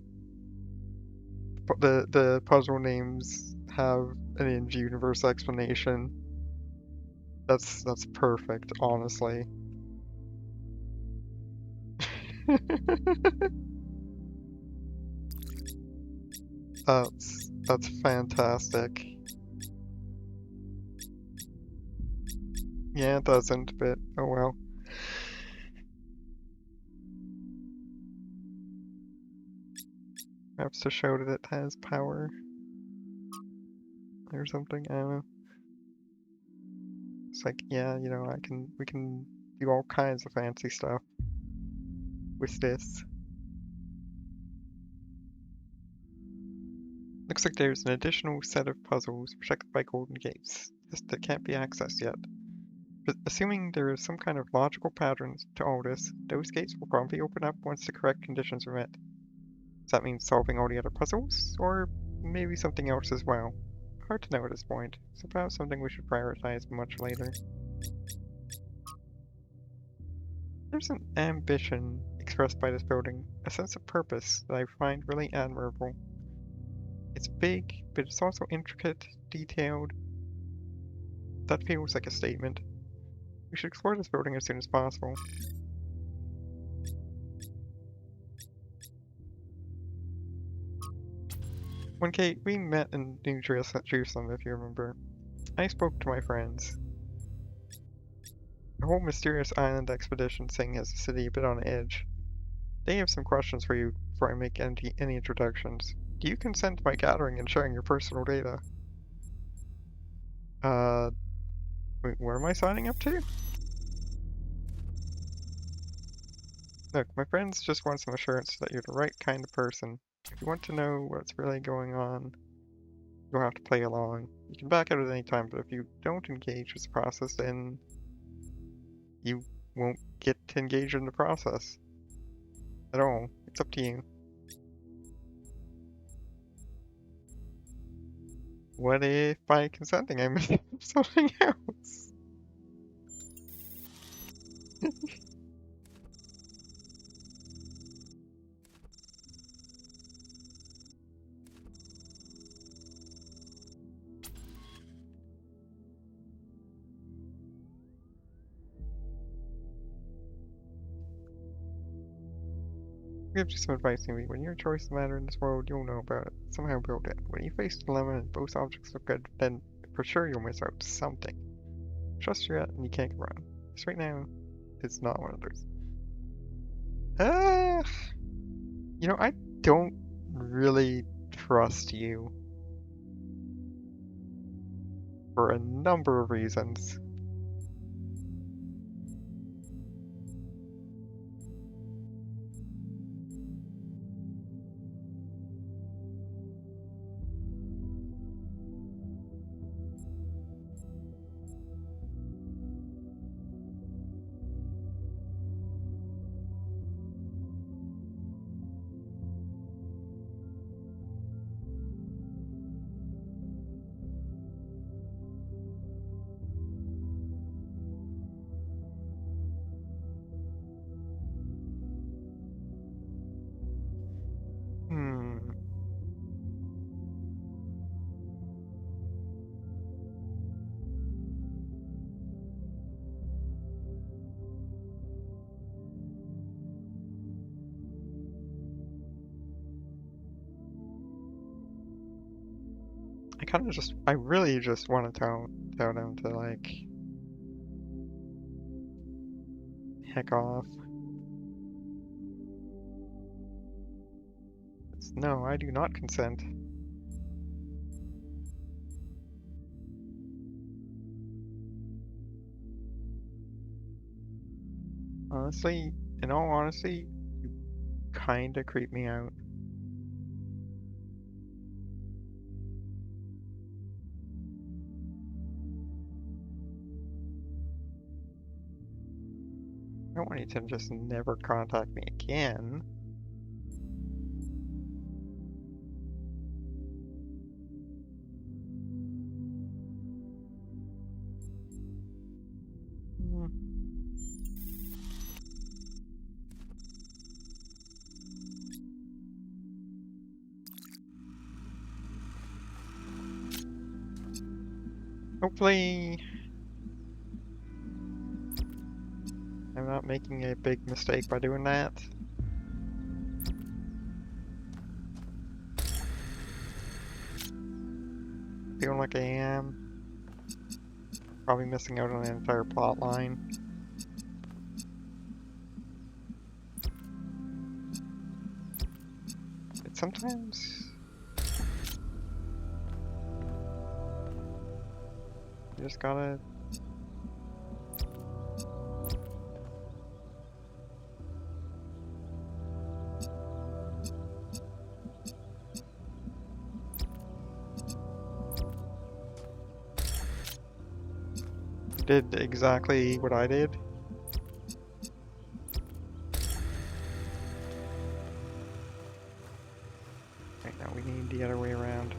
But the puzzle names have an in-universe explanation. That's perfect, honestly. That's fantastic. Yeah, it doesn't, but oh well. Perhaps to show that it has power or something. I don't know. It's like, yeah, you know, we can do all kinds of fancy stuff with this. Looks like there's an additional set of puzzles protected by golden gates that can't be accessed yet. But assuming there is some kind of logical pattern to all this, those gates will probably open up once the correct conditions are met. Does that mean solving all the other puzzles? Or maybe something else as well? Hard to know at this point. It's about something we should prioritize much later. There's an ambition expressed by this building, a sense of purpose that I find really admirable. It's big, but it's also intricate, detailed. That feels like a statement. We should explore this building as soon as possible. When Kate, we met in New Jerusalem, if you remember. I spoke to my friends. The whole mysterious island expedition thing has the city a bit on edge. They have some questions for you before I make any introductions. Do you consent to my gathering and sharing your personal data? Wait, what am I signing up to? Look, my friends just want some assurance that you're the right kind of person. If you want to know what's really going on, you'll have to play along. You can back out at any time, but if you don't engage with the process, then you won't get to engage in the process at all. It's up to you. What if by consenting I make something else? Give you some advice, maybe. When your choices matter in this world, you'll know about it. Somehow build it. When you face a dilemma and both objects look good, then for sure you'll miss out something. Trust your gut and you can't go wrong. Just right now, it's not one of those. You know, I don't really trust you. For a number of reasons. I really just want to tell them to, like, heck off. No, I do not consent. Honestly, in all honesty, you kinda creep me out. I don't want you to just never contact me again. Hmm. Hopefully, I'm not making a big mistake by doing that. Feeling like I am. Probably missing out on an entire plot line. But sometimes you just gotta did exactly what I did. Right now we need the other way around.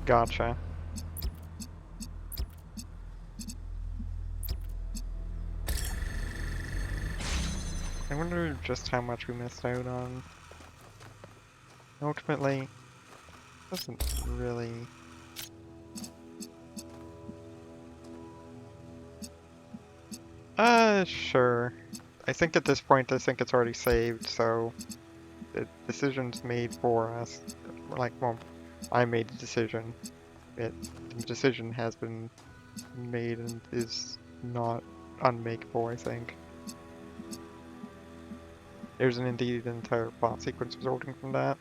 Gotcha. I wonder just how much we missed out on. Ultimately, doesn't really. Sure. I think at this point, I think it's already saved, so the decision's made for us. Like, well, I made the decision. The decision has been made and is not unmakeable, I think. There's indeed an entire plot sequence resulting from that.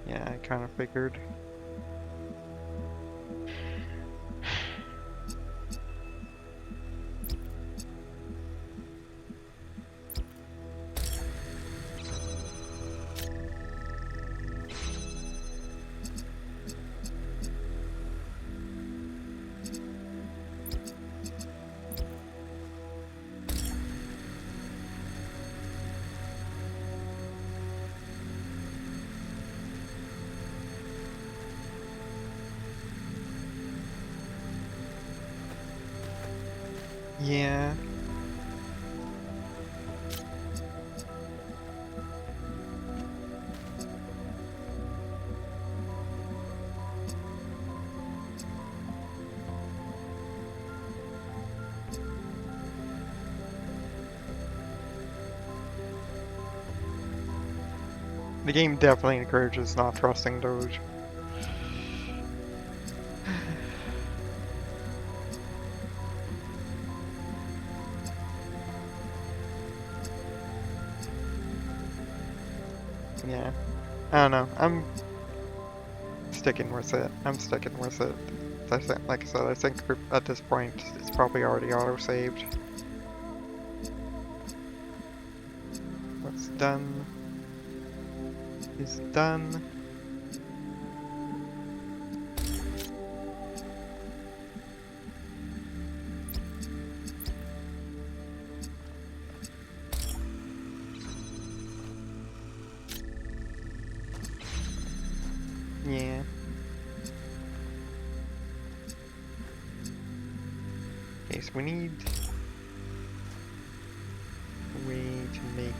Yeah, I kind of figured. Yeah. The game definitely encourages not trusting Doge. Yeah. I don't know. I'm sticking with it. I'm sticking with it. I think, like I said, I think at this point it's probably already auto-saved. What's done is done. Yeah. Okay, so we need a way to make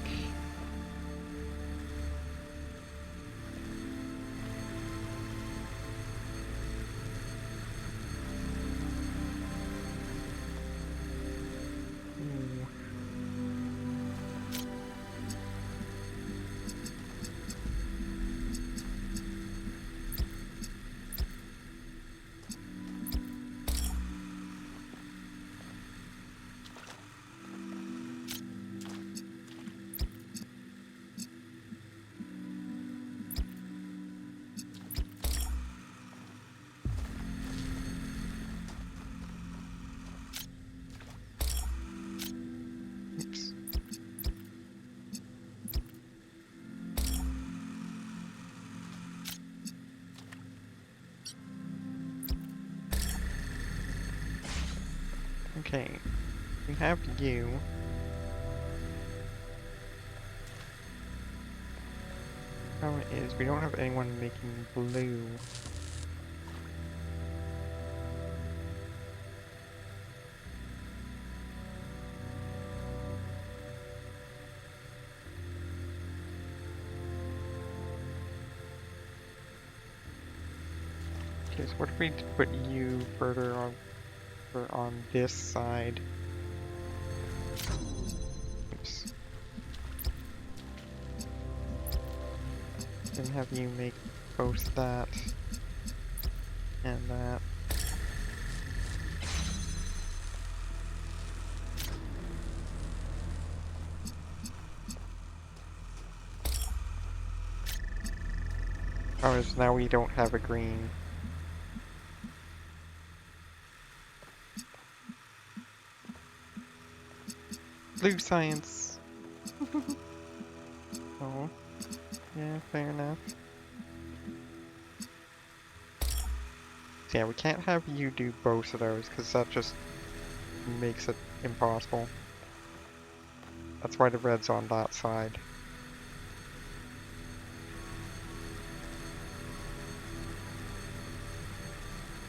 Okay, we have you. Problem is, we don't have anyone making blue. Okay, so what if we put you further on this side? Oops. Then have you make both that and that. Oh, so now we don't have a green. Blue science! Oh, yeah, fair enough. So yeah, we can't have you do both of those, because that just makes it impossible. That's why the red's on that side.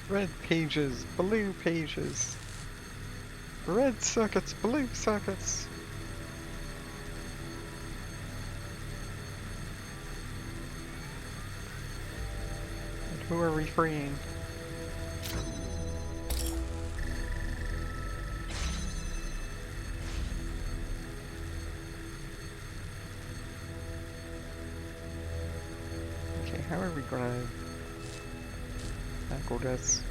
Red pages, blue pages. Red circuits, blue circuits. And who are we freeing? Okay, how are we gonna tackle this?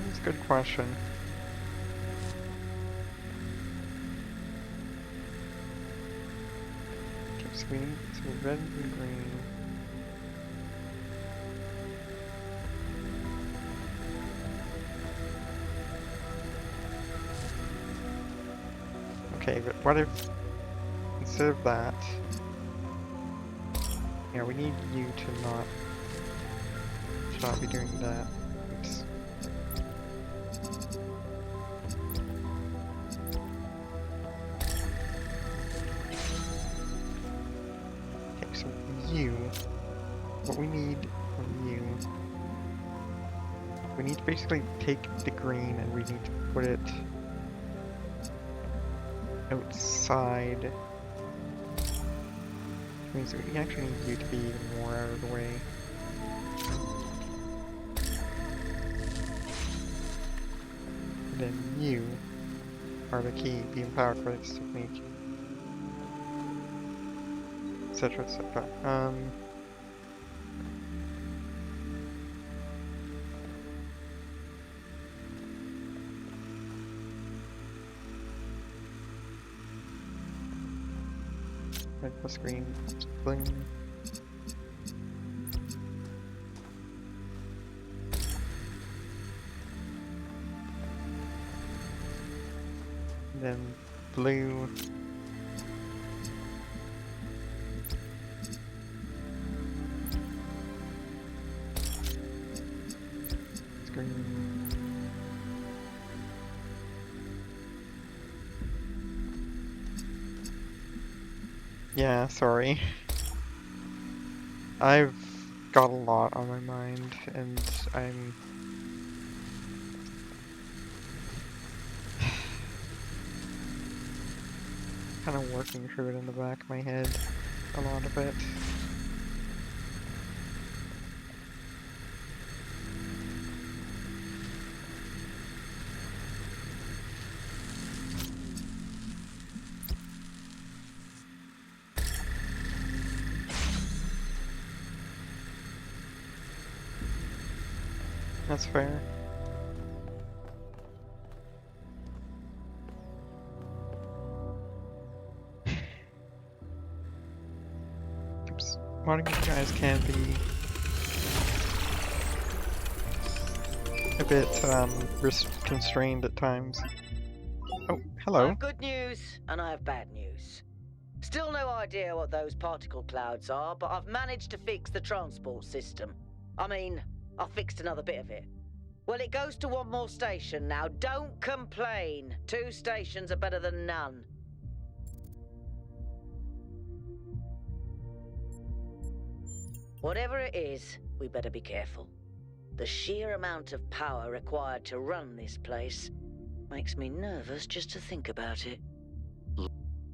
That's a good question. Okay, so we need red and green. Okay, but what if instead of that, yeah, we need you to not be doing that. Oops. Okay, so you, what we need from you, we need to basically take the green and we need to put it outside. Which means that we actually need you to be even more out of the way. And then you are the key, the empowered for this technique. Etc. etc. Red plus green, bling. And then blue. Green. Yeah, sorry. I've got a lot on my mind, and I'm kind of working through it in the back of my head, a lot of it. That's fair. Oops. One of you guys can be a bit constrained at times. Oh, hello. I have good news and I have bad news. Still no idea what those particle clouds are, but I've managed to fix the transport system. I mean, I fixed another bit of it. Well, it goes to one more station now. Don't complain. 2 stations are better than none. Whatever it is, we better be careful. The sheer amount of power required to run this place makes me nervous just to think about it.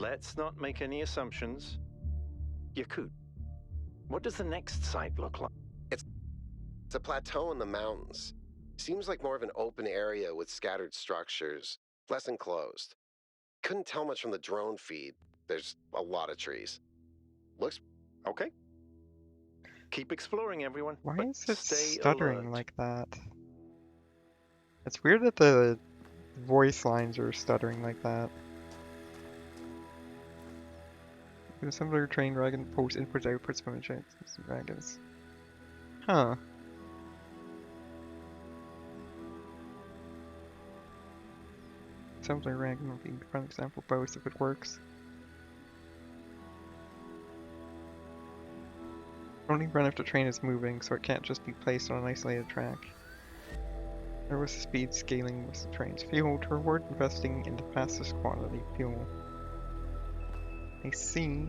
Let's not make any assumptions. Yakut, what does the next site look like? It's a plateau in the mountains. Seems like more of an open area with scattered structures, less enclosed. Couldn't tell much from the drone feed. There's a lot of trees. Looks okay. Keep exploring, everyone. Why but is it stay stuttering alert. like that? It's weird that the voice lines are stuttering like that. The assembler train dragon post inputs outputs from the dragons. Huh. Assembler dragon will be the prime example both if it works. Only run if the train is moving, so it can't just be placed on an isolated track. There was speed scaling with the train's fuel to reward investing in the fastest quality fuel. I see.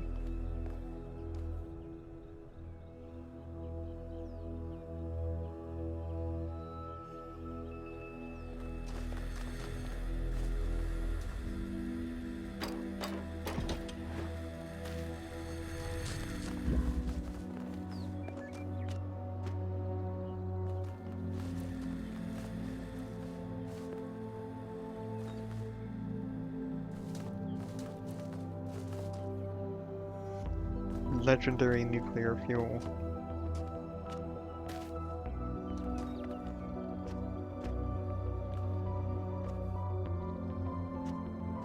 Legendary nuclear fuel.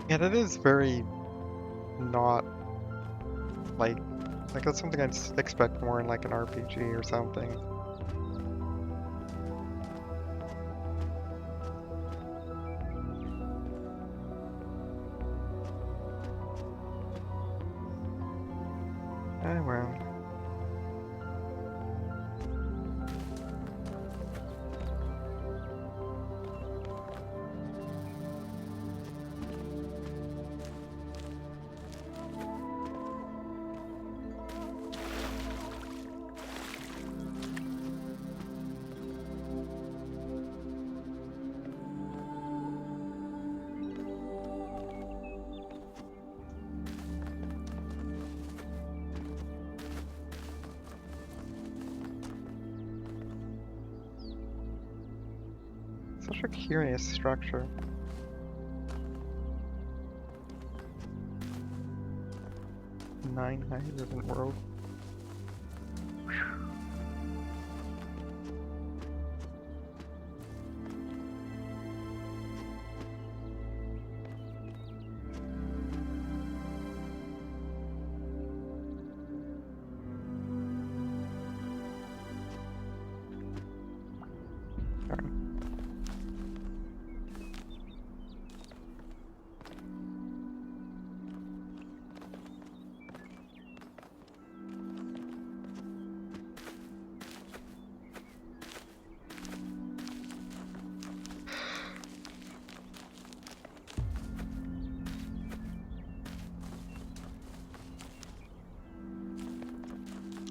Yeah, that is very not like that's something I'd expect more in like an RPG or something. Oh well. Such a curious structure. Nine hydrogen world.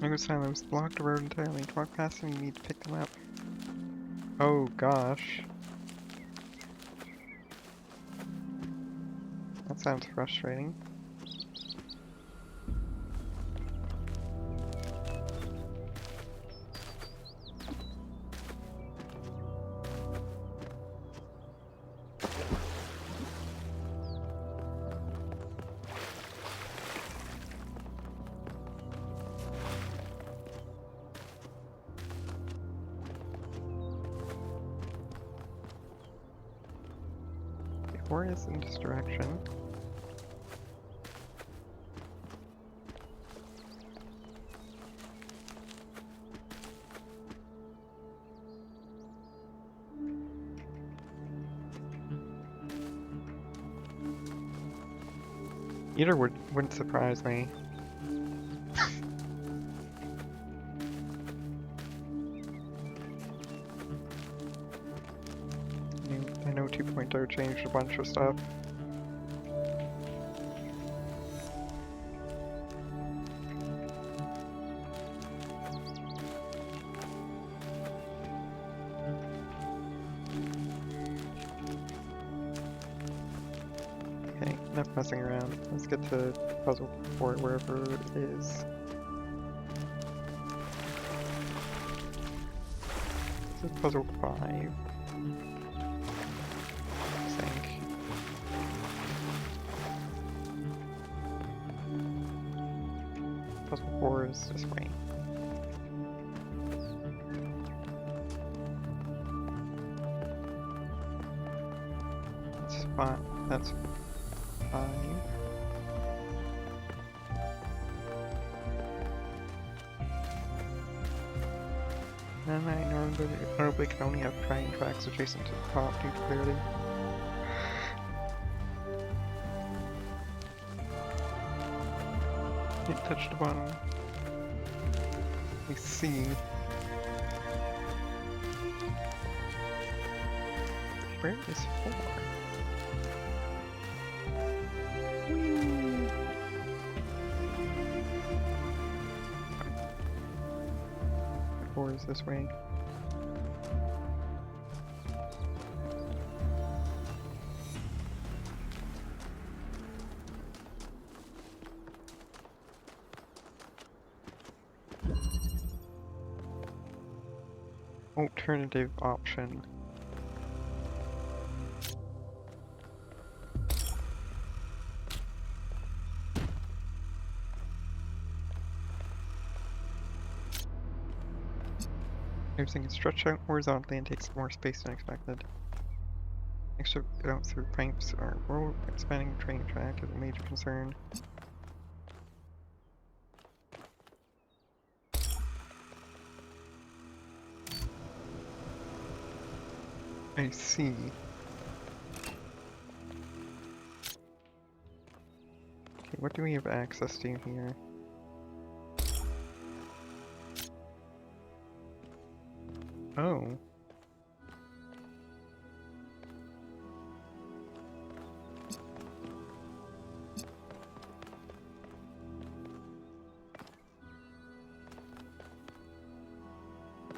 Every time I was blocked the road entirely. To walk past them, you need to pick them up. Oh gosh. That sounds frustrating. Glorious in this direction. Either wouldn't surprise me. I know 2.0 changed a bunch of stuff. Okay, enough messing around. Let's get to puzzle 4, wherever it is. This is puzzle 5. I think. Puzzle 4 is this way. That's 5. That's 5. And I normally can only have train tracks adjacent to the top due to clarity. Can't touch the bottom. I see. Where is 4? Whee! 4 is this way. Alternative option. Everything is stretched out horizontally and takes more space than expected. Extra out through pipes or road expanding train track is a major concern. I see. Okay, what do we have access to here? Oh.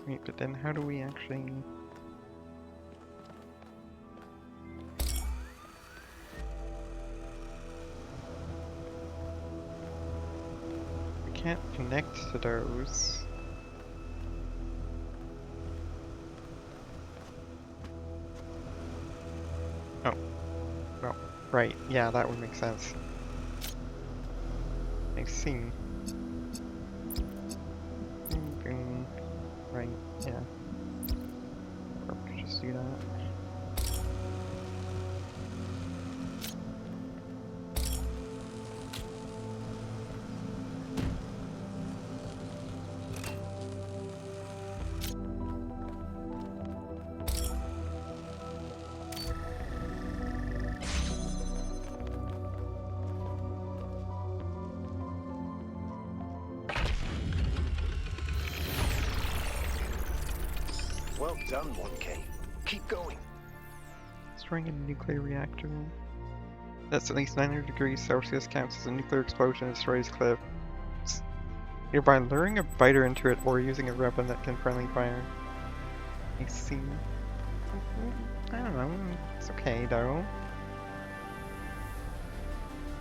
Wait, but then how do we actually... We can't connect to those. Oh. No. Right, yeah, that would make sense. I see. Right, yeah. Or we could just do that. Well done, 1K. Keep going. Destroying a nuclear reactor that's at least 900 degrees Celsius counts as a nuclear explosion and destroys cliffs. Either by luring a biter into it or using a weapon that can friendly fire. I see. I don't know. It's okay though.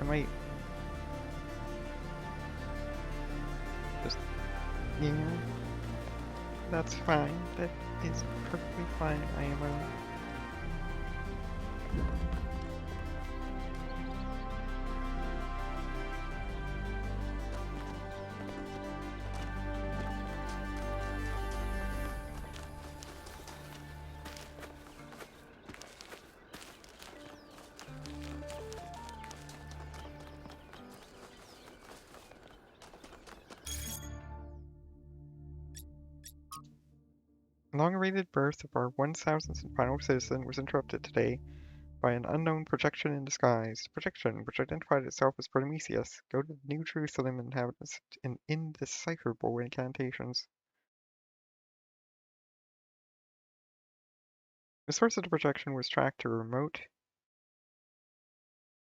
I might just, yeah. That's fine. That is perfectly fine, IMO. Long-awaited birth of our 1000th and final citizen was interrupted today by an unknown projection in disguise. The projection, which identified itself as Prometheus, go to the New Jerusalem inhabitants in indecipherable incantations. The source of the projection was tracked to a remote.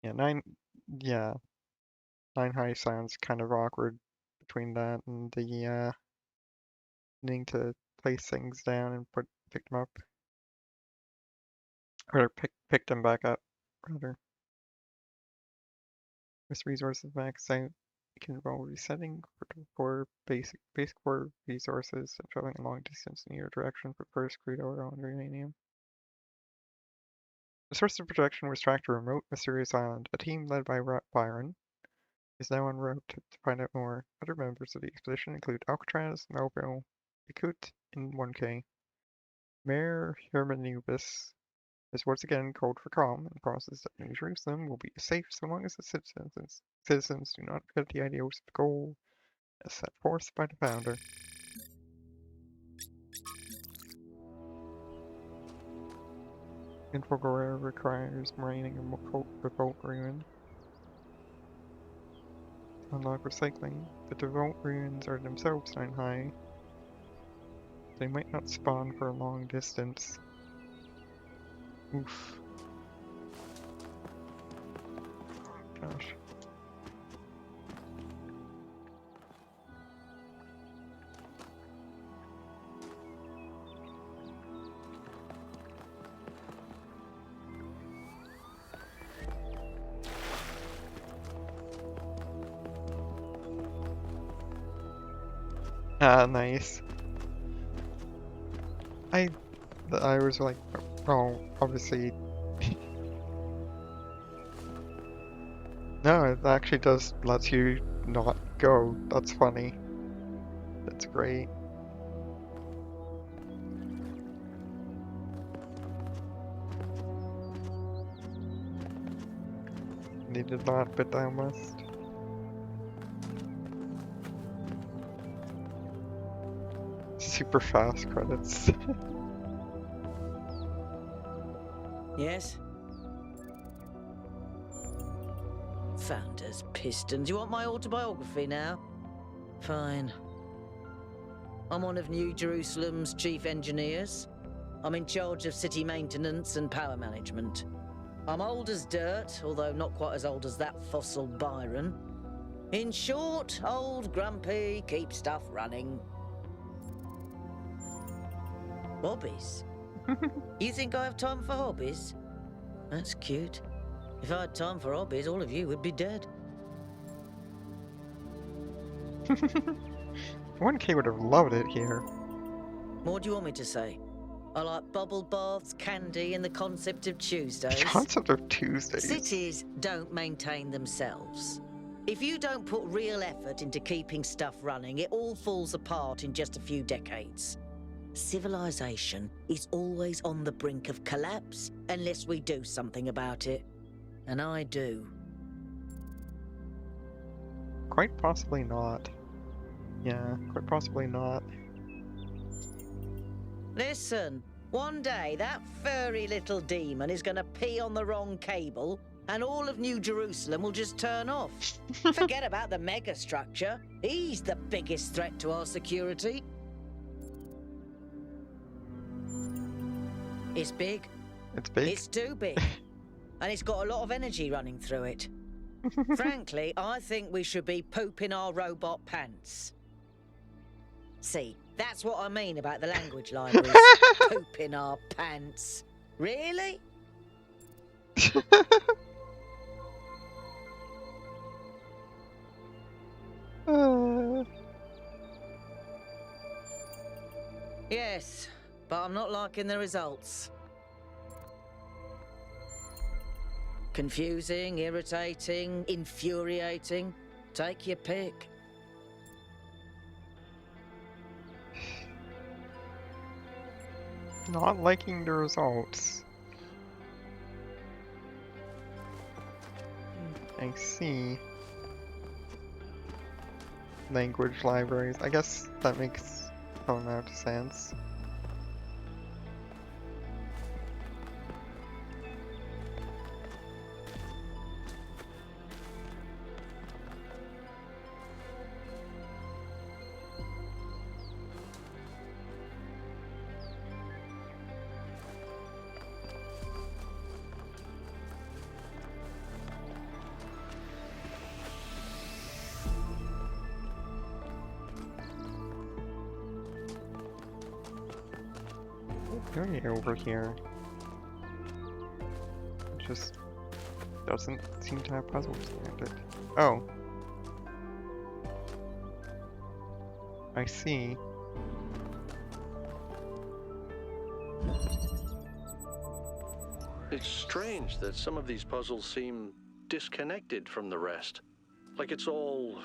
Nine high sounds kind of awkward between that and the needing to place things down and pick them up. Or pick them back up, rather. This resources max out. It can involve resetting for basic core resources and traveling a long distance in either direction for first crude oil and uranium. The source of projection was tracked to a remote, mysterious island. A team led by Byron is now en route to find out more. Other members of the expedition include Alcatraz, Melville, Ikut, and 1K. Mayor Hermanubis has once again called for calm and promises that New Jerusalem will be safe so long as the citizens do not forget the ideals of the goal as set forth by the founder. Infogora requires mining a revolt ruin. Unlock recycling. The revolt ruins are themselves 9 high. They might not spawn for a long distance. Oof. Gosh. Ah, nice. I was like, oh, obviously. No, it actually does lets you not go. That's funny. That's great. Needed not, but thou must. Super fast credits. Yes? Founders, pistons. You want my autobiography now? Fine. I'm one of New Jerusalem's chief engineers. I'm in charge of city maintenance and power management. I'm old as dirt, although not quite as old as that fossil Byron. In short, old, grumpy, keep stuff running. Hobbies? You think I have time for hobbies? That's cute. If I had time for hobbies, all of you would be dead. 1K would have loved it here. What do you want me to say? I like bubble baths, candy, and the concept of Tuesdays. The concept of Tuesdays. Cities don't maintain themselves. If you don't put real effort into keeping stuff running, it all falls apart in just a few decades. Civilization is always on the brink of collapse unless we do something about it. And I do. Quite possibly not. Yeah, quite possibly not. Listen, one day that furry little demon is gonna pee on the wrong cable and all of New Jerusalem will just turn off. Forget about the megastructure. He's the biggest threat to our security. It's big. It's big? It's too big. And it's got a lot of energy running through it. Frankly, I think we should be pooping our robot pants. See, that's what I mean about the language libraries. Pooping our pants. Really? Yes, but I'm not liking the results. Confusing, irritating, infuriating. Take your pick. Not liking the results. I see. Language libraries. I guess that makes some amount of sense. Area over here. It just doesn't seem to have puzzles around it. Oh. I see. It's strange that some of these puzzles seem disconnected from the rest. Like it's all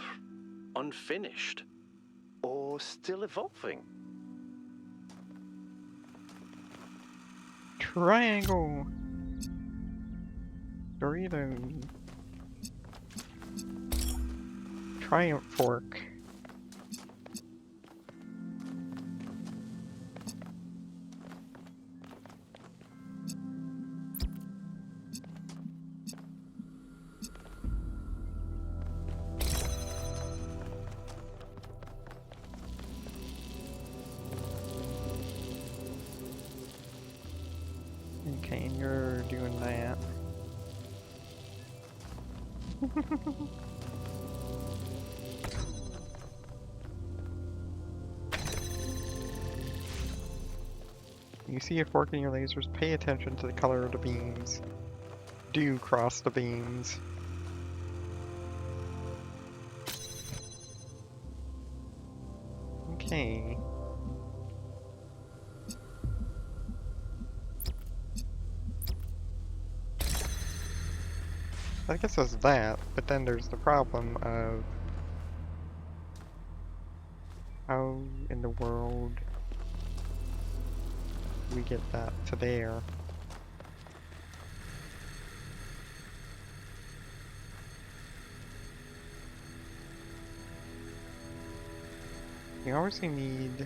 unfinished. Or still evolving. Triangle! Dorito. Triumph fork. Okay, and you're doing that. You see a fork in your lasers, pay attention to the color of the beams. Do cross the beams. Okay. I guess there's that, but then there's the problem of how in the world we get that to there. You obviously need...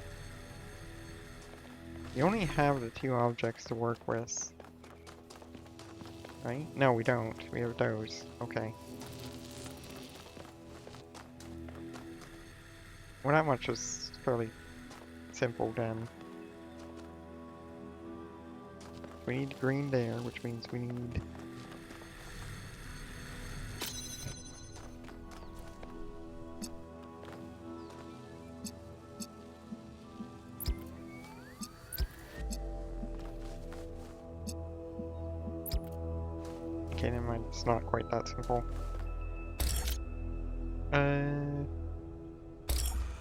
You only have the two objects to work with. Right? No, we don't. We have those. Okay. Well, that much is fairly simple then. We need green there, which means we need... Okay, never mind. It's not quite that simple.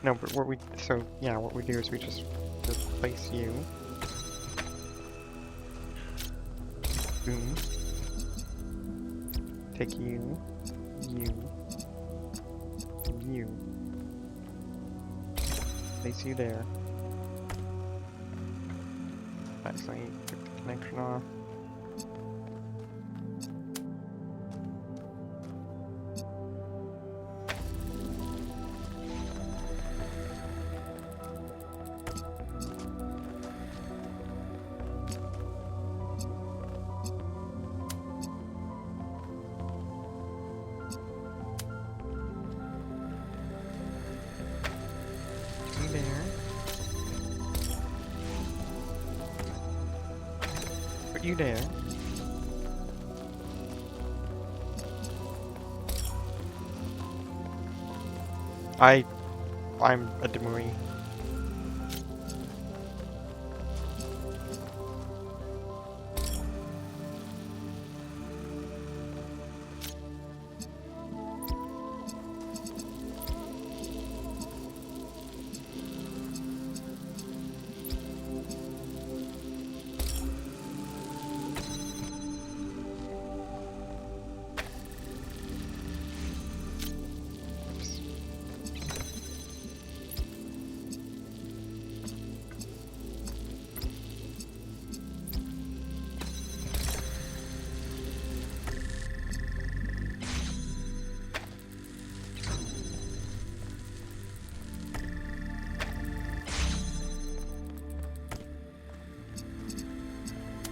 No, but what we... So, yeah, what we do is we just replace you. Boom. Take you. You. You. Place you there. Actually, took the connection off. You there. I'm a Demuri.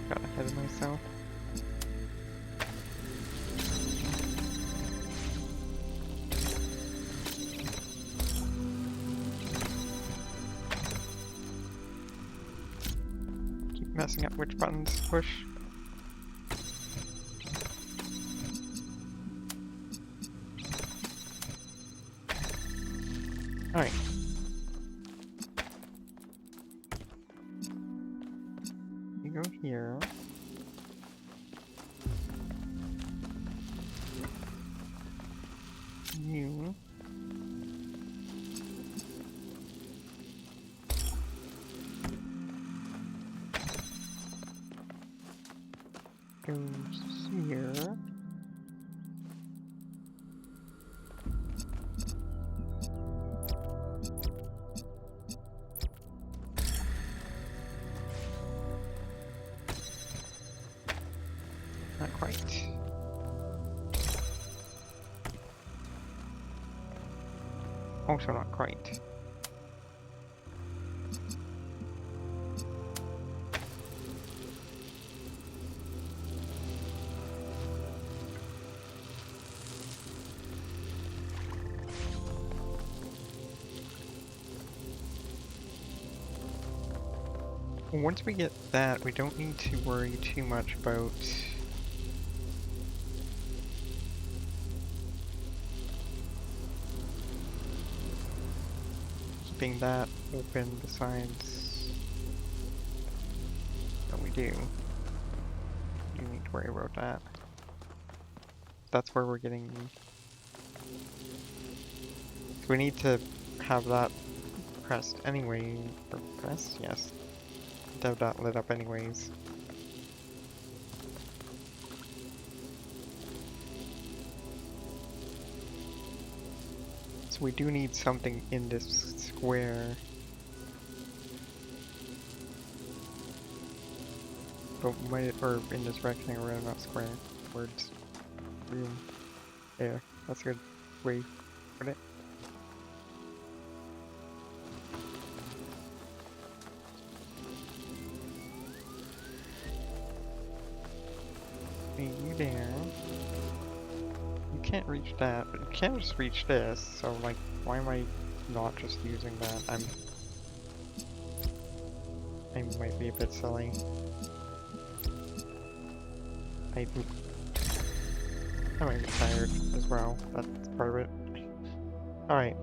Got ahead of myself. Keep messing up which buttons to push. Alright. here. You. Goes here. Not quite. Also not quite. Once we get that, we don't need to worry too much about keeping that open besides what we do. You need to worry about that. That's where we're getting... So we need to have that pressed anyway. Or pressed? Yes. To have that lit up anyways. So we do need something in this square. But might, or in this rectangle, not square. Words. Room. There. That's a good way to put it. You there. You can't reach that, but you can just reach this, so like, why am I not just using that? I might be a bit silly. I might be tired as well, that's part of it. Alright,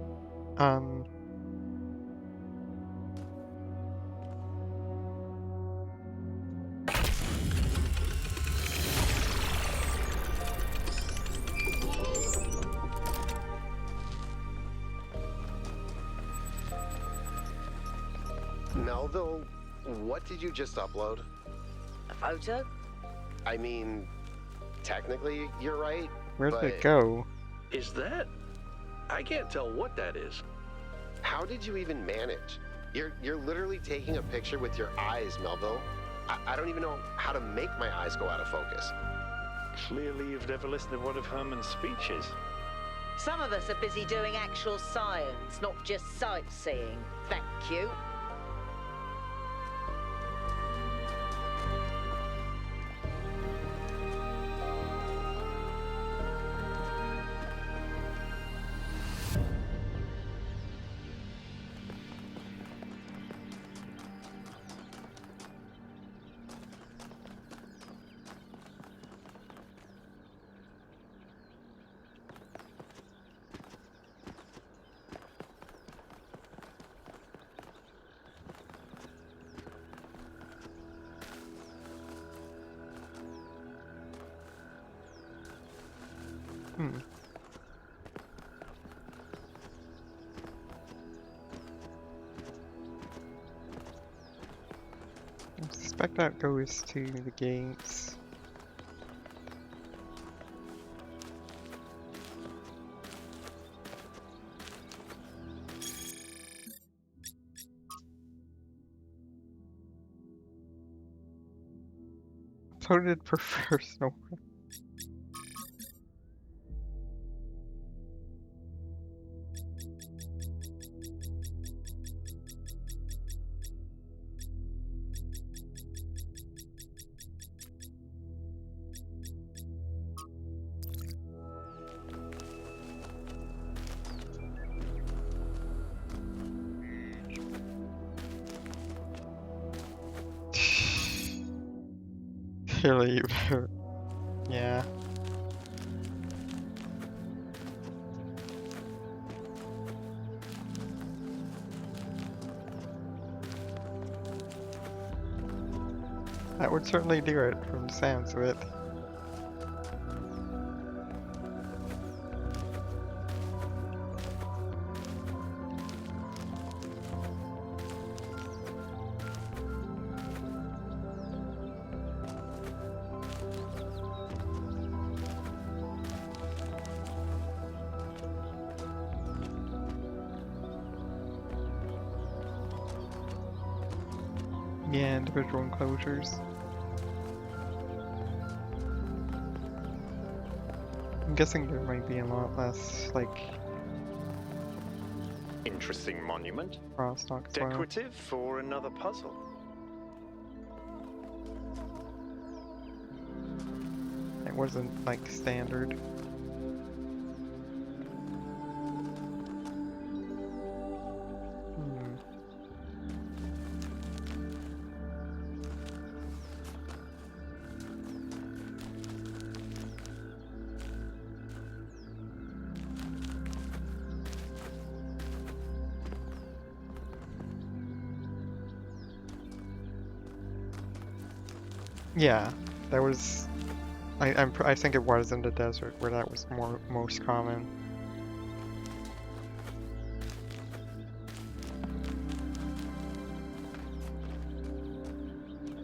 Melville, what did you just upload? A photo? I mean, technically, you're right. where did it go? Is that? I can't tell what that is. How did you even manage? You're literally taking a picture with your eyes, Melville. I don't even know how to make my eyes go out of focus. Clearly you've never listened to one of Herman's speeches. Some of us are busy doing actual science, not just sightseeing. Thank you. I suspect that goes to the gates. Uploaded for personal. Clearly, yeah. That would certainly do it from the sounds of it. Yeah, individual enclosures. I'm guessing there might be a lot less, like, Interesting monument. crosstalk as well. Decorative for another puzzle. It wasn't, like, standard. Yeah, that was. I think it was in the desert where that was most common.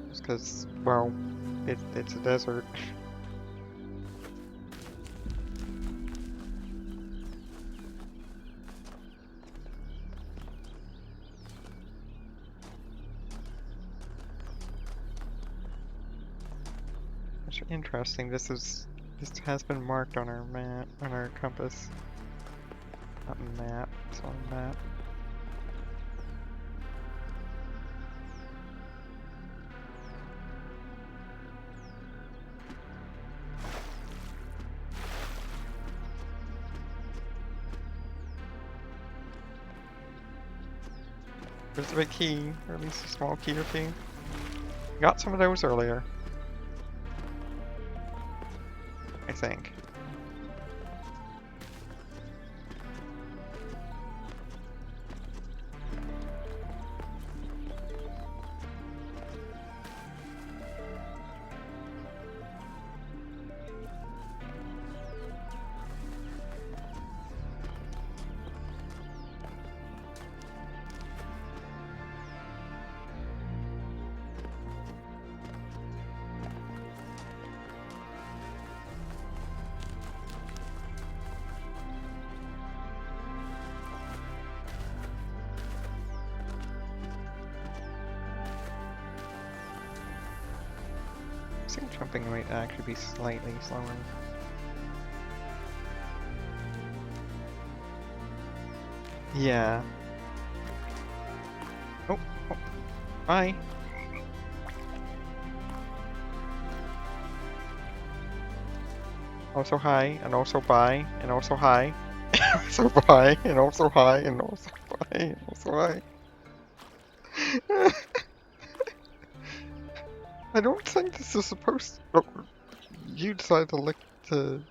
Just because, well, it's a desert. Which interesting. This has been marked on our map, on our compass. Not map. It's on a map. There's a big key, or at least a small key or two. Got some of those earlier. I think. I think jumping might actually be slightly slower. Yeah. Oh, bye. Also hi, and also bye, and also hi. Also bye, and also hi, and also bye, and also hi. I don't think this is supposed to... Oh, you decided to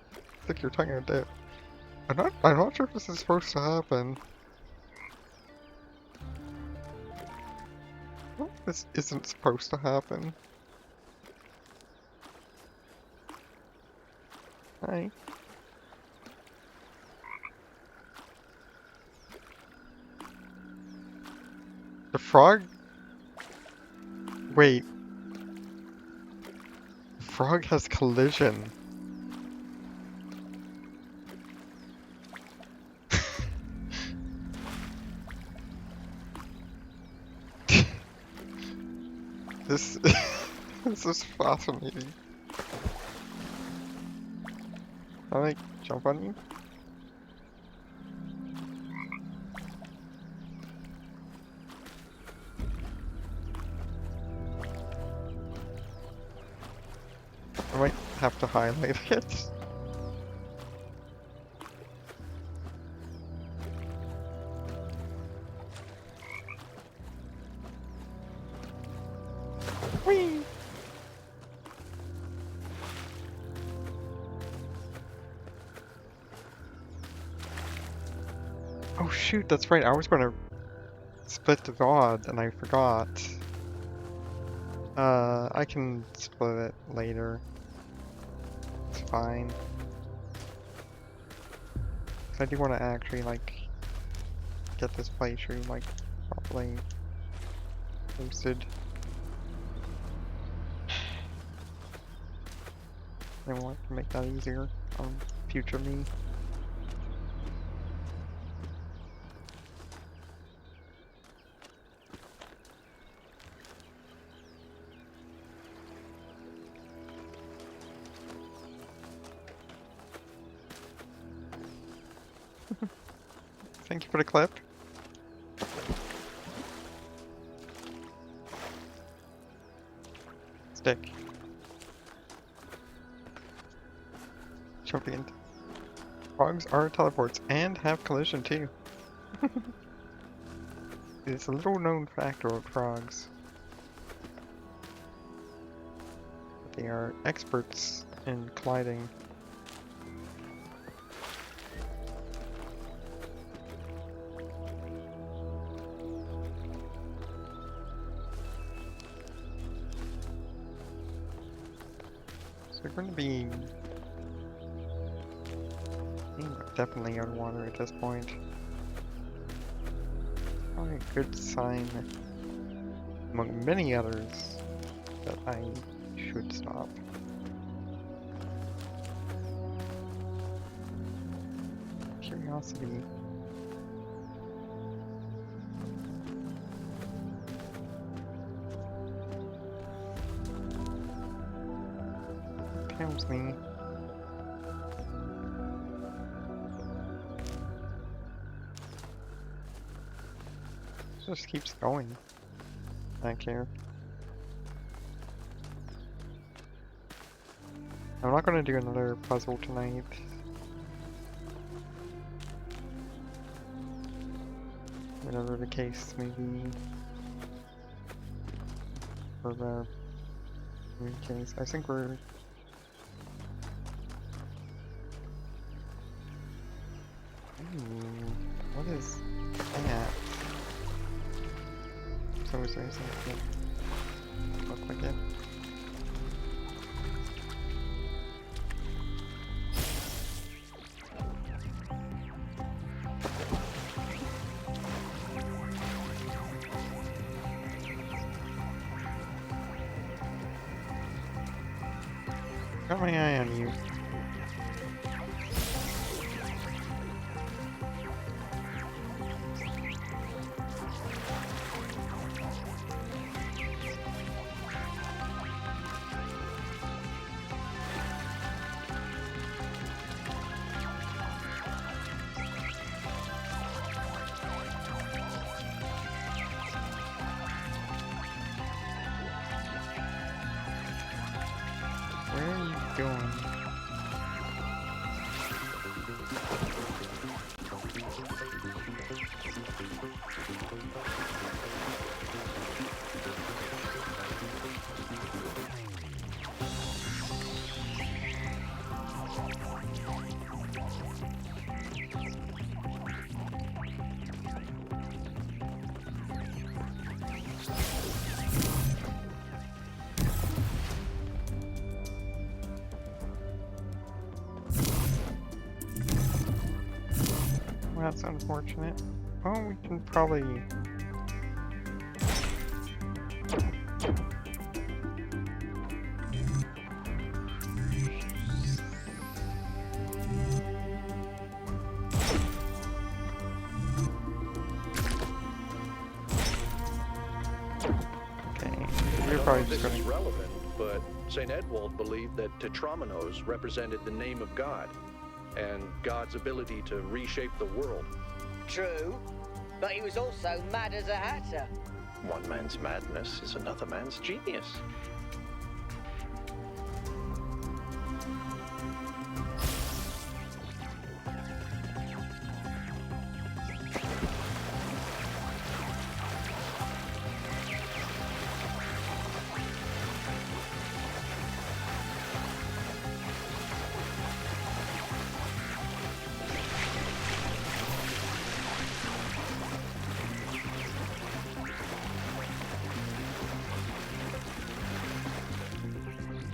stick your tongue out there. I'm not sure if this is supposed to happen. Well, this isn't supposed to happen. Hi. The frog? Wait. The frog has collision. This this is fascinating. Can I jump on you? I might have to highlight it. Whee! Oh shoot, that's right, I was gonna split the VOD and I forgot. I can split it later. It's fine. 'Cause I do want to actually, like, get this playthrough, like, properly posted. I want to make that easier on future me. Thank you for the clip. Stick. Jumping into. Frogs are teleports and have collision too. It's a little known fact about frogs. They are experts in colliding. So they're going to be definitely underwater at this point. Probably a good sign, among many others, that I should stop. Curiosity. Tells me. Just keeps going. I care. I'm not gonna do another puzzle tonight. Whatever the case may be. For the case, I think we're. Ooh, what is that? So is there something that look like it? Got my eye on you. Where are you going? Well, that's unfortunate. Well, we can probably. Okay, we're probably just This is gonna. relevant, but St. Edwald believed that Tetramenos represented the name of God, and God's ability to reshape the world. True, but he was also mad as a hatter. One man's madness is another man's genius.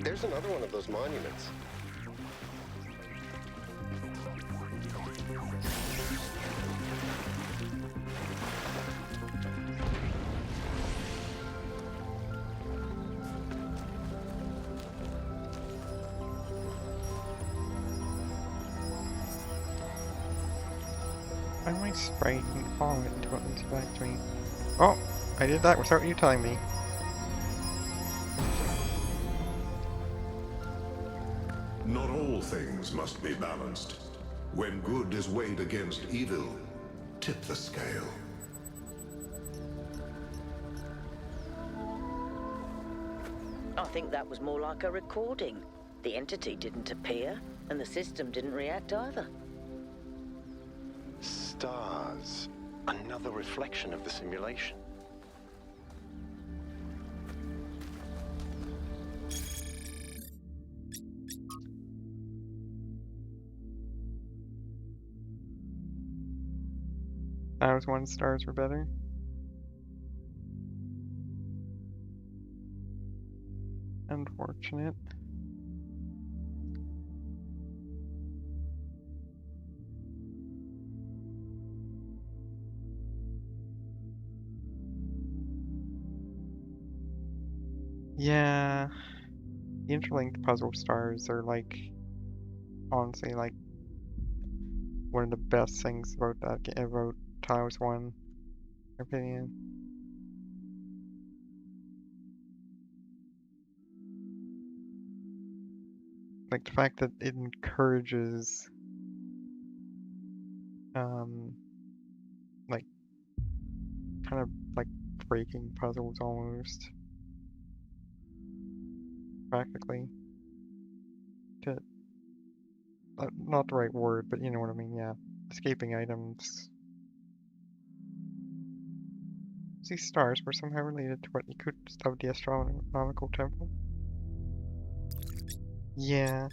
There's another one of those monuments. Why am I spriting all it until it comes back to me? Oh, I did that without you telling me. Not all things must be balanced. When good is weighed against evil, tip the scale. I think that was more like a recording. The entity didn't appear, and the system didn't react either. Stars. Another reflection of the simulation. Talos I stars were better. Unfortunate. Yeah, the interlinked puzzle stars are like, honestly, like one of the best things about about Talos 1, in my opinion. Like the fact that it encourages, like, kind of like breaking puzzles almost, practically. To, not the right word, but you know what I mean, yeah. Escaping items. These stars were somehow related to what you could of the astronomical temple. Yeah.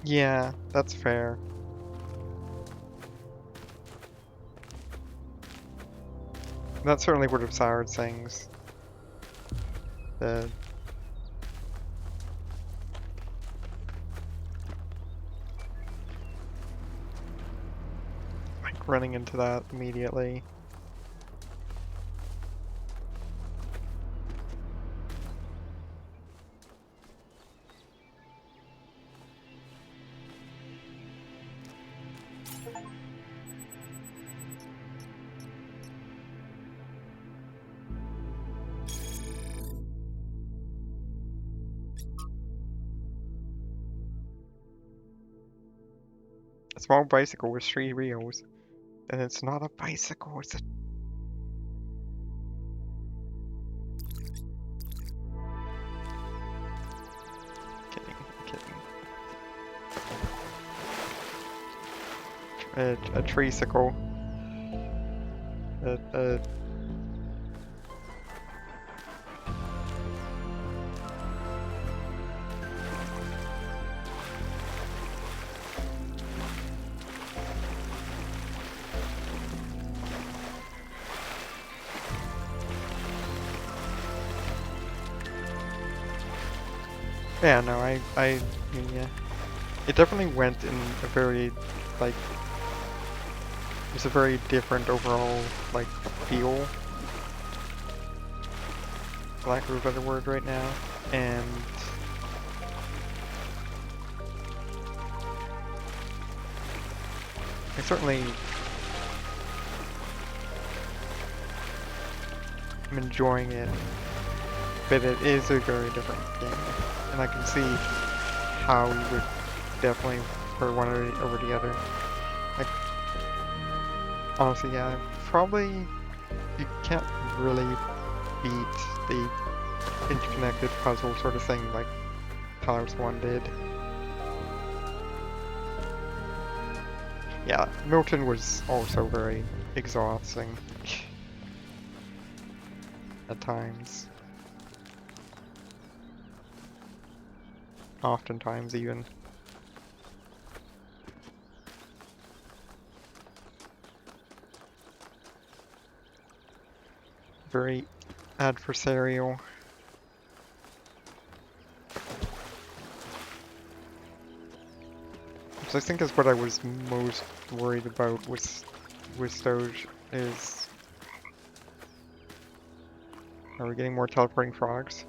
Yeah, that's fair. That certainly would have soured things. The like running into that immediately. A small bicycle with 3 wheels. And it's not a bicycle, it's a... Kidding. A tricycle. Yeah, no, I mean, yeah. It definitely went in a very, like, it's a very different overall, like, feel, for lack of a better word right now, and I certainly am enjoying it, but it is a very different game, and I can see how you would definitely prefer one over the other. Like, honestly, yeah, probably you can't really beat the interconnected puzzle sort of thing like Talos 1 did. Yeah, Milton was also very exhausting at times. Oftentimes, even. Very adversarial. Which I think is what I was most worried about with Doge is... Are we getting more teleporting frogs?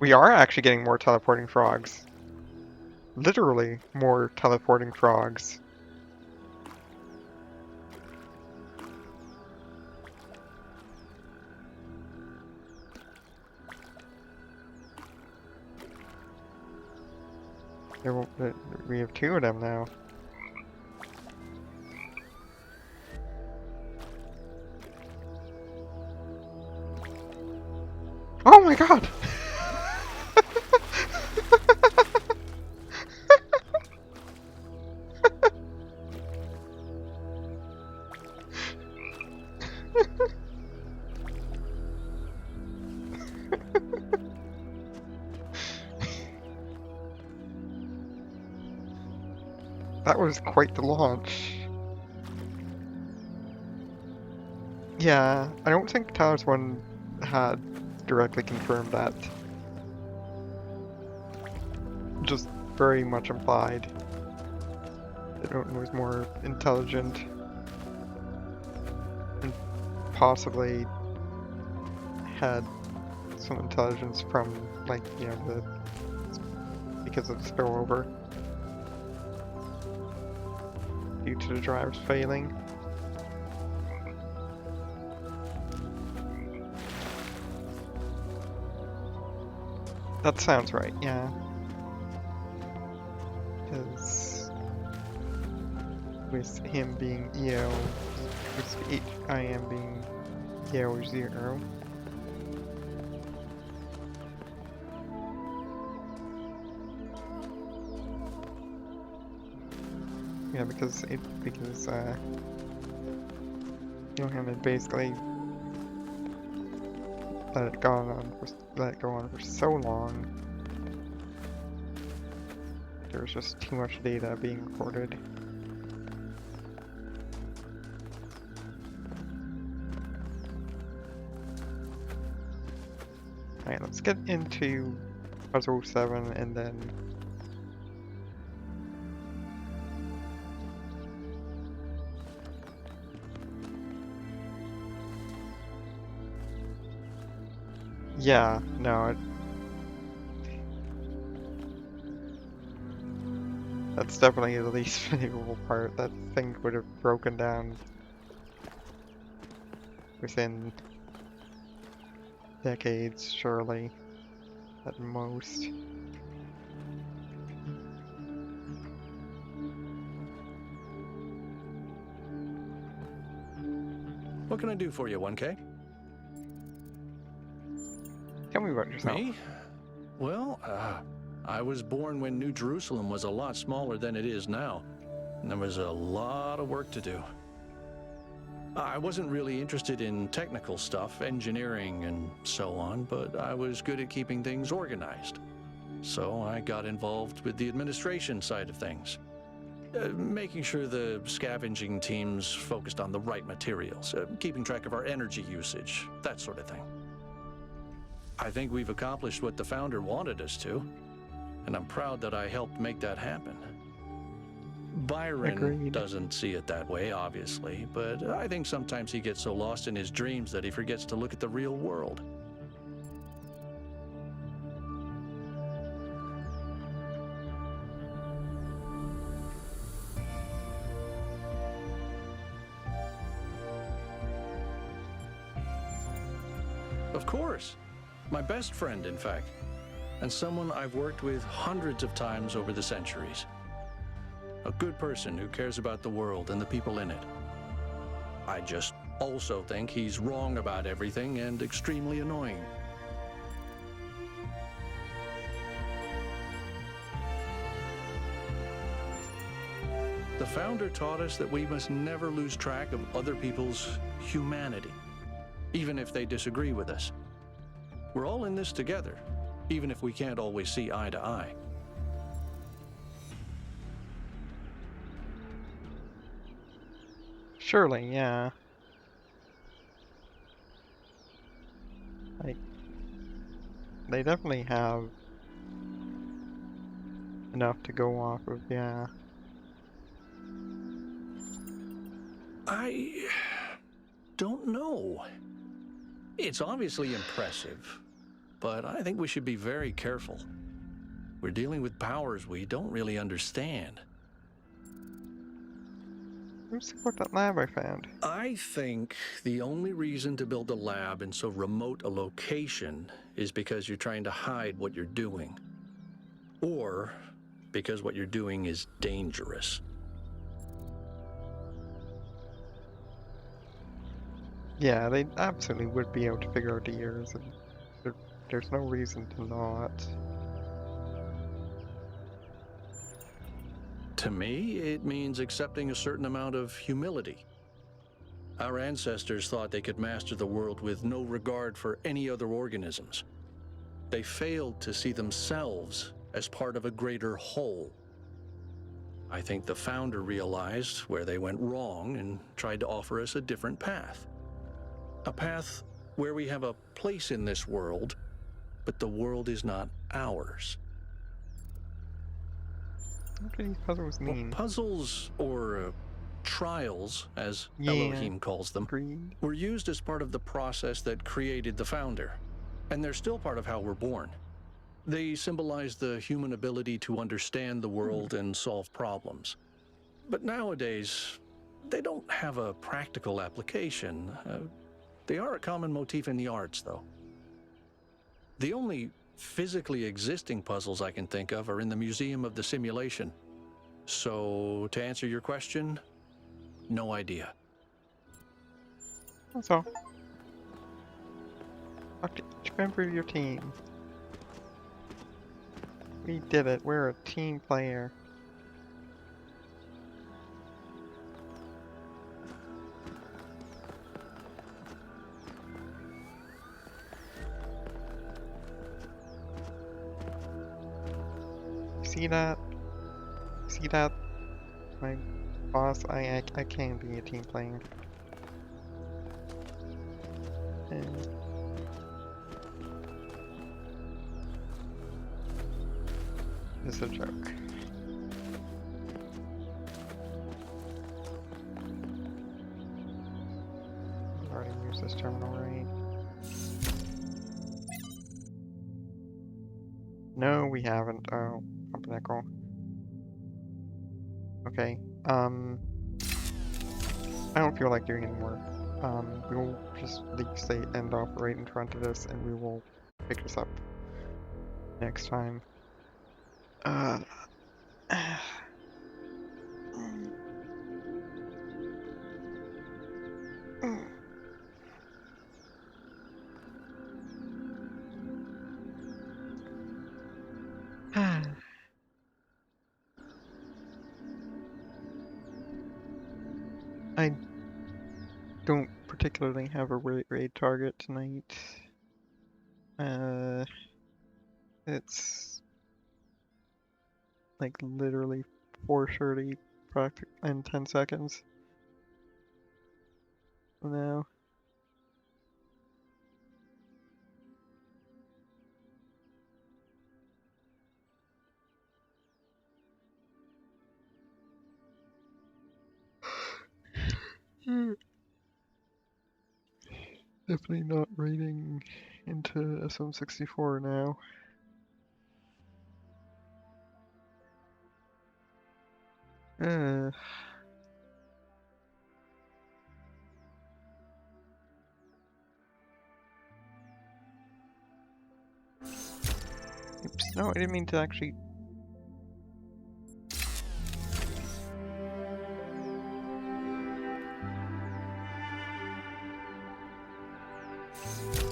We are actually getting more teleporting frogs. Literally more teleporting frogs. We have 2 of them now. Oh my god! That was quite the launch. Yeah, I don't think Talos 1 had directly confirmed that. Just very much implied. It was more intelligent. And possibly had some intelligence from, like, you know, because of the spillover. Due to the drives failing. That sounds right, yeah. Because with him being EO, with HIM being EO 0. Yeah, because Johan had basically let it go on for so long. There was just too much data being recorded. Alright, let's get into puzzle 7 and then yeah, no, that's definitely the least favorable part. That thing would have broken down within decades, surely, at most. What can I do for you, 1K? Tell me about yourself. Me? Well, I was born when New Jerusalem was a lot smaller than it is now, and there was a lot of work to do. I wasn't really interested in technical stuff, engineering and so on, but I was good at keeping things organized. So I got involved with the administration side of things, making sure the scavenging teams focused on the right materials, keeping track of our energy usage, that sort of thing. I think we've accomplished what the founder wanted us to, and I'm proud that I helped make that happen. Byron doesn't see it that way, obviously, but I think sometimes he gets so lost in his dreams that he forgets to look at the real world. Of course. My best friend, in fact, and someone I've worked with hundreds of times over the centuries. A good person who cares about the world and the people in it. I just also think he's wrong about everything and extremely annoying. The founder taught us that we must never lose track of other people's humanity, even if they disagree with us. We're all in this together, even if we can't always see eye to eye. Surely, yeah. Like, they definitely have enough to go off of, yeah. I don't know. It's obviously impressive, but I think we should be very careful. We're dealing with powers we don't really understand. Let's see what that lab I found. I think the only reason to build a lab in so remote a location is because you're trying to hide what you're doing. Or because what you're doing is dangerous. Yeah, they absolutely would be able to figure out the years, and there's no reason to not. To me, it means accepting a certain amount of humility. Our ancestors thought they could master the world with no regard for any other organisms. They failed to see themselves as part of a greater whole. I think the founder realized where they went wrong and tried to offer us a different path. A path where we have a place in this world, but the world is not ours. What do these puzzles mean? Well, puzzles, or trials, as Yeah, Elohim calls them, agreed. were used as part of the process that created the founder. And they're still part of how we're born. They symbolize the human ability to understand the world and solve problems. But nowadays, they don't have a practical application. They are a common motif in the arts, though. The only physically existing puzzles I can think of are in the Museum of the Simulation. So, to answer your question, no idea. That's all. Talk to each member of your team. We did it. We're a team player. See that? See that? My boss, I can be a team player. And it's a joke. I've already used this terminal, right? No, we haven't. Oh, pumpernickel. Okay. I don't feel like doing any more. We will just say end off right in front of this, and we will pick this up next time. I don't particularly have a raid target tonight. It's like literally 4:30 in 10 seconds. No. Definitely not raiding into SM64 now. Oops, no, I didn't mean to actually...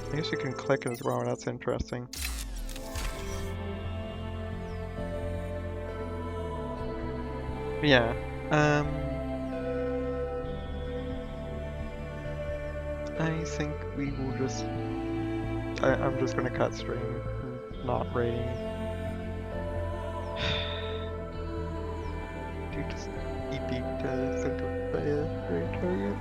I guess you can click as well, that's interesting. But yeah, I think we will just... I'm just gonna cut stream, not rating. Do just eat center by a target.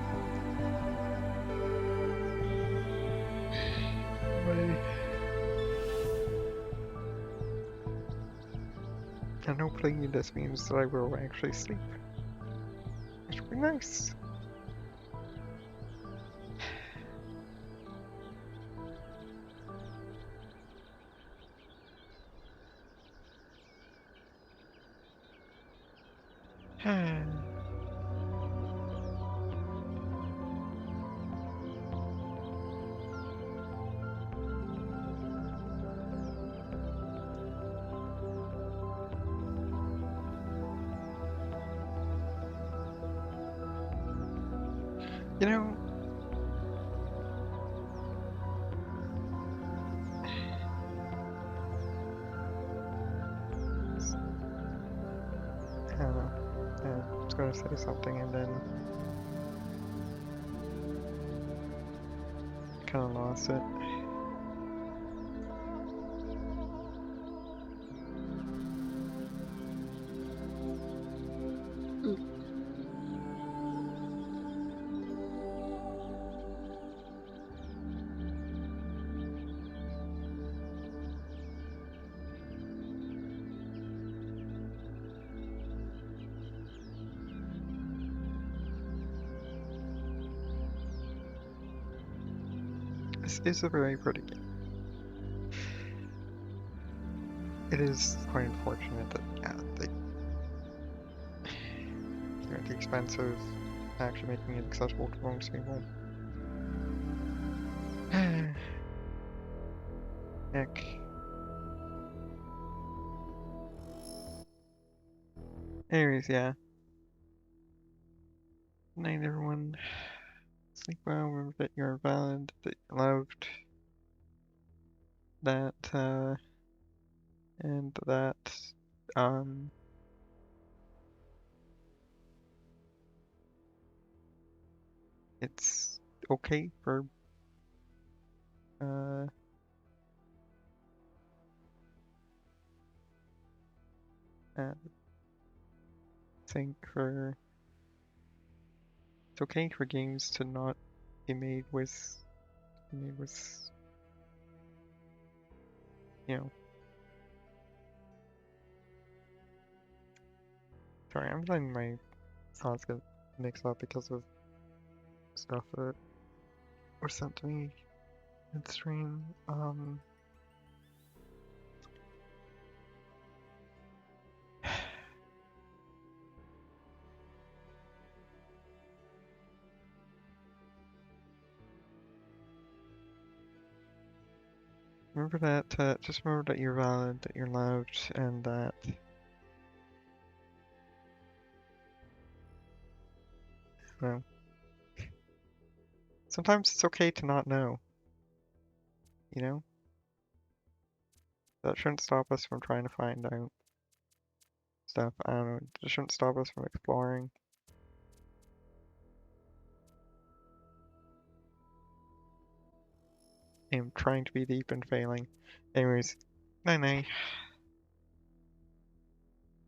And hopefully this means that I will actually sleep. Which would be nice. You know, I don't know. I was gonna say something and then kind of lost it. This is a very pretty game. It is quite unfortunate that, yeah, they're at the expense of actually making it accessible to most people. Heck. Anyways, yeah. Good night, everyone. Sleep well, remember that you're valid, that you're loved, that, and that, it's okay for, it's okay for games to not be made with, you know. Sorry, I'm letting my thoughts get mixed up because of stuff that was sent to me in stream. Remember that, just remember that you're valid, that you're loved, and that, well, sometimes it's okay to not know, you know? That shouldn't stop us from trying to find out stuff. I don't know, it shouldn't stop us from exploring. I'm trying to be deep and failing. Anyways, night night.